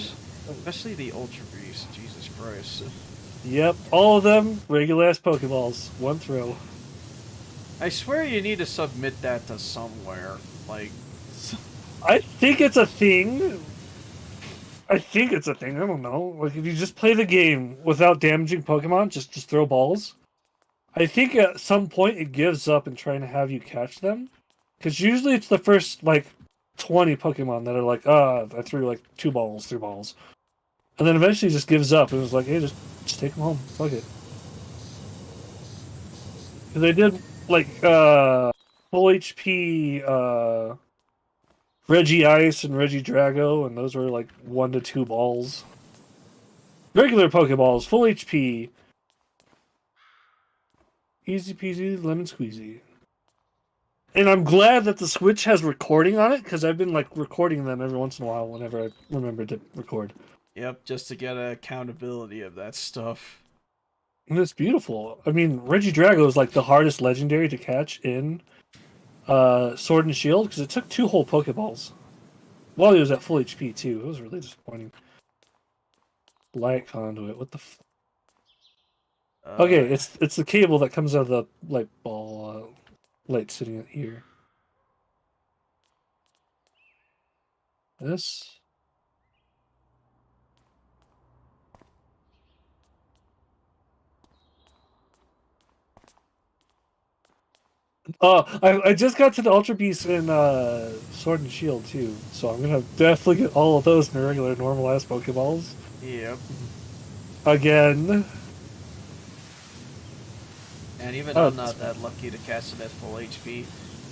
Especially the Ultra Beast, Jesus Christ. Yep, all of them regular ass Pokeballs, one throw. I swear you need to submit that to somewhere. Like, I think it's a thing. I don't know. Like, if you just play the game without damaging Pokemon, just throw balls. I think at some point it gives up in trying to have you catch them. Because usually it's the first, like, 20 Pokemon that are like, I threw, like, 2 balls, 3 balls. And then eventually it just gives up and was like, hey, just take them home. Fuck it. They did, like, full HP, Reggie Ice and Reggie Drago, and those were, like, 1 to 2 balls. Regular Pokeballs, full HP. Easy peasy, lemon squeezy. And I'm glad that the Switch has recording on it, because I've been, like, recording them every once in a while whenever I remember to record. yep, just to get an accountability of that stuff. And it's beautiful. I mean, Reggie Drago is, like, the hardest legendary to catch in Sword and Shield, because it took 2 whole Pokeballs. While he was at full HP, too. It was really disappointing. Light conduit, what the okay, it's the cable that comes out of the light ball light sitting here. This. I just got to the Ultra Beast in Sword and Shield too, so I'm gonna definitely get all of those in the regular normalized Pokeballs. Yep. Again. And even I'm not that lucky to cast it at full HP.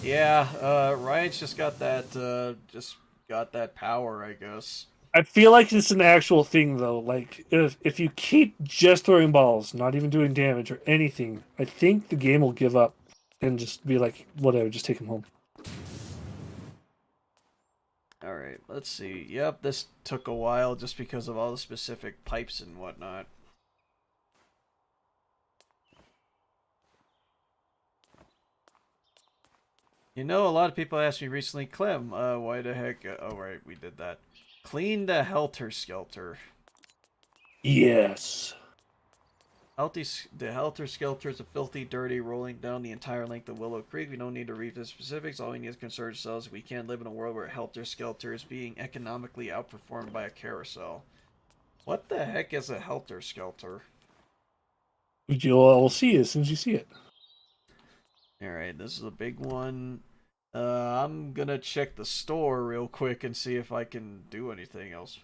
Yeah, Ryan's just got that power, I guess. I feel like it's an actual thing though. Like if you keep just throwing balls, not even doing damage or anything, I think the game will give up and just be like, whatever, just take him home. Alright, let's see. Yep, this took a while just because of all the specific pipes and whatnot. You know, a lot of people asked me recently, Clem, why the heck... oh, right, we did that. Clean the Helter Skelter. Yes. The Helter Skelter is a filthy, dirty, rolling down the entire length of Willow Creek. We don't need to read the specifics. All we need is concern ourselves. We can't live in a world where Helter Skelter is being economically outperformed by a carousel. What the heck is a Helter Skelter? You'll see it as soon as you see it. Alright, this is a big one. I'm gonna check the store real quick and see if I can do anything else.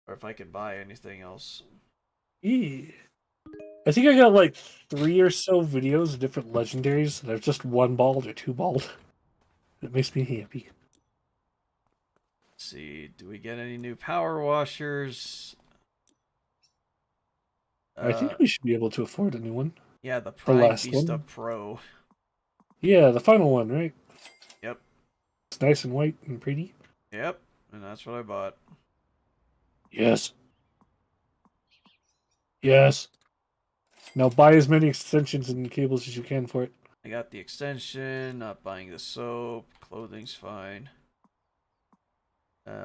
Or if I can buy anything else. Yeah. I think I got like 3 or so videos of different legendaries that are just 1-balled or 2-balled. It makes me happy. Let's see, do we get any new power washers? I think we should be able to afford a new one. Yeah, the Prime last Vista one. Pro. Yeah, the final one, right? Yep. It's nice and white and pretty. Yep, and that's what I bought. Yes. Yes. Now buy as many extensions and cables as you can for it. I got the extension, not buying the soap, clothing's fine.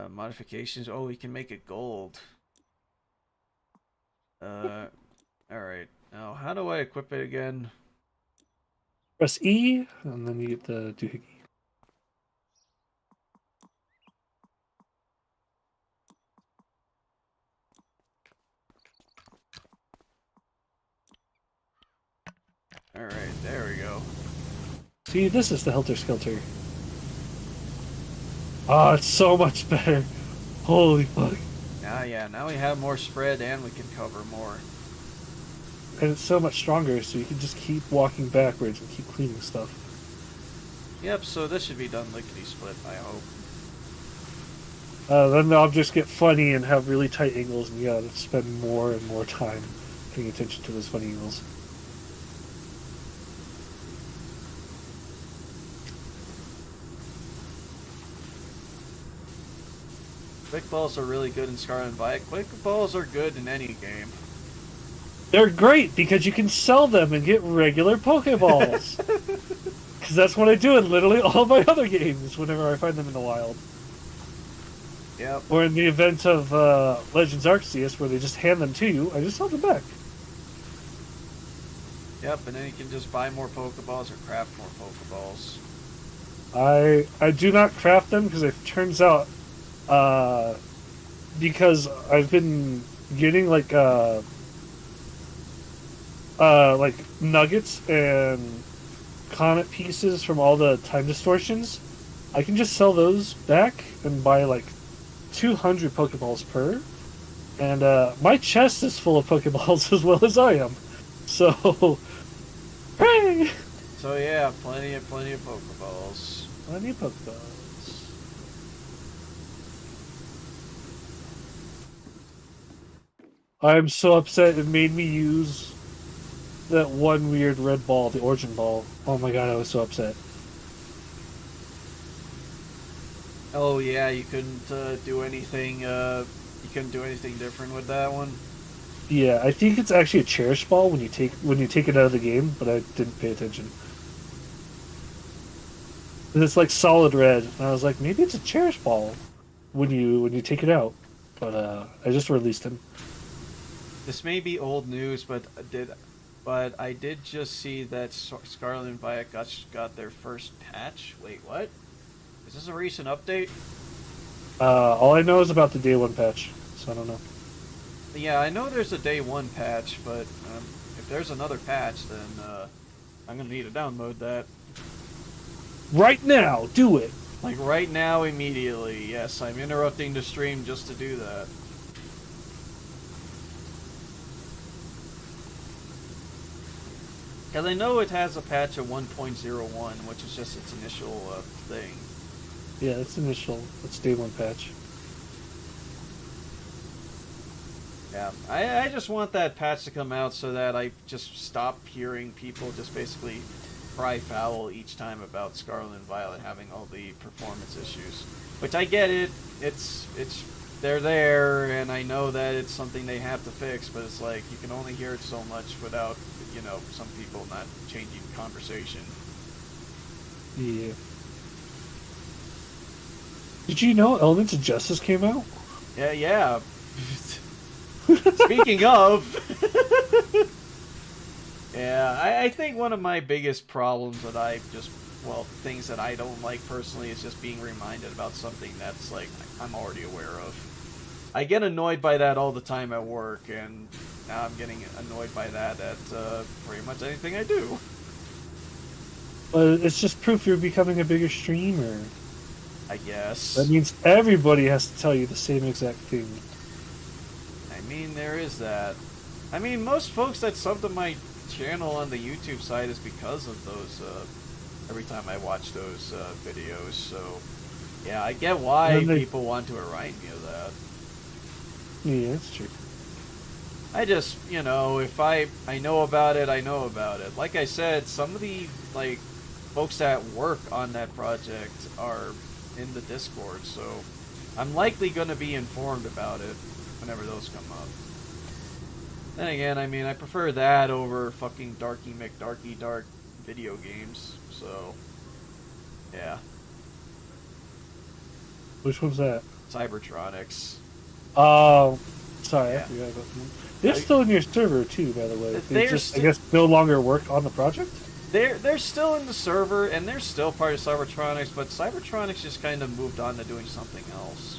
Modifications, oh, we can make it gold. Alright, now how do I equip it again? Press E, and then you get the doohickey. Alright, there we go. See, this is the Helter Skelter. Oh, it's so much better. Holy fuck. Now we have more spread and we can cover more. And it's so much stronger, so you can just keep walking backwards and keep cleaning stuff. Yep, so this should be done lickety-split, I hope. Then the objects get funny and have really tight angles, and you gotta spend more and more time paying attention to those funny angles. Quick balls are really good in Scarlet and Violet. Quick balls are good in any game. They're great because you can sell them and get regular Pokeballs. Because that's what I do in literally all my other games whenever I find them in the wild. Yep. Or in the event of Legends Arceus, where they just hand them to you, I just sell them back. Yep, and then you can just buy more Pokeballs or craft more Pokeballs. I do not craft them because it turns out, because I've been getting like nuggets and comet pieces from all the time distortions. I can just sell those back and buy like 200 Pokeballs per. And my chest is full of Pokeballs as well as I am. So, hooray! So yeah, plenty of Pokeballs. Plenty of Pokeballs. I'm so upset it made me use that one weird red ball, the origin ball. Oh my god, I was so upset. Oh yeah, you couldn't do anything. You couldn't do anything different with that one. Yeah, I think it's actually a cherish ball when you take it out of the game, but I didn't pay attention. And it's like solid red, and I was like, maybe it's a cherish ball when you take it out. But I just released him. This may be old news, but I did just see that Scarlet and Violet got their first patch. Wait, what? Is this a recent update? All I know is about the day one patch, so I don't know. Yeah, I know there's a day one patch, but if there's another patch, then I'm gonna need to download that. Right now, do it. Like right now, immediately. Yes, I'm interrupting the stream just to do that. Because I know it has a patch of 1.01, which is just its initial thing. Yeah, it's initial. It's day one patch. Yeah, I just want that patch to come out so that I just stop hearing people just basically cry foul each time about Scarlet and Violet having all the performance issues. Which I get it. They're there, and I know that it's something they have to fix, but it's like you can only hear it so much without, you know, some people not changing conversation. Yeah. Did you know Elements of Justice came out? Yeah. Speaking of, yeah, I think one of my biggest problems that things that I don't like personally is just being reminded about something that's like I'm already aware of. I get annoyed by that all the time at work, and now I'm getting annoyed by that at pretty much anything I do. But it's just proof you're becoming a bigger streamer. I guess. That means everybody has to tell you the same exact thing. I mean, there is that. I mean, most folks that sub to my channel on the YouTube side is because of those, every time I watch those videos, so yeah, I get why people want to remind me of that. Yeah, that's true. I just, you know, if I know about it, I know about it. Like I said, some of the, like, folks that work on that project are in the Discord, so I'm likely going to be informed about it whenever those come up. Then again, I mean, I prefer that over fucking Darky McDarky Dark video games, so yeah. Which one's that? Cybertronics. Oh, sorry, Yeah. I forgot about them. They're still in your server too, by the way. They They're just, I guess, no longer work on the project? They're still in the server, and they're still part of Cybertronics, but Cybertronics just kind of moved on to doing something else.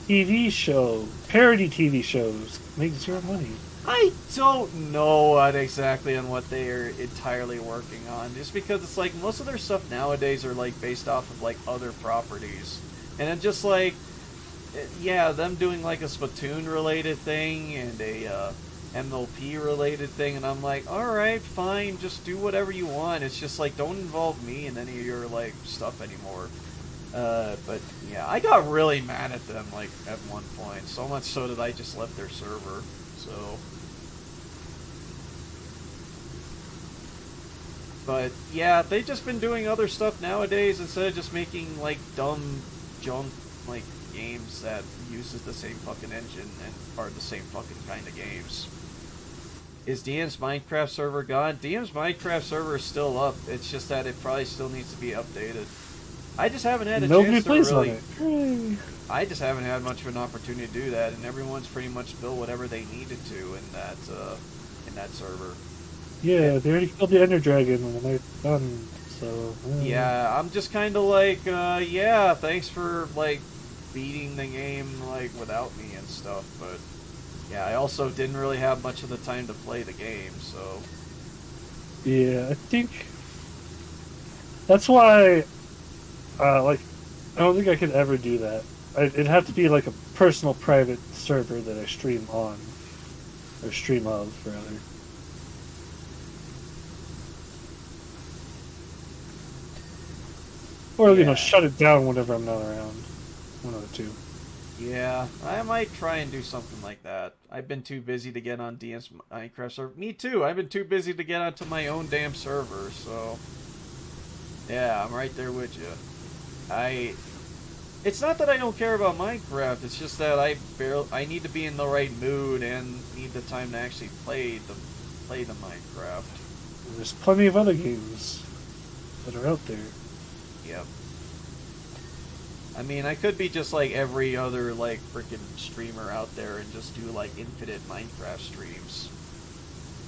TV show, parody TV shows, make zero money. I don't know exactly on what they are entirely working on, just because it's like most of their stuff nowadays are like based off of like other properties, and it's just like, yeah, them doing like a Splatoon related thing and a MLP related thing, and I'm like, alright, fine, just do whatever you want. It's just like, don't involve me in any of your like stuff anymore. But yeah, I got really mad at them like at one point, so much so that I just left their server. So, but yeah, they've just been doing other stuff nowadays instead of just making like dumb junk like games that uses the same fucking engine and are the same fucking kind of games. Is DM's Minecraft server gone? DM's Minecraft server is still up. It's just that it probably still needs to be updated. I just haven't had a chance to really. I just haven't had much of an opportunity to do that, and everyone's pretty much built whatever they needed to in that server. Yeah, they already killed the Ender Dragon when they're done, so... Yeah, I'm just kind of like, yeah, thanks for, like, beating the game, like, without me and stuff, but... Yeah, I also didn't really have much of the time to play the game, so... Yeah, I think... That's why, like, I don't think I could ever do that. It'd have to be, like, a personal, private server that I stream on. Or stream of, rather. Or, you know, shut it down whenever I'm not around. One of the two. Yeah, I might try and do something like that. I've been too busy to get on DS Minecraft server. Me too, I've been too busy to get onto my own damn server, so... Yeah, I'm right there with you. It's not that I don't care about Minecraft, it's just that I need to be in the right mood and need the time to actually play the Minecraft. There's plenty of other games that are out there. Yep. I mean, I could be just like every other, like, freaking streamer out there and just do, like, infinite Minecraft streams.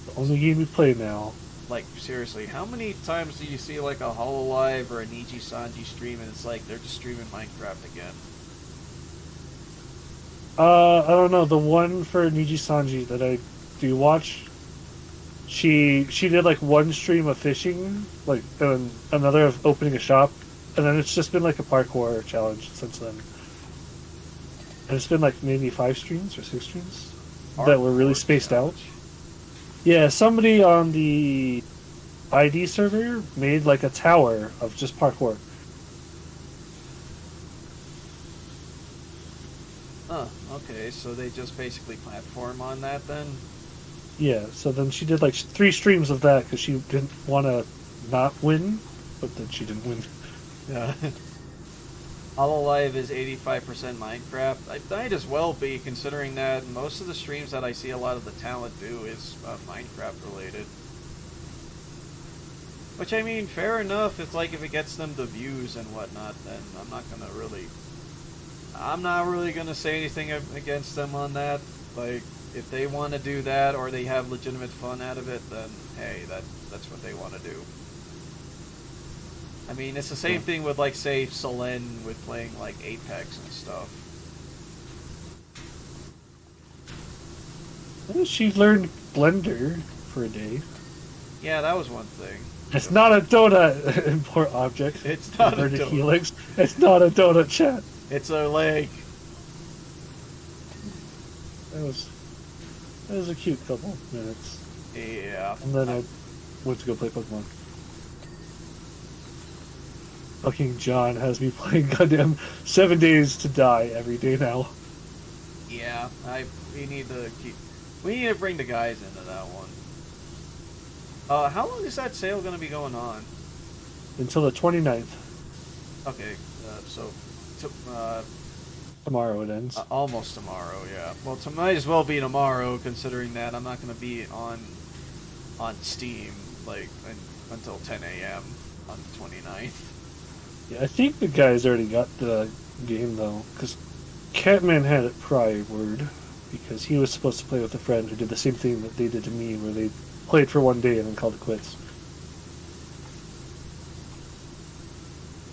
The only game we play now. Like, seriously, how many times do you see, like, a HoloLive or a Niji Sanji stream and it's like they're just streaming Minecraft again? I don't know. The one for Niji Sanji that I do watch, she did, like, one stream of fishing, like, and another of opening a shop. And then it's just been like a parkour challenge since then. And it's been like maybe 5 streams or 6 streams that were really spaced out. Yeah, somebody on the ID server made like a tower of just parkour. Huh, okay, so they just basically platform on that then? Yeah, so then she did like 3 streams of that because she didn't want to not win, but then she didn't win. Yeah. HoloLive is 85% Minecraft. I might as well be, considering that most of the streams that I see a lot of the talent do is Minecraft related. Which, I mean, fair enough. It's like if it gets them the views and whatnot, then I'm not really gonna say anything against them on that. Like, if they want to do that or they have legitimate fun out of it, then hey, that's what they want to do. I mean, it's the same thing with, like, say, Selene with playing, like, Apex and stuff. Well, she learned Blender for a day. Yeah, that was one thing. It's not a donut import object. It's not a donut. Helix. It's not a donut, chat. It's a leg. That was a cute couple minutes. Yeah. And then I went to go play Pokemon. Fucking John has me playing goddamn 7 Days to Die every day now. Yeah, we need to bring the guys into that one. How long is that sale going to be going on? Until the 29th. Okay, Tomorrow it ends. Almost tomorrow, yeah. Well, it might as well be tomorrow, considering that I'm not going to be on Steam, like, until 10 a.m. on the 29th. Yeah, I think the guys already got the game, though, because Catman had it prior word, because he was supposed to play with a friend who did the same thing that they did to me, where they played for one day and then called it quits.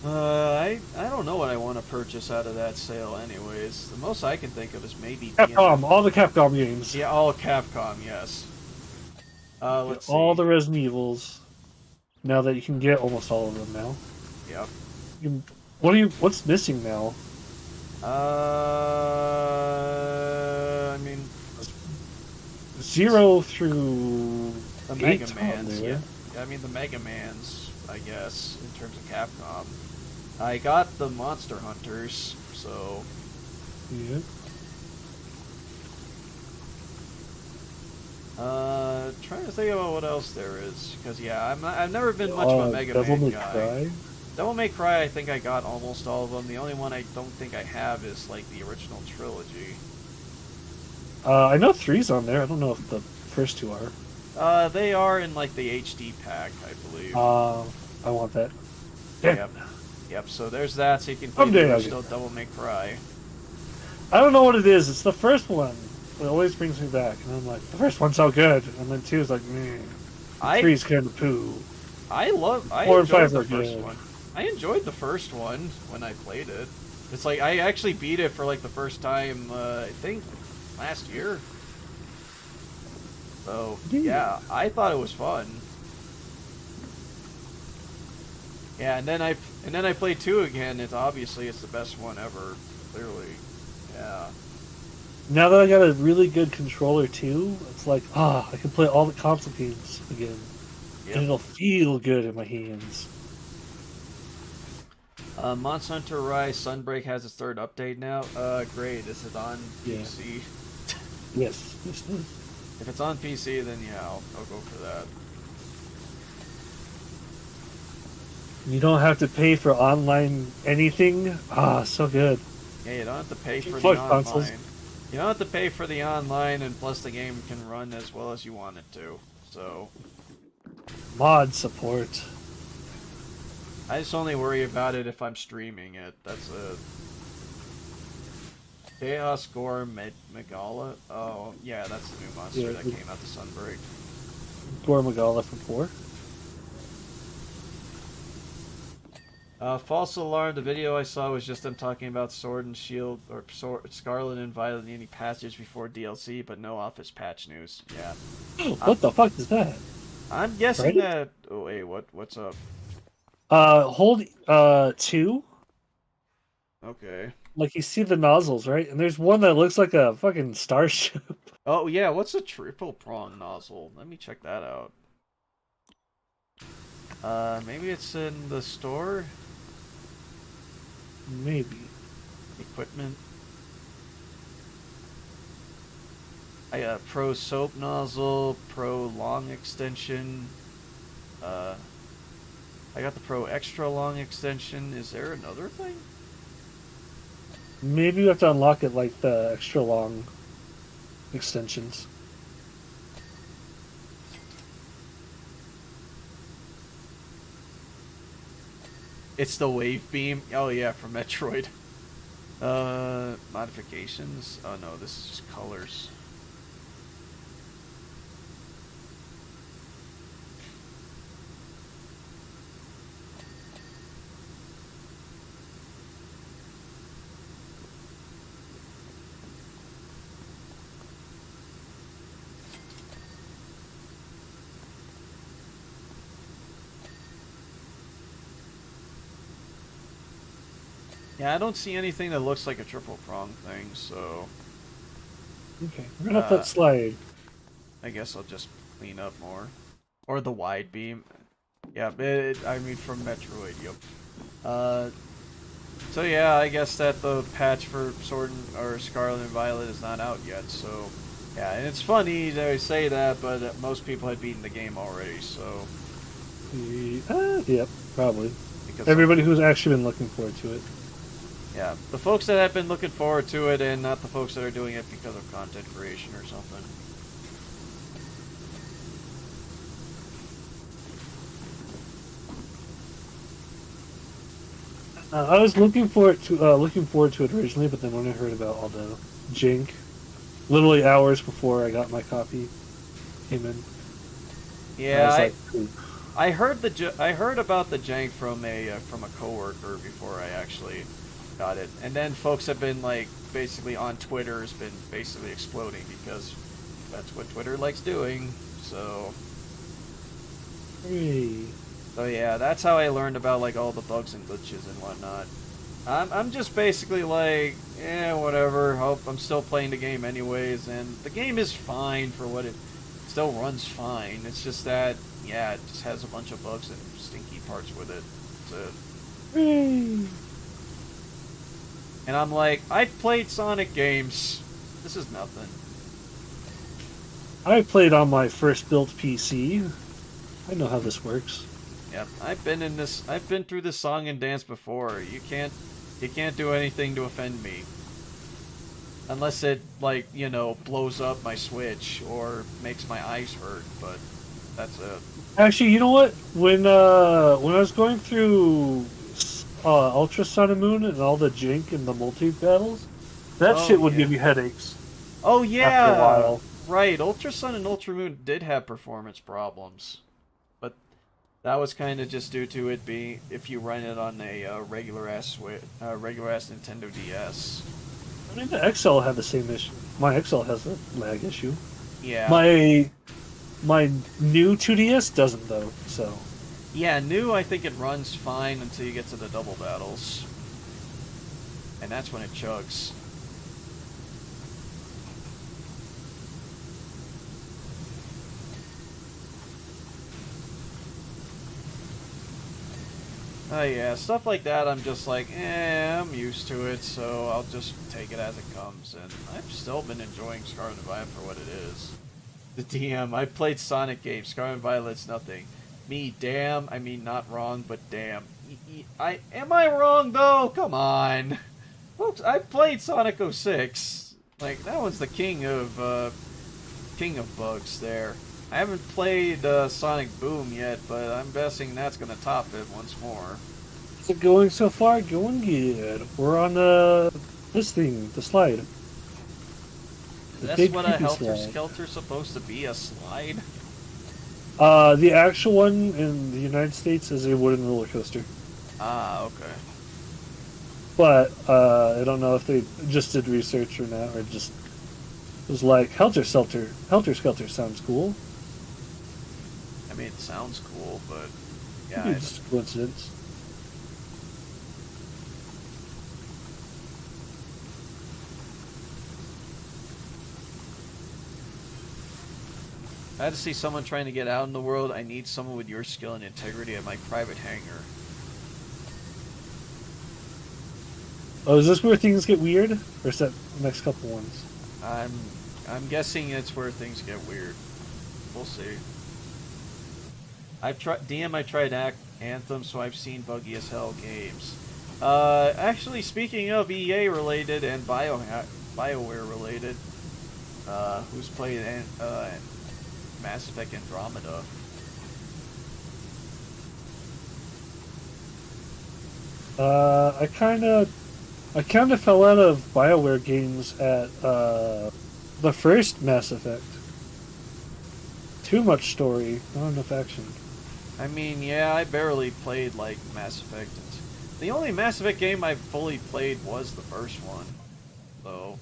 I don't know what I want to purchase out of that sale anyways. The most I can think of is maybe... Capcom! All the Capcom games! Yeah, all Capcom, yes. Let's see. All the Resident Evils. Now that you can get almost all of them now. Yep. What's missing now? I mean... 0 through... The Mega Mans, yeah. I mean, the Mega Mans, I guess, in terms of Capcom. I got the Monster Hunters, so... Yeah. Trying to think about what else there is, because yeah, I've never been much of a Mega Man guy. Cry? Devil May Cry, I think I got almost all of them. The only one I don't think I have is like the original trilogy. I know 3's on there. I don't know if the first 2 are. They are in like the HD pack, I believe. I want that. Yep. Yep. So there's that. So you can play the original Devil May Cry. I don't know what it is. It's the first one. It always brings me back, and I'm like, the first one's so good, and then 2 is like, meh. I 3's kind of poo. I 4 and enjoyed 5 the are first good. one. I enjoyed the first one when I played it. It's like I actually beat it for like the first time. I think last year. So yeah, I thought it was fun. Yeah, and then I played 2 again. It's the best one ever. Clearly, yeah. Now that I got a really good controller too, it's like, I can play all the console games again. Yep. And it'll feel good in my hands. Monster Hunter Rise Sunbreak has its 3rd update now. Great. Is it on PC? Yes. If it's on PC, then yeah, I'll go for that. You don't have to pay for online anything. So good. Yeah, you don't have to pay for the Fuck online. consoles. You don't have to pay for the online, and plus the game can run as well as you want it to. So Mod support. I just only worry about it if I'm streaming it. That's it. Chaos Gore Megala? Oh, yeah, that's the new monster that came out to Sunbreak. Gore Magala from 4. False alarm. The video I saw was just them talking about Sword and Shield, or Scarlet and Violet in any passage before DLC, but no Office patch news. Yeah. What the fuck is that? I'm guessing that... Oh, wait, what's up? Hold 2. Okay. Like, you see the nozzles, right? And there's one that looks like a fucking starship. Oh, yeah, what's a triple prong nozzle? Let me check that out. Maybe it's in the store? Maybe. Equipment. I got Pro Soap Nozzle, Pro Long Extension. I got the Pro Extra Long Extension. Is there another thing? Maybe you have to unlock it like the extra long extensions. It's the Wave Beam. Oh yeah, from Metroid. Modifications. Oh no, this is just colors. Yeah, I don't see anything that looks like a triple prong thing, so... Okay, we're gonna let that slide. I guess I'll just clean up more. Or the wide beam. Yeah, I mean from Metroid, yep. So yeah, I guess that the patch for or Scarlet and Violet is not out yet, so... Yeah, and it's funny they say that, but most people had beaten the game already, so... Yep, probably. Because everybody who's actually been looking forward to it. Yeah, the folks that have been looking forward to it, and not the folks that are doing it because of content creation or something. I was looking forward to it originally, but then when I heard about all the jank, literally hours before I got my copy, came in. Yeah, I heard about the jank from a coworker before I actually got it, and then folks have been like basically on Twitter has been basically exploding because that's what Twitter likes doing. So, so yeah, that's how I learned about like all the bugs and glitches and whatnot. I'm just basically like, whatever. I'm still playing the game anyways, and the game is fine for what it still runs fine. It's just that it just has a bunch of bugs and stinky parts with it. So. And I'm like, I've played Sonic games. This is nothing. I played on my first built PC. I know how this works. Yep, I've been through this song and dance before. You can't do anything to offend me. Unless it, like, blows up my Switch or makes my eyes hurt, but that's it. Actually, you know what? When I was going through Ultra Sun and Moon and all the jank and the multi-battles, that shit would give you headaches. Oh yeah! After a while. Right, Ultra Sun and Ultra Moon did have performance problems. That was kind of just due to it being if you run it on a regular ass Nintendo DS. I mean, the XL had the same issue. My XL has a lag issue. Yeah. My new 2DS doesn't though. So. Yeah, new. I think it runs fine until you get to the double battles, and that's when it chugs. Oh yeah, stuff like that I'm just like, I'm used to it, so I'll just take it as it comes, and I've still been enjoying Scarlet and Violet for what it is. The DM, I played Sonic games, Scarlet and Violet's nothing. Me, damn, I mean not wrong, but damn. Am I wrong though? Come on. Folks, I played Sonic 06. Like, that was the king of bugs there. I haven't played Sonic Boom yet, but I'm guessing that's gonna top it once more. Is it going so far? Going good. We're on this thing, the slide. That's what a Helter Skelter's supposed to be, a slide? The actual one in the United States is a wooden roller coaster. Ah, okay. But I don't know if they just did research or not, or just was like Helter Skelter sounds cool. I mean, it sounds cool, but yeah, Maybe just a coincidence. I had to see someone trying to get out in the world. I need someone with your skill and integrity at my private hangar. Oh, is this where things get weird, or is that the next couple ones? I'm guessing it's where things get weird. We'll see. I tried Anthem, so I've seen buggy as hell games. Actually, speaking of EA related and BioWare related, who's played Mass Effect Andromeda? I kind of fell out of BioWare games at the first Mass Effect. Too much story, not enough action. I mean, yeah, I barely played, like, Mass Effect. The only Mass Effect game I fully played was the first one, though.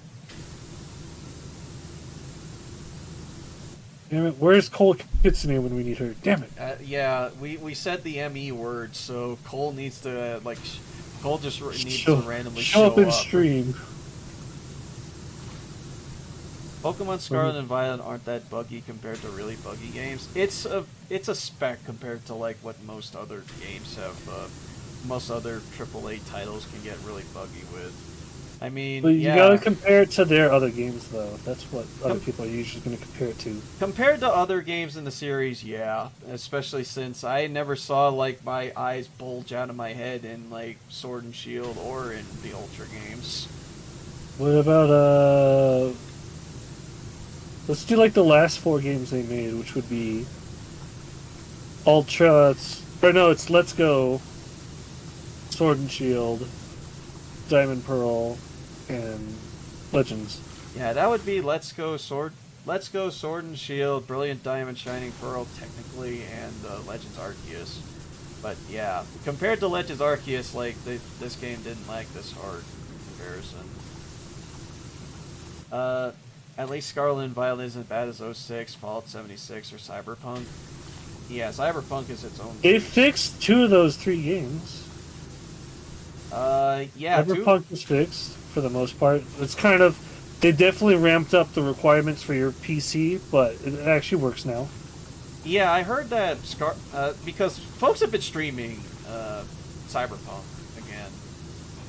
Damn it, where's Cole Kitsune when we need her? Damn it. Yeah, we said the ME word, so Cole needs to, Cole just needs to randomly show up in stream. Pokemon Scarlet and Violet aren't that buggy compared to really buggy games. It's a spec compared to like what most other games have. Most other AAA titles can get really buggy with. I mean, but you gotta compare it to their other games, though. That's what other people are usually going to compare it to. Compared to other games in the series, yeah. Especially since I never saw like my eyes bulge out of my head in like Sword and Shield or in the Ultra games. What about let's do like the last 4 games they made, which would be Ultra. It's Let's Go, Sword and Shield, Diamond Pearl, and Legends. Yeah, that would be Let's Go, Sword and Shield, Brilliant Diamond, Shining Pearl, technically, and Legends Arceus. But yeah, compared to Legends Arceus, like this game didn't lag this hard in comparison. At least Scarlet and Violet isn't as bad as 06, Fallout 76, or Cyberpunk. Yeah, Cyberpunk is its own. They fixed 2 of those 3 games. Yeah. Cyberpunk is fixed for the most part. It's kind of, they definitely ramped up the requirements for your PC, but it actually works now. Yeah, I heard that because folks have been streaming Cyberpunk again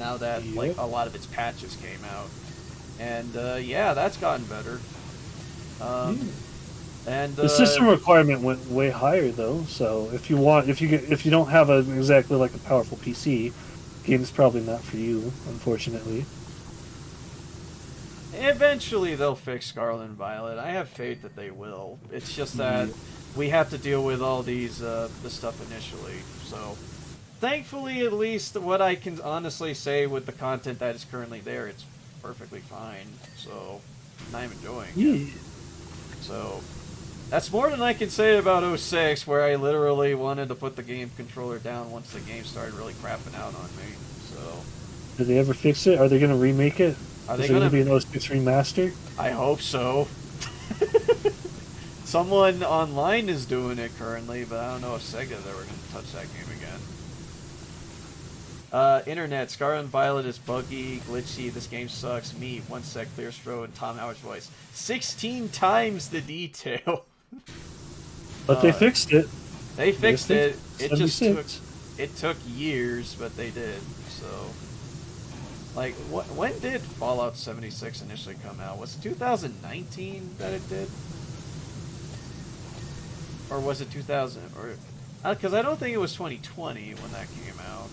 now that like a lot of its patches came out. And yeah, that's gotten better. And the system requirement went way higher though. So if you don't have exactly like a powerful PC, game's probably not for you, unfortunately. Eventually they'll fix Scarlet and Violet. I have faith that they will. It's just that we have to deal with all these this stuff initially. So thankfully, at least what I can honestly say with the content that is currently there, it's perfectly fine. So I'm enjoying it. So That's more than I can say about 06, where I literally wanted to put the game controller down once the game started really crapping out on me. So, Did they ever fix it? Are they going to remake it? are they Is it going gonna? to be an 06 remaster? I hope so. Someone online is doing it currently, but I don't know if Sega's ever going to touch that game again. Internet, Scarlet and Violet is buggy, glitchy, this game sucks, me, 1 sec, clear throat, and Tom Howard's voice. 16 times the detail. But they fixed it. They fixed it. It just took 76. it took years, but they did. So, like, when did Fallout 76 initially come out? Was it 2019 that it did, or was it 2000? Or because I don't think it was 2020 when that came out.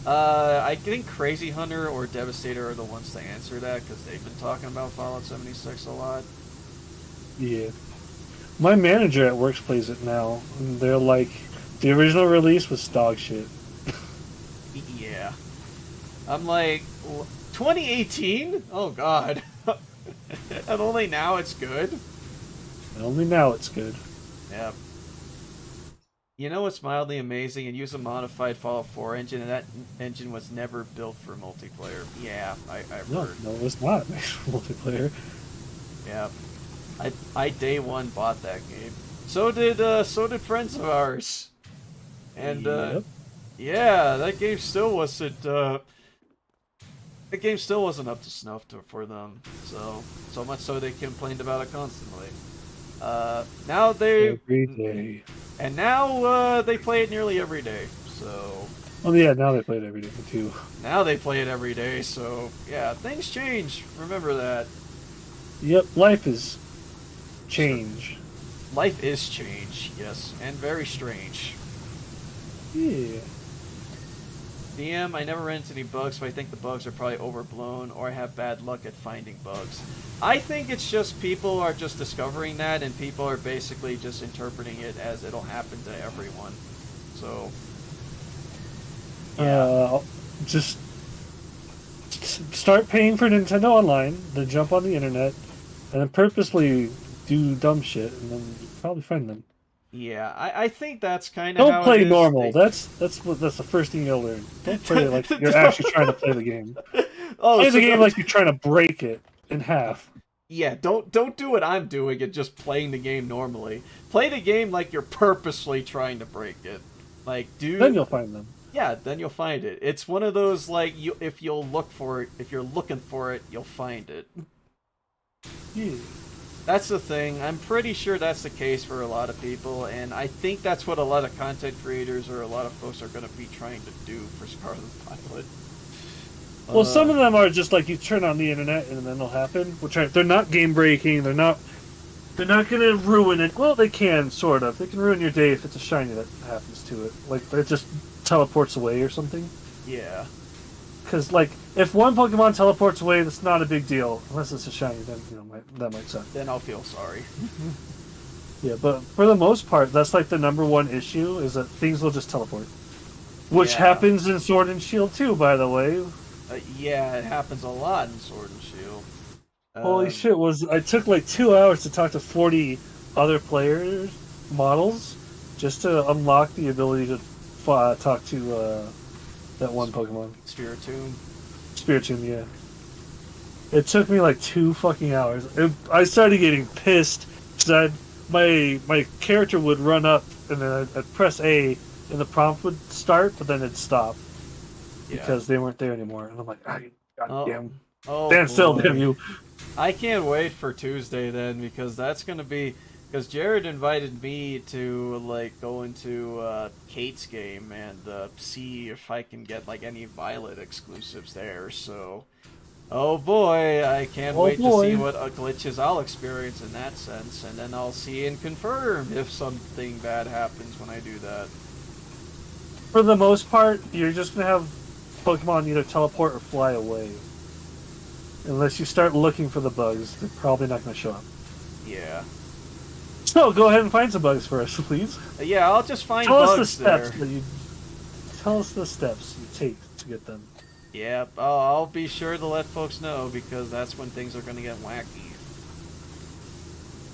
I think Crazy Hunter or Devastator are the ones to answer that because they've been talking about Fallout 76 a lot. Yeah. My manager at work plays it now, and they're like, the original release was dog shit. Yeah. I'm like, 2018? Oh god. And only now it's good? And only now it's good. Yep. You know what's mildly amazing? And use a modified Fallout 4 engine, and that engine was never built for multiplayer. Yeah, I've heard. No, it's not multiplayer. Yeah. I day one bought that game. So did friends of ours. And Yep. yeah, that game still wasn't up to snuff for them. So much so they complained about it constantly. Now they Every day. and now they play it nearly every day. So Oh yeah, now they play it every day too. now they play it every day. So yeah, things change. Remember that. Yep, life is change. Life is change, yes, and very strange. Yeah. DM, I never ran into any bugs, but I think the bugs are probably overblown, or I have bad luck at finding bugs. I think it's just people are just discovering that, and people are basically just interpreting it as it'll happen to everyone. So, yeah. Just start paying for Nintendo Online, then jump on the internet, and then purposely do dumb shit, and then you probably find them. Yeah, I think that's kind of how Don't play it is. normal. That's the first thing you'll learn. Don't play it like you're actually trying to play the game. Play the game like you're trying to break it in half. Yeah, don't do what I'm doing and just playing the game normally. Play the game like you're purposely trying to break it. Like, dude. Then you'll find them. Yeah, then you'll find it. It's one of those like if you're looking for it, you'll find it. Yeah. That's the thing. I'm pretty sure that's the case for a lot of people, and I think that's what a lot of content creators or a lot of folks are going to be trying to do for Scarlet Violet. Well, some of them are just like you turn on the internet and then it'll happen. They're not game breaking. They're not going to ruin it. Well, they can sort of. They can ruin your day if it's a shiny that happens to it. Like it just teleports away or something. Yeah. Because like if one Pokemon teleports away, that's not a big deal unless it's a shiny. Then that might suck. Then I'll feel sorry. Yeah, but for the most part, that's like the number one issue is that things will just teleport, which happens in Sword and Shield too, by the way. Yeah, it happens a lot in Sword and Shield. Holy shit! I took like 2 hours to talk to 40 other players models just to unlock the ability to talk to that one Pokemon. Spiritomb, yeah. It took me like 2 fucking hours. I started getting pissed because my character would run up and then I'd press A and the prompt would start, but then it'd stop because they weren't there anymore. And I'm like, God damn. Stand still, damn you. I can't wait for Tuesday then because that's going to be... Because Jared invited me to like go into Kate's game and see if I can get like any Violet exclusives there. So, oh boy, I can't wait to see what glitches I'll experience in that sense, and then I'll see and confirm if something bad happens when I do that. For the most part, you're just gonna have Pokemon either teleport or fly away. Unless you start looking for the bugs, they're probably not gonna show up. Yeah. So go ahead and find some bugs for us, please. Yeah, I'll just find bugs bugs Tell us the steps you take to get them. Yep, I'll be sure to let folks know because that's when things are going to get wacky.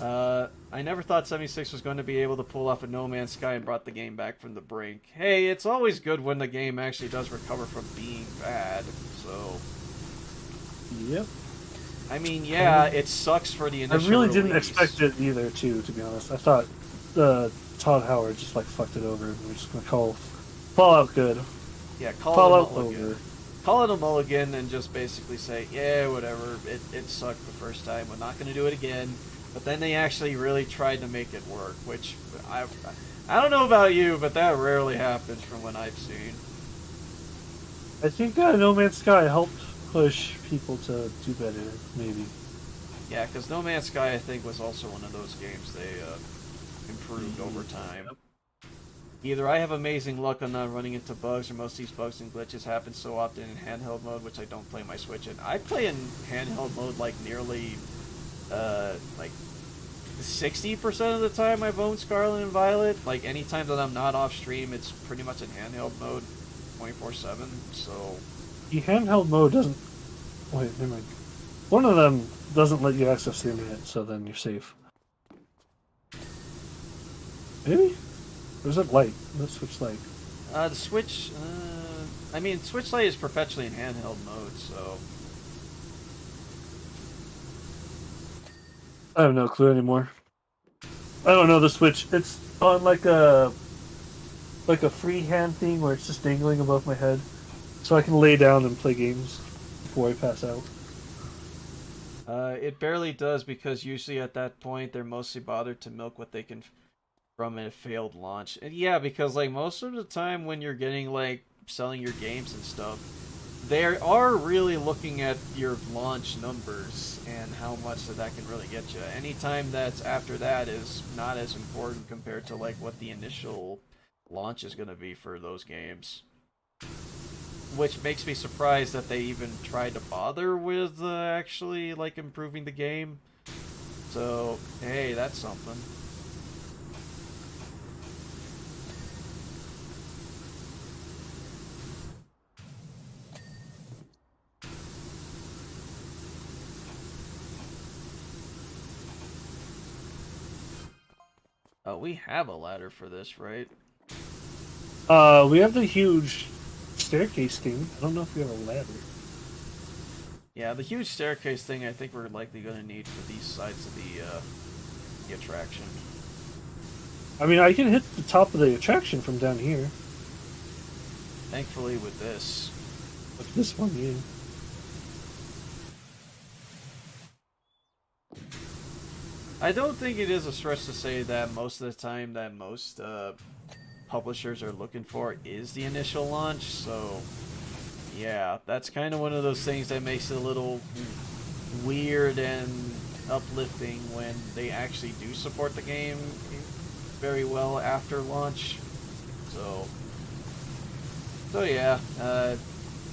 I never thought 76 was going to be able to pull off a No Man's Sky and brought the game back from the brink. Hey, it's always good when the game actually does recover from being bad, so... Yep. I mean, yeah, it sucks for the initial I really didn't release. expect it either, too, to be honest. I thought Todd Howard just, like, fucked it over, and we're just gonna call Fallout good. Yeah, call Fallout it a mulligan. over. Call it a mulligan and just basically say, yeah, whatever, it sucked the first time, we're not going to do it again. But then they actually really tried to make it work, which I don't know about you, but that rarely happens from what I've seen. I think No Man's Sky helped push people to do better, maybe. Yeah, because No Man's Sky, I think, was also one of those games they improved over time. Either I have amazing luck on not running into bugs, or most of these bugs and glitches happen so often in handheld mode, which I don't play my Switch in. I play in handheld mode like nearly, like 60% of the time I've owned Scarlet and Violet. Like, anytime that I'm not off stream, it's pretty much in handheld mode 24/7, so... The handheld mode doesn't... Wait, never mind. One of them doesn't let you access the internet, so then you're safe. Maybe? Or is it Lite? The Switch Lite. The Switch, I mean, Switch Lite is perpetually in handheld mode, so... I have no clue anymore. I don't know the Switch. It's on like a freehand thing where it's just dangling above my head, so I can lay down and play games before I pass out. It barely does, because usually at that point they're mostly bothered to milk what they can from a failed launch. And yeah, because like most of the time when you're getting like selling your games and stuff, they are really looking at your launch numbers and how much that can really get you. Anytime that's after that is not as important compared to like what the initial launch is going to be for those games. Which makes me surprised that they even tried to bother with actually like improving the game. So, hey, that's something. We have a ladder for this, right? We have the huge staircase thing. I don't know if we have a ladder. Yeah, the huge staircase thing I think we're likely going to need for these sides of the attraction. I mean, I can hit the top of the attraction from down here. Thankfully with this. With this one, yeah. I don't think it is a stretch to say that most of the time that most publishers are looking for is the initial launch, so yeah, that's kind of one of those things that makes it a little weird and uplifting when they actually do support the game very well after launch. So yeah,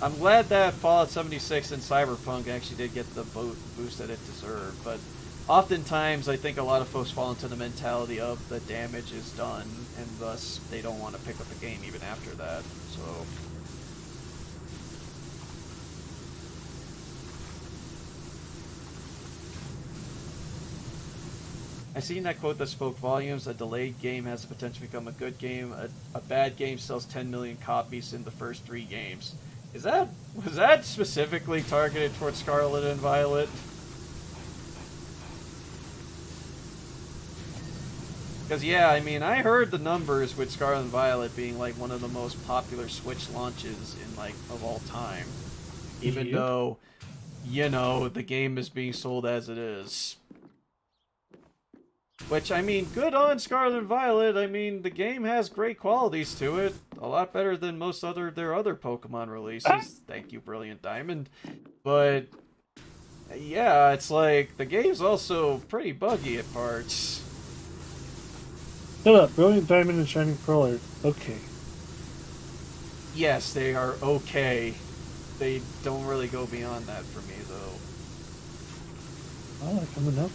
I'm glad that Fallout 76 and Cyberpunk actually did get the boost that it deserved, but oftentimes I think a lot of folks fall into the mentality of the damage is done, and thus they don't want to pick up the game even after that, so... I seen that quote that spoke volumes. A delayed game has the potential to become a good game. A bad game sells 10 million copies in the first 3 games. Was that specifically targeted towards Scarlet and Violet? Because yeah, I mean, I heard the numbers with Scarlet and Violet being like one of the most popular Switch launches in like of all time. Even though, you know, the game is being sold as it is. Which, I mean, good on Scarlet and Violet. I mean, the game has great qualities to it. A lot better than most their other Pokemon releases. Thank you, Brilliant Diamond. But, yeah, it's like, the game's also pretty buggy at parts. Shut up, Brilliant Diamond and Shining Pearl are okay. Yes, they are okay. They don't really go beyond that for me, though. Oh, they're coming up.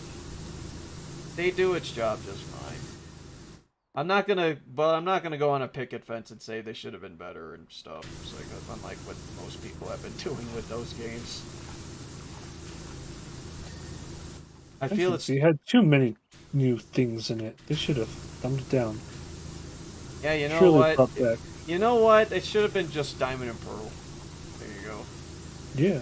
They do its job just fine. I'm not gonna go on a picket fence and say they should have been better and stuff. So unlike what most people have been doing with those games. I feel it's... You had too many new things in it. They should have dumbed it down. Yeah, you know Truly what? brought back. You know what? It should have been just Diamond and Pearl. There you go. Yeah.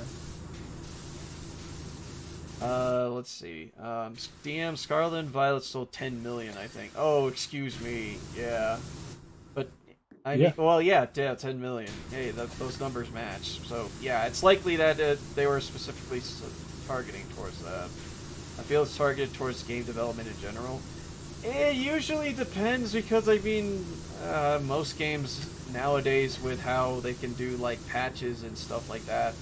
Let's see. DM Scarlet and Violet sold 10 million, I think. Oh, excuse me. Yeah. But, I mean, well, yeah, 10 million. Hey, those numbers match. So, yeah, it's likely that they were specifically targeting towards that. I feel it's targeted towards game development in general. It usually depends because, I mean, most games nowadays with how they can do, like, patches and stuff like that,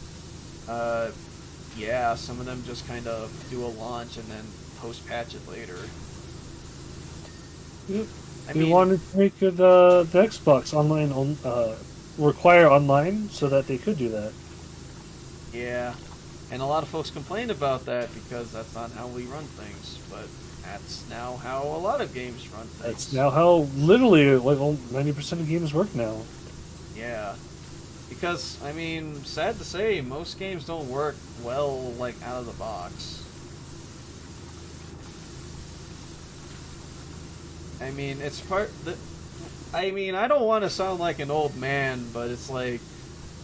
yeah, some of them just kind of do a launch and then post-patch it later. Yep. I We mean, wanted to make the Xbox online require online so that they could do that. yeah, and a lot of folks complain about that because that's not how we run things, but that's now how a lot of games run things. That's now how literally like 90% of games work now. Yeah. Because, I mean, sad to say, most games don't work well, like, out of the box. I mean, it's I mean, I don't want to sound like an old man, but it's like,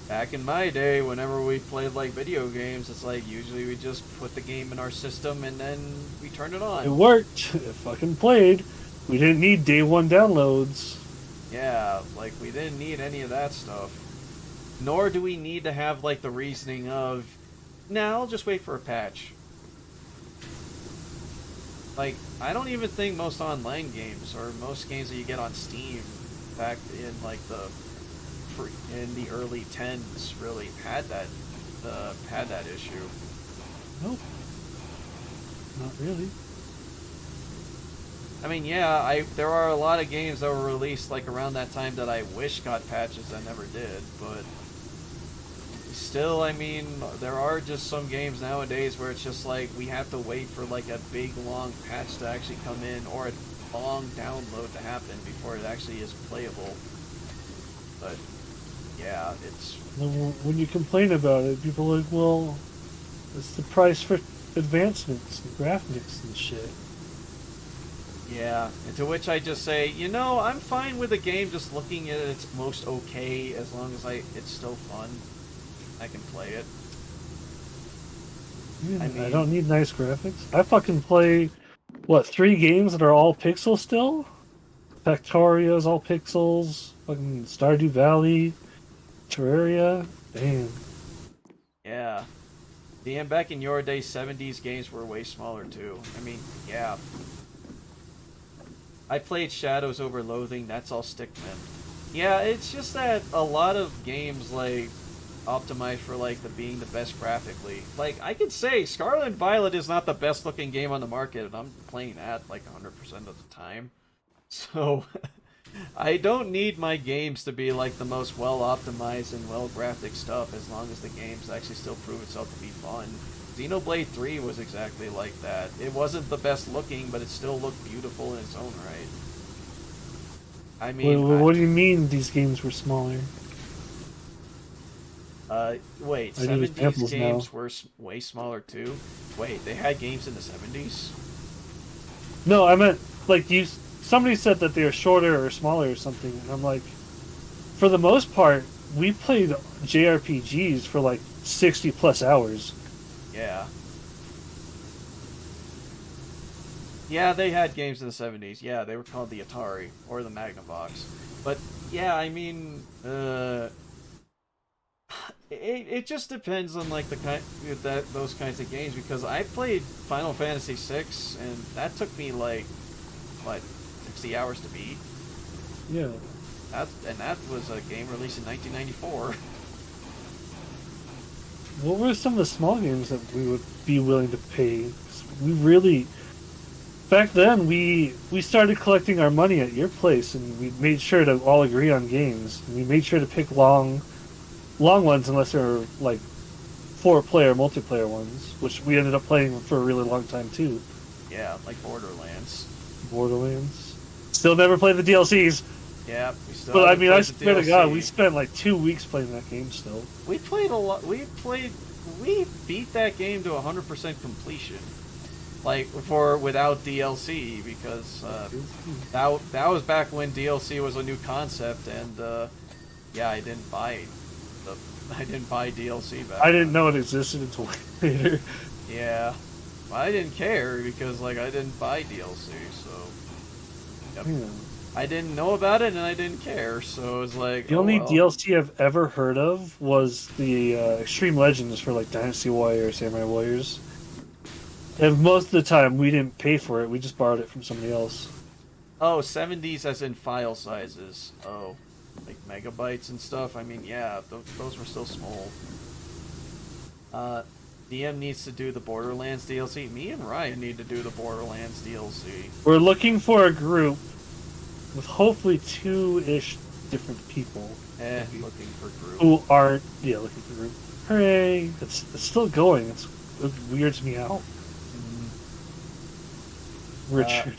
back in my day, whenever we played, like, video games, it's like, usually we just put the game in our system and then we turn it on. It worked. It fucking played. We didn't need day one downloads. Yeah, like, we didn't need any of that stuff. Nor do we need to have, like, the reasoning of, nah, I'll just wait for a patch. Like, I don't even think most online games, or most games that you get on Steam, back in, like, in the early 10s, really had that issue. Nope. Not really. I mean, yeah, there are a lot of games that were released, like, around that time that I wish got patches that never did, but still, I mean, there are just some games nowadays where it's just like we have to wait for like a big long patch to actually come in or a long download to happen before it actually is playable. But yeah, it's When you complain about it, people are like, well, it's the price for advancements and graphics and shit. yeah. And to which I just say, you know, I'm fine with a game just looking at its most okay as long as it's still fun. I can play it. Yeah, I mean, I don't need nice graphics. I fucking play, 3 games that are all pixel still? Factoria's all pixels. Fucking Stardew Valley. Terraria. Damn. yeah. DM, back in your day, 70s games were way smaller too. I mean, yeah. I played Shadows over Loathing, that's all stickmen. Yeah, it's just that a lot of games, like, optimized for like being the best graphically. Like, I could say Scarlet and Violet is not the best looking game on the market, and I'm playing that like 100% of the time. So I don't need my games to be like the most well optimized and well graphic stuff as long as the games actually still prove itself to be fun. Xenoblade 3 was exactly like that. It wasn't the best looking, but it still looked beautiful in its own right. I mean, What do you mean these games were smaller? Wait, I need 70s examples games now. were way smaller too? Wait, they had games in the 70s? No, I meant, like, somebody said that they were shorter or smaller or something, and I'm like, for the most part, we played JRPGs for like 60 plus hours. Yeah. Yeah, they had games in the 70s. Yeah, they were called the Atari, or the Magnavox. But, yeah, I mean, it just depends on like those kinds of games, because I played Final Fantasy VI and that took me like 60 hours to beat. Yeah. That was a game released in 1994. What were some of the small games that we would be willing to pay? 'Cause we really, back then, we started collecting our money at your place, and we made sure to all agree on games. And we made sure to pick long ones, unless they were like 4-player multiplayer ones, which we ended up playing for a really long time too. Yeah, like Borderlands. Still never played the DLCs. Yeah, we still. But I haven't mean, played I the swear to DLC. God, we spent like 2 weeks playing that game still. We played a lot. We beat that game to 100% completion. like for without DLC, because that was back when DLC was a new concept, and yeah, I didn't buy DLC back I didn't then. know it existed until later. Yeah, I didn't care because like I didn't buy DLC, so yep. Yeah. I didn't know about it and I didn't care, so it was like The only DLC I've ever heard of was the Extreme Legends for like Dynasty Warriors, Samurai Warriors. And most of the time we didn't pay for it, we just borrowed it from somebody else. Oh, 70s as in file sizes. Oh, like megabytes and stuff. I mean, yeah, those were still small. DM needs to do the Borderlands DLC. Me and Ryan need to do the Borderlands DLC. We're looking for a group with hopefully 2-ish different people. Looking for group. Who aren't, yeah, looking for a group. Hooray! It's still going. It weirds me out. Richard.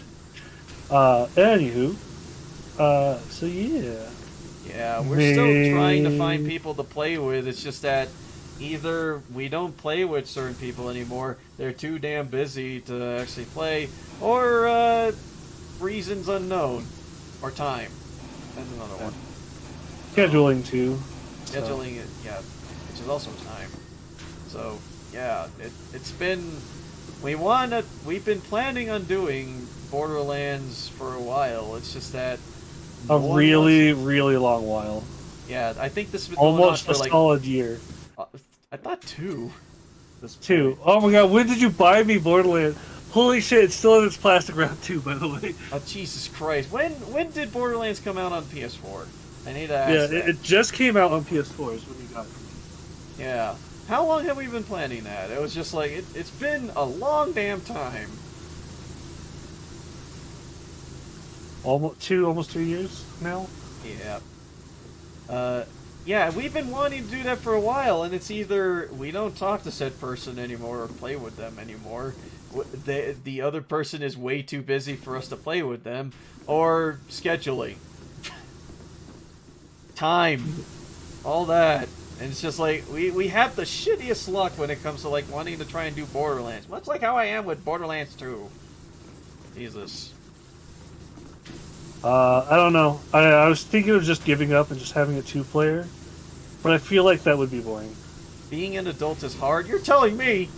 Anywho. So yeah. Yeah, we're still trying to find people to play with. It's just that either we don't play with certain people anymore, they're too damn busy to actually play, or reasons unknown. Or time. That's another one. Scheduling too. Scheduling it, yeah, which is also time. So yeah, it's been we've been planning on doing Borderlands for a while. It's just that A really long while. Yeah, I think this has been going almost on a for like solid year. I thought 2. Two. Oh my god, when did you buy me Borderlands? Holy shit, it's still in its plastic wrap too, by the way. Oh Jesus Christ! When did Borderlands come out on PS4? I need to ask. Yeah, that. it just came out on PS4 is when you got it. Yeah. How long have we been planning that? It was just like it's been a long damn time. Almost 3 years now. Yeah. Yeah, we've been wanting to do that for a while, and it's either we don't talk to said person anymore or play with them anymore. The other person is way too busy for us to play with them, or scheduling. Time. All that. And it's just like, we have the shittiest luck when it comes to like wanting to try and do Borderlands. Much like how I am with Borderlands 2. Jesus. I don't know. I was thinking of just giving up and just having a 2-player, but I feel like that would be boring. Being an adult is hard? You're telling me!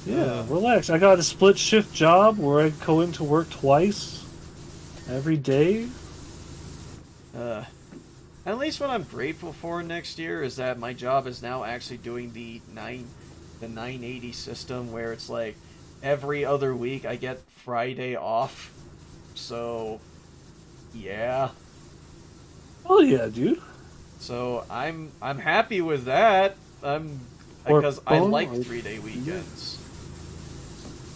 Yeah, relax. I got a split shift job where I go into work twice every day. At least what I'm grateful for next year is that my job is now actually doing the 980 system, where it's like every other week I get Friday off. So, yeah. Oh yeah, dude. So I'm happy with that. Because I like 3-day weekends.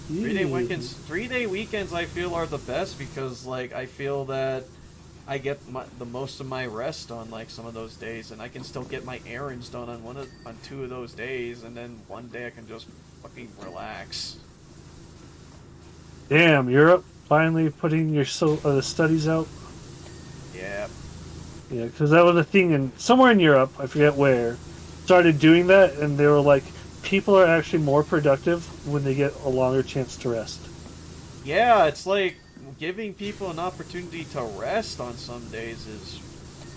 Yeah. 3-day weekends I feel are the best because like I feel that I get the most of my rest on like some of those days, and I can still get my errands done on 2 of those days, and then one day I can just fucking relax. Damn, Europe finally putting your studies out. Yeah. Yeah, because that was a thing in somewhere in Europe, I forget where, started doing that, and they were like, people are actually more productive when they get a longer chance to rest. Yeah, it's like giving people an opportunity to rest on some days is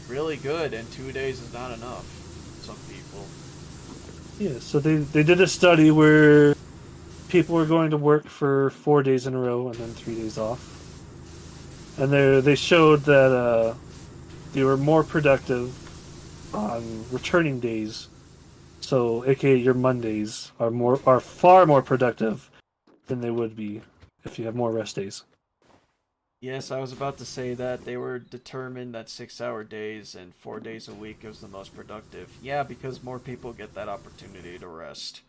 really good, and 2 days is not enough for some people. Yeah, so they did a study where people were going to work for 4 days in a row and then 3 days off. And they showed that they were more productive on returning days. So, aka your Mondays are far more productive than they would be if you have more rest days. Yes, I was about to say that they were determined that 6-hour days and 4 days a week was the most productive. Yeah, because more people get that opportunity to rest.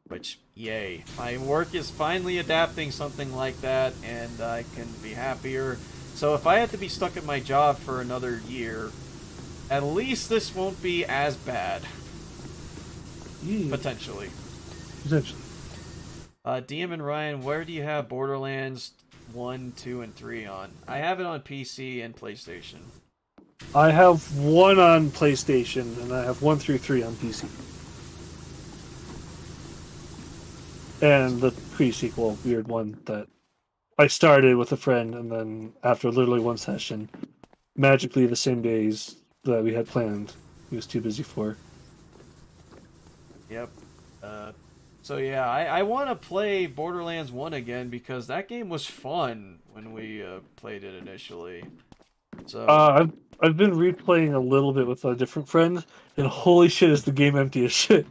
Which, yay. My work is finally adapting something like that, and I can be happier. So if I had to be stuck at my job for another year, at least this won't be as bad. Yeah. Potentially. DM and Ryan, where do you have Borderlands 1, 2, and 3 on? I have it on PC and PlayStation. I have 1 on PlayStation, and I have 1 through 3 on PC. and the pre-sequel weird one that I started with a friend, and then after literally one session, magically the same days that we had planned, he was too busy for. Yep. So yeah, I want to play Borderlands 1 again because that game was fun when we played it initially. So I've been replaying a little bit with a different friend, and holy shit, is the game empty as shit.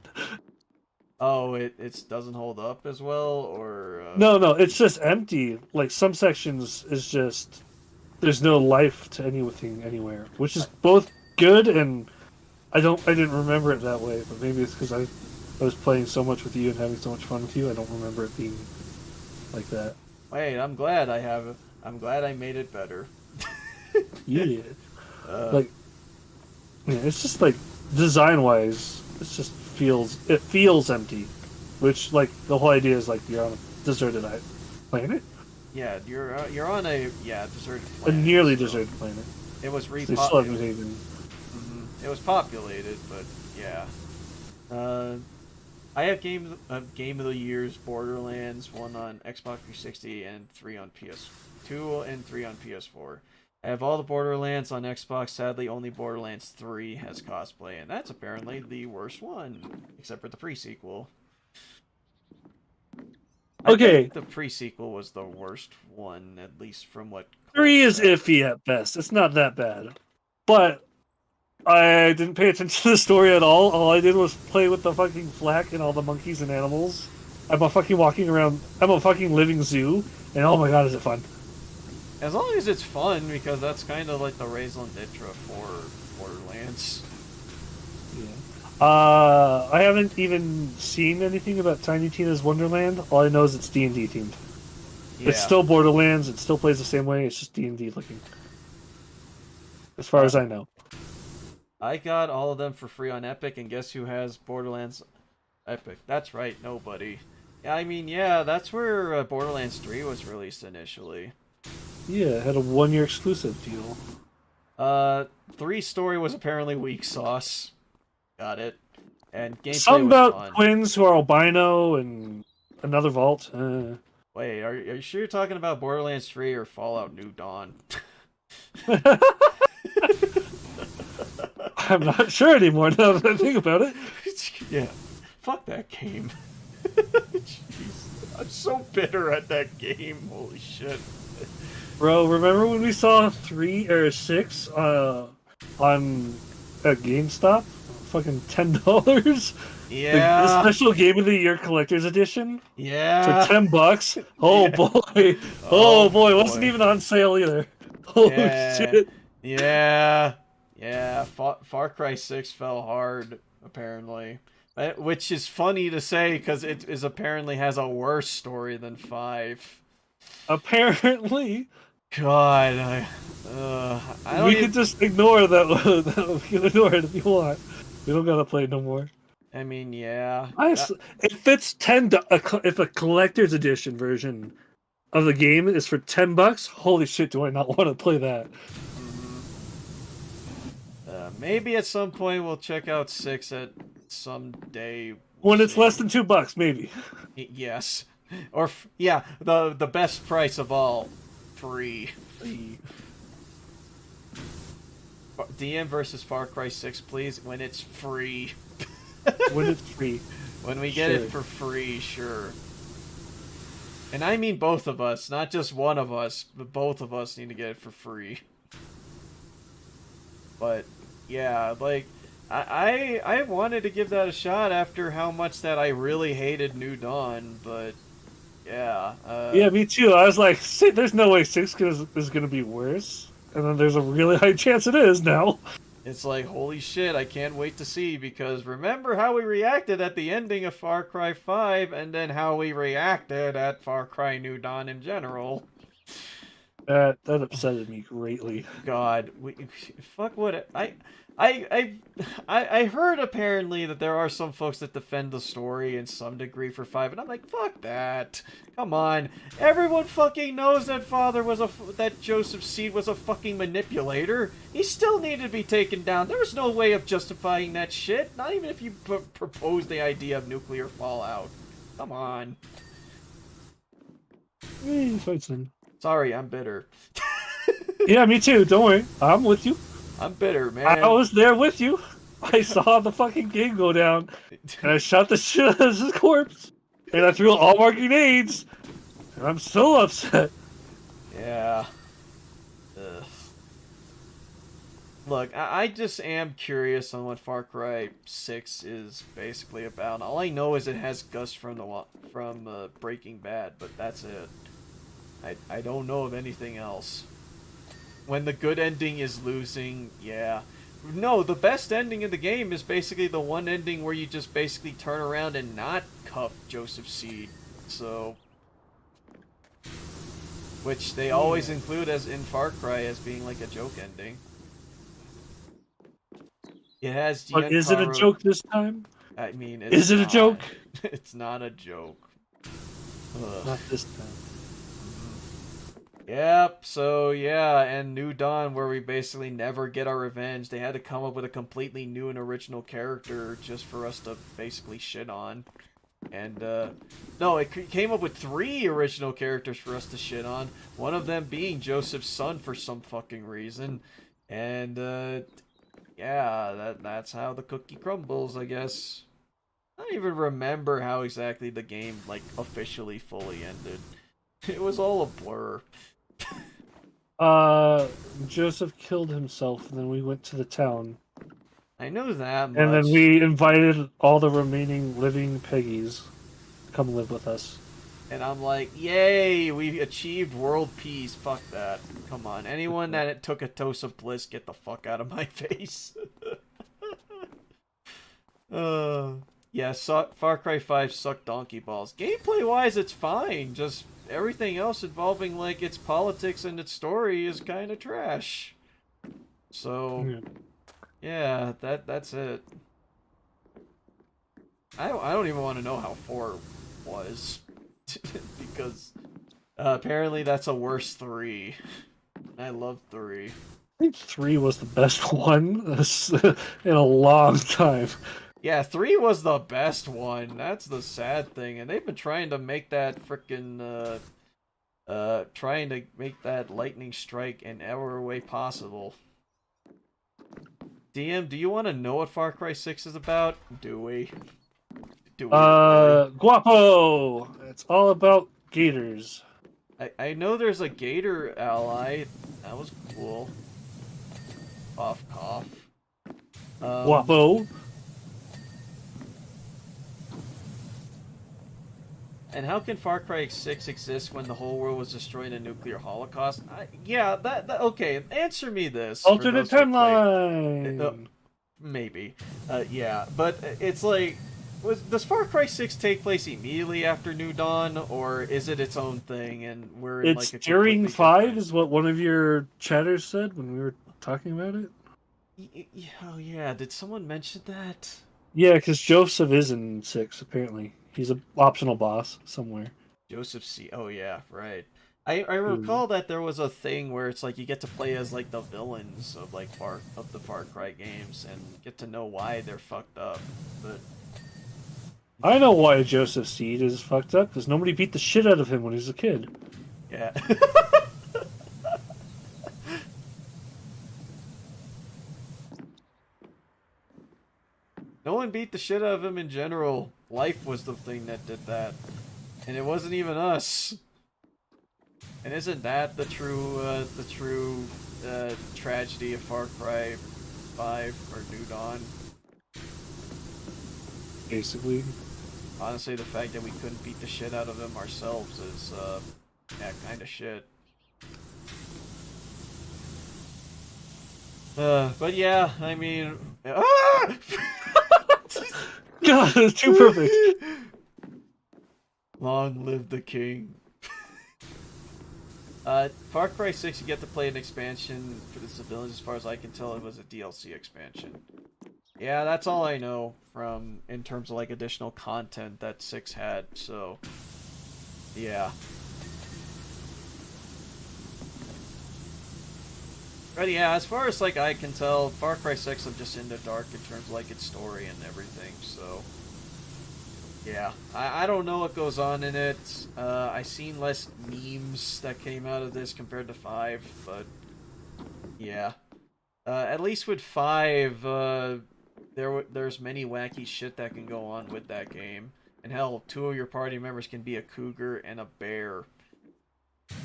oh, it doesn't hold up as well, or No, it's just empty. Like some sections is just there's no life to anything anywhere, which is both good and I didn't remember it that way, but maybe it's because I was playing so much with you and having so much fun with you. I don't remember it being like that. wait, I'm glad I made it better. Yeah, Uh, like yeah, it's just like design wise, it feels empty, which like the whole idea is like you're on a deserted planet, yeah, you're on a deserted a planet. nearly so deserted planet. It was So they still haven't repopulated. even. It was populated, but yeah. I have Game of the Year's Borderlands, 1 on Xbox 360 and 3 on PS2 and 3 on PS4. I have all the Borderlands on Xbox. Sadly, only Borderlands 3 has cosplay, and that's apparently the worst one, except for the pre-sequel. I Okay, think the pre-sequel was the worst one, at least from what Cole 3 is said. iffy at best. It's not that bad, but I didn't pay attention to the story at all. All I did was play with the fucking flak and all the monkeys and animals. I'm a fucking walking around. I'm a fucking living zoo, and oh my god, is it fun! As long as it's fun, because that's kind of like the raison d'etre for Borderlands. Yeah. I haven't even seen anything about Tiny Tina's Wonderland. All I know is it's D&D themed. Yeah. It's still Borderlands. It still plays the same way. It's just D&D looking, as far as I know. I got all of them for free on Epic, and guess who has Borderlands Epic? That's right, nobody. Yeah, I mean, yeah, that's where Borderlands 3 was released initially. Yeah, it had a 1-year exclusive deal. 3 story was apparently weak sauce. Got it. And gameplay Something was about fun. twins who are albino and another vault. Wait, are you sure you're talking about Borderlands 3 or Fallout New Dawn? I'm not sure anymore now that I think about it. Yeah. Fuck that game. Jeez. I'm so bitter at that game. Holy shit. Bro, remember when we saw 3 or 6 on at GameStop? Fucking $10? Yeah. The special Game of the Year Collector's Edition? Yeah. For $10? Oh Yeah. boy. Oh boy, wasn't even on sale either. Holy shit. Yeah. Yeah. Far Cry 6 fell hard, apparently. Which is funny to say because it apparently has a worse story than 5. Apparently. God, I don't We even... could just ignore that. We can ignore it if you want. We don't gotta play it no more. I mean, yeah. If it's if a collector's edition version of the game is for $10, holy shit, do I not want to play that? Maybe at some point we'll check out 6 at some day. When it's less than $2, maybe. Yes. Or yeah, the best price of all, free. DM versus Far Cry 6, please. When it's free. When it's free. When we get it for free, sure. And I mean both of us, not just one of us, but both of us need to get it for free. But yeah, like I wanted to give that a shot after how much that I really hated New Dawn, but yeah. Yeah, me too. I was like, there's no way 6 is gonna be worse. And then there's a really high chance it is now. It's like, holy shit, I can't wait to see, because remember how we reacted at the ending of Far Cry 5, and then how we reacted at Far Cry New Dawn in general. That upsetted me greatly. God, fuck what I heard apparently that there are some folks that defend the story in some degree for 5, and I'm like, fuck that. Come on, everyone fucking knows that that Joseph Seed was a fucking manipulator. He still needed to be taken down. There was no way of justifying that shit. Not even if you proposed the idea of nuclear fallout. Come on. Hey, fights in. Sorry, I'm bitter. Yeah, me too. Don't worry. I'm with you. I'm bitter, I man. was there with you. I saw the fucking game go down, and I shot the shit out of his corpse, and I threw all my grenades, and I'm so upset. Yeah. Ugh. Look, I just am curious on what Far Cry 6 is basically about. All I know is it has Gus from Breaking Bad, but that's it. I don't know of anything else. When the good ending is losing, yeah. No, the best ending in the game is basically the one ending where you just basically turn around and not cuff Joseph Seed. So, which they always include as in Far Cry as being like a joke ending. It has But is it a Giancarlo. joke this time? I mean, it's Is it a joke? It's not a joke. Ugh. Not this time. Yep, so yeah, and New Dawn, where we basically never get our revenge. They had to come up with a completely new and original character just for us to basically shit on. And, no, it came up with 3 original characters for us to shit on. One of them being Joseph's son for some fucking reason. And, yeah, that's how the cookie crumbles, I guess. I don't even remember how exactly the game, like, officially fully ended. It was all a blur. Joseph killed himself, and then we went to the town. I know that much. And then we invited all the remaining living Peggies to come live with us. And I'm like, yay, we achieved world peace. Fuck that. Come on. Anyone that took a dose of bliss, get the fuck out of my face. Yeah, Far Cry 5 sucked donkey balls. Gameplay-wise, it's fine. Just everything else involving, like, its politics and its story is kind of trash. So, yeah, that's it. I don't even want to know how 4 was. Because apparently that's a worse 3. I love 3. I think 3 was the best one in a long time. Yeah, 3 was the best one. That's the sad thing. And they've been trying to make that frickin' trying to make that lightning strike in every way possible. DM, do you want to know what Far Cry 6 is about? Do we? Do we really? Guapo! It's all about gators. I know there's a gator ally. That was cool. Cough, cough. Guapo! And how can Far Cry 6 exist when the whole world was destroyed in a nuclear holocaust? Yeah, that okay. Answer me this. Alternate timeline. Maybe, yeah. But it's like, does Far Cry 6 take place immediately after New Dawn, or is it its own thing? And we're in it's like a during 5, different... is what one of your chatters said when we were talking about it. Oh yeah, did someone mention that? Yeah, because Joseph is in 6 apparently. He's an optional boss somewhere. Joseph C. Oh yeah, right. I recall that there was a thing where it's like you get to play as like the villains of like the Far Cry games and get to know why they're fucked up. But I know why Joseph Seed is fucked up, because nobody beat the shit out of him when he was a kid. yeah. No one beat the shit out of him in general. Life was the thing that did that. And it wasn't even us. And isn't that the true tragedy of Far Cry 5 or New Dawn? Basically. Honestly, the fact that we couldn't beat the shit out of him ourselves is, yeah, kind of shit. But yeah, I mean... Ah! God, it's too perfect. Long live the king. Far Cry 6, you get to play an expansion for the civilians. As far as I can tell, it was a DLC expansion. Yeah, that's all I know from in terms of like additional content that 6 had. So, yeah. But yeah, as far as like I can tell, Far Cry 6 I'm just in the dark in terms of like its story and everything. So, Yeah, I don't know what goes on in it. I seen less memes that came out of this compared to 5, but yeah. At least with 5, there's many wacky shit that can go on with that game. And hell, 2 of your party members can be a cougar and a bear.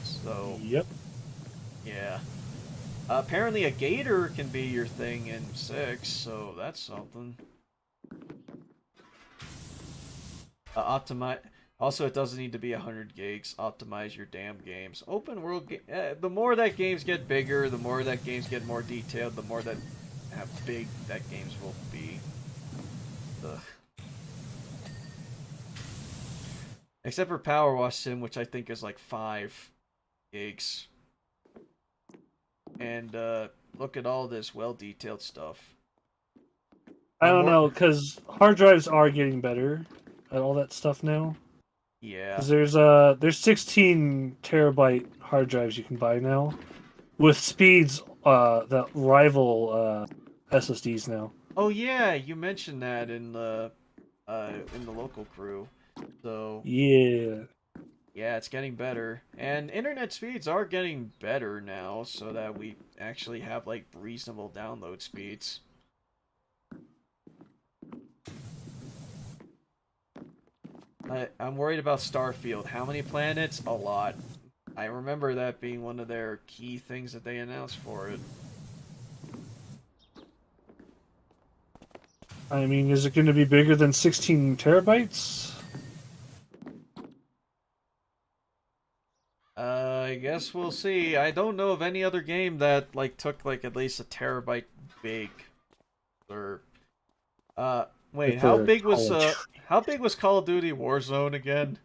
So, Yep. yeah. Apparently a gator can be your thing in 6, so that's something. Optimize. Also, it doesn't need to be 100 gigs. Optimize your damn games. Open world. The more that games get bigger, the more that games get more detailed, the more that how big that games will be. Ugh. Except for PowerWash Sim, which I think is like 5 gigs. And look at all this well-detailed stuff. I don't know, because hard drives are getting better at all that stuff now. Yeah. Because there's 16 terabyte hard drives you can buy now, with speeds that rival SSDs now. Oh yeah, you mentioned that in the local crew. So Yeah. yeah, it's getting better. And internet speeds are getting better now so that we actually have like reasonable download speeds. I'm worried about Starfield. How many planets? A lot. I remember that being one of their key things that they announced for it. I mean, is it going to be bigger than 16 terabytes? I guess we'll see. I don't know of any other game that like took like at least a terabyte big. Or wait, how big was Call of Duty Warzone again?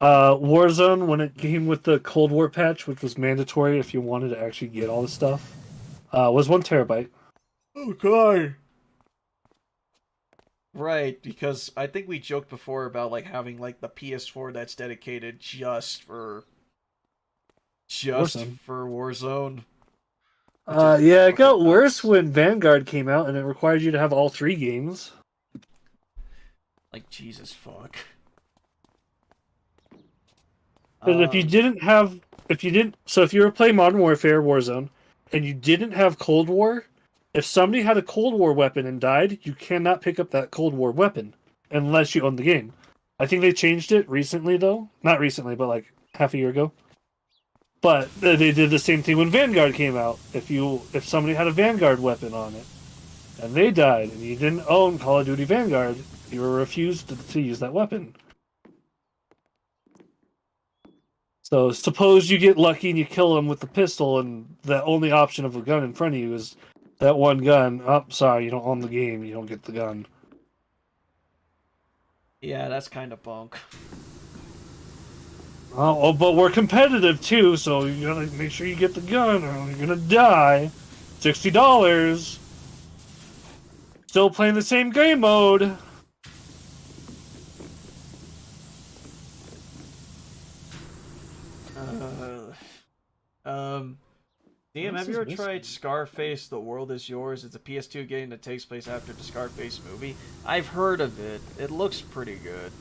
Warzone, when it came with the Cold War patch, which was mandatory if you wanted to actually get all the stuff, was 1 terabyte. Oh god. Right, because I think we joked before about like having like the PS4 that's dedicated just for Warzone. Yeah, it got worse when Vanguard came out, and it required you to have all 3 games. Like Jesus fuck. And if you were playing Modern Warfare, Warzone, and you didn't have Cold War, if somebody had a Cold War weapon and died, you cannot pick up that Cold War weapon unless you own the game. I think they changed it recently, though. Not recently, but like half a year ago. But they did the same thing when Vanguard came out. If somebody had a Vanguard weapon on it, and they died, and you didn't own Call of Duty Vanguard, you were refused to use that weapon. So suppose you get lucky and you kill him with the pistol, and the only option of a gun in front of you is that one gun. Oh, sorry, you don't own the game. You don't get the gun. Yeah, that's kind of bunk. Oh, but we're competitive too, so you gotta make sure you get the gun, or you're gonna die. $60. Still playing the same game mode. DM, have you ever tried Scarface: The World Is Yours? It's a PS2 game that takes place after the Scarface movie. I've heard of it. It looks pretty good.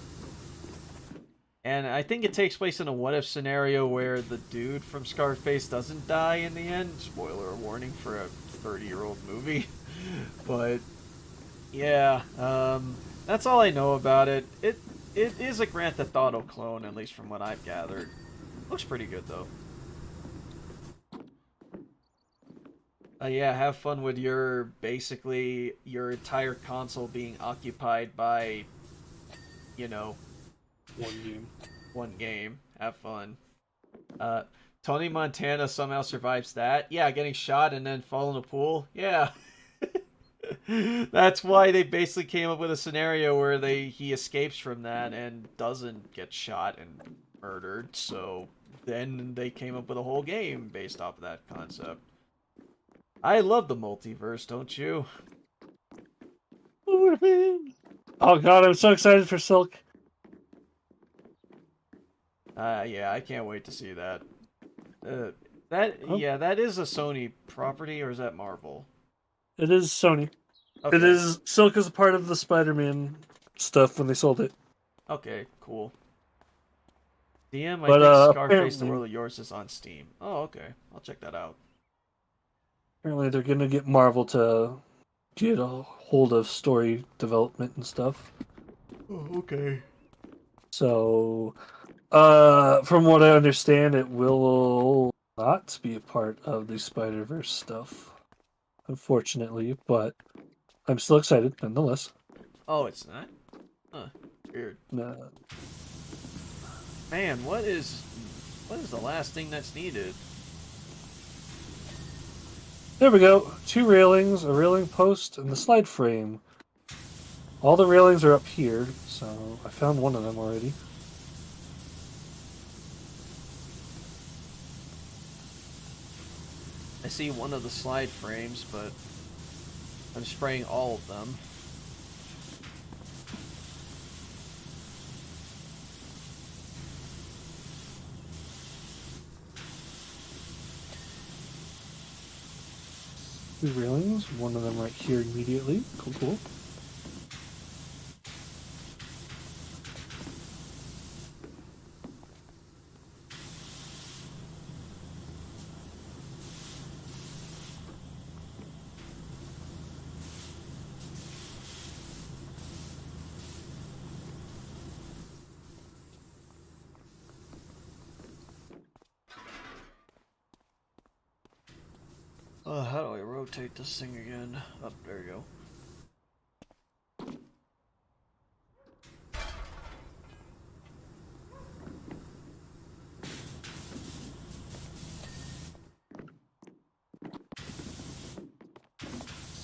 And I think it takes place in a what-if scenario where the dude from Scarface doesn't die in the end. Spoiler warning for a 30-year-old movie. But, yeah, that's all I know about it. It is a Grand Theft Auto clone, at least from what I've gathered. Looks pretty good, though. Yeah, have fun with basically, your entire console being occupied by, you know, one game. Have fun. Tony Montana somehow survives that. Yeah, getting shot and then fall in a pool. Yeah. That's why they basically came up with a scenario where he escapes from that and doesn't get shot and murdered. So then they came up with a whole game based off of that concept. I love the multiverse, don't you? Oh god, I'm so excited for Silk. Yeah, I can't wait to see that. That is a Sony property, or is that Marvel? It is Sony. Okay. It is Silk is a part of the Spider-Man stuff when they sold it. Okay, cool. DM, I But think Scarface the apparently, World of Yours is on Steam. Oh, okay. I'll check that out. apparently they're gonna get Marvel to get a hold of story development and stuff. Oh, okay. So, from what I understand, it will not be a part of the Spider-Verse stuff, unfortunately. But I'm still excited nonetheless. Oh, it's not? Huh. Weird. Uh, Man, what is the last thing that's needed? there we go. 2 railings, a railing post, and the slide frame. All the railings are up here, so I found one of them already. I see one of the slide frames, but I'm spraying all of them. Two railings, one of them right here immediately. Cool, cool. How do I rotate this thing again? Oh, there you go.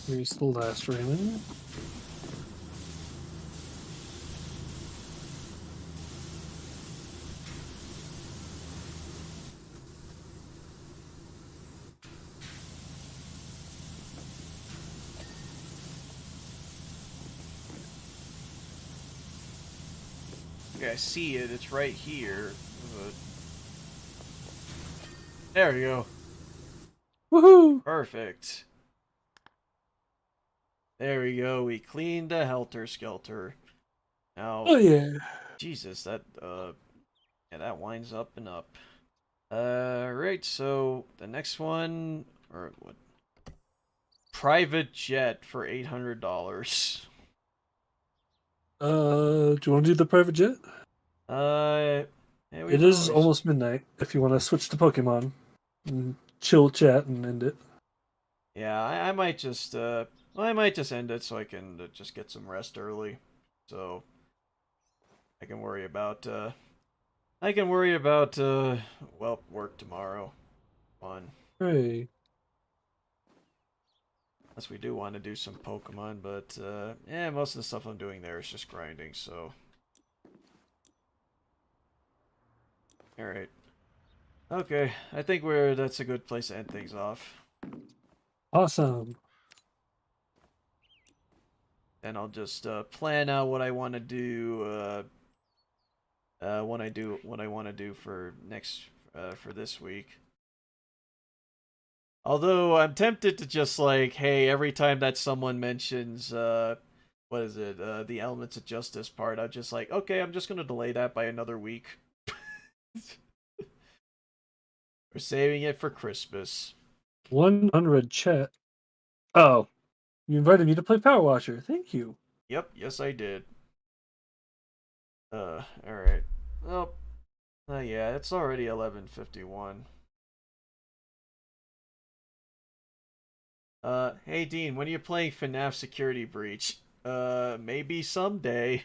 Here's the last railing. Okay, I see it. It's right here. There we go. Woohoo! Perfect. There we go. We cleaned the helter skelter. Now, Oh yeah. Jesus, that yeah, that winds up and up. Right. So the next one, or what? Private jet for $800. Do you want to do the private jet? Yeah, we It can is always. almost midnight. If you want to switch to Pokemon and chill chat and end it. Yeah, I might just well, I might just end it so I can just get some rest early, so I can worry about well, work tomorrow. Fun. Hey. Unless we do want to do some Pokemon, but yeah, most of the stuff I'm doing there is just grinding. So, all right, okay, I think that's a good place to end things off. Awesome. And I'll just plan out what I want to do. When I do what I want to do for next for this week. Although I'm tempted to just like, hey, every time that someone mentions what is it, the elements of justice part, I'm just like, okay, I'm just gonna delay that by another week. We're saving it for Christmas. 100 chat. Oh, you invited me to play Power Washer. Thank you. Yep, yes I did. All right. Oh, yeah, it's already 11:51. Hey Dean, when are you playing FNAF Security Breach? Maybe someday.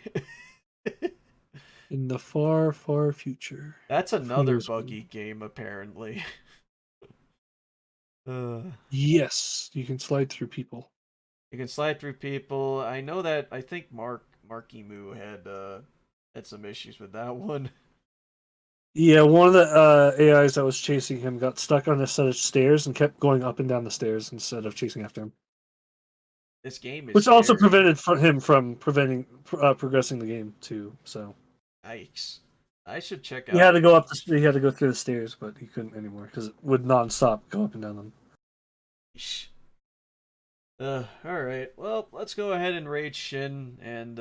In the far, far future. That's Who another knows buggy when? game, apparently. Yes, you can slide through people. You can slide through people. I know that. I think Marky Moo had some issues with that one. Yeah, one of the AIs that was chasing him got stuck on a set of stairs and kept going up and down the stairs instead of chasing after him. This game is Which also scary. prevented him from progressing the game too. So Yikes! I should check he had out. to go up. He had to go through the stairs, but he couldn't anymore because it would nonstop go up and down them. Yeesh. Alright. Well, let's go ahead and raid Shin, and,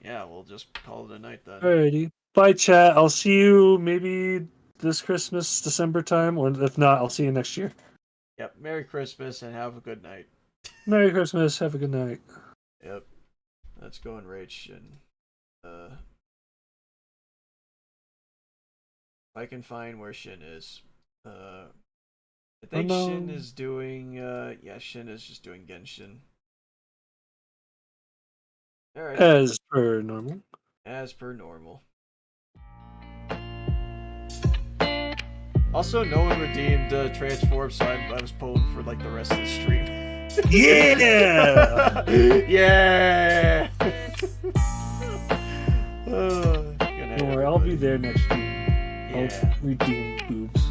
yeah, we'll just call it a night then. Alrighty. Bye, chat. I'll see you maybe this Christmas, December time, or if not, I'll see you next year. Yep, Merry Christmas, and have a good night. Merry Christmas. Have a good night. Yep. Let's go and raid Shin. If I can find where Shin is. I think Shin is doing, yeah, Shin is just doing Genshin. Alright. As per normal. As per normal. Also, no one redeemed Transform, so I was pulled for like the rest of the stream. Yeah! Yeah! Don't worry, I'll be there next year. Yeah. I'll redeem boobs.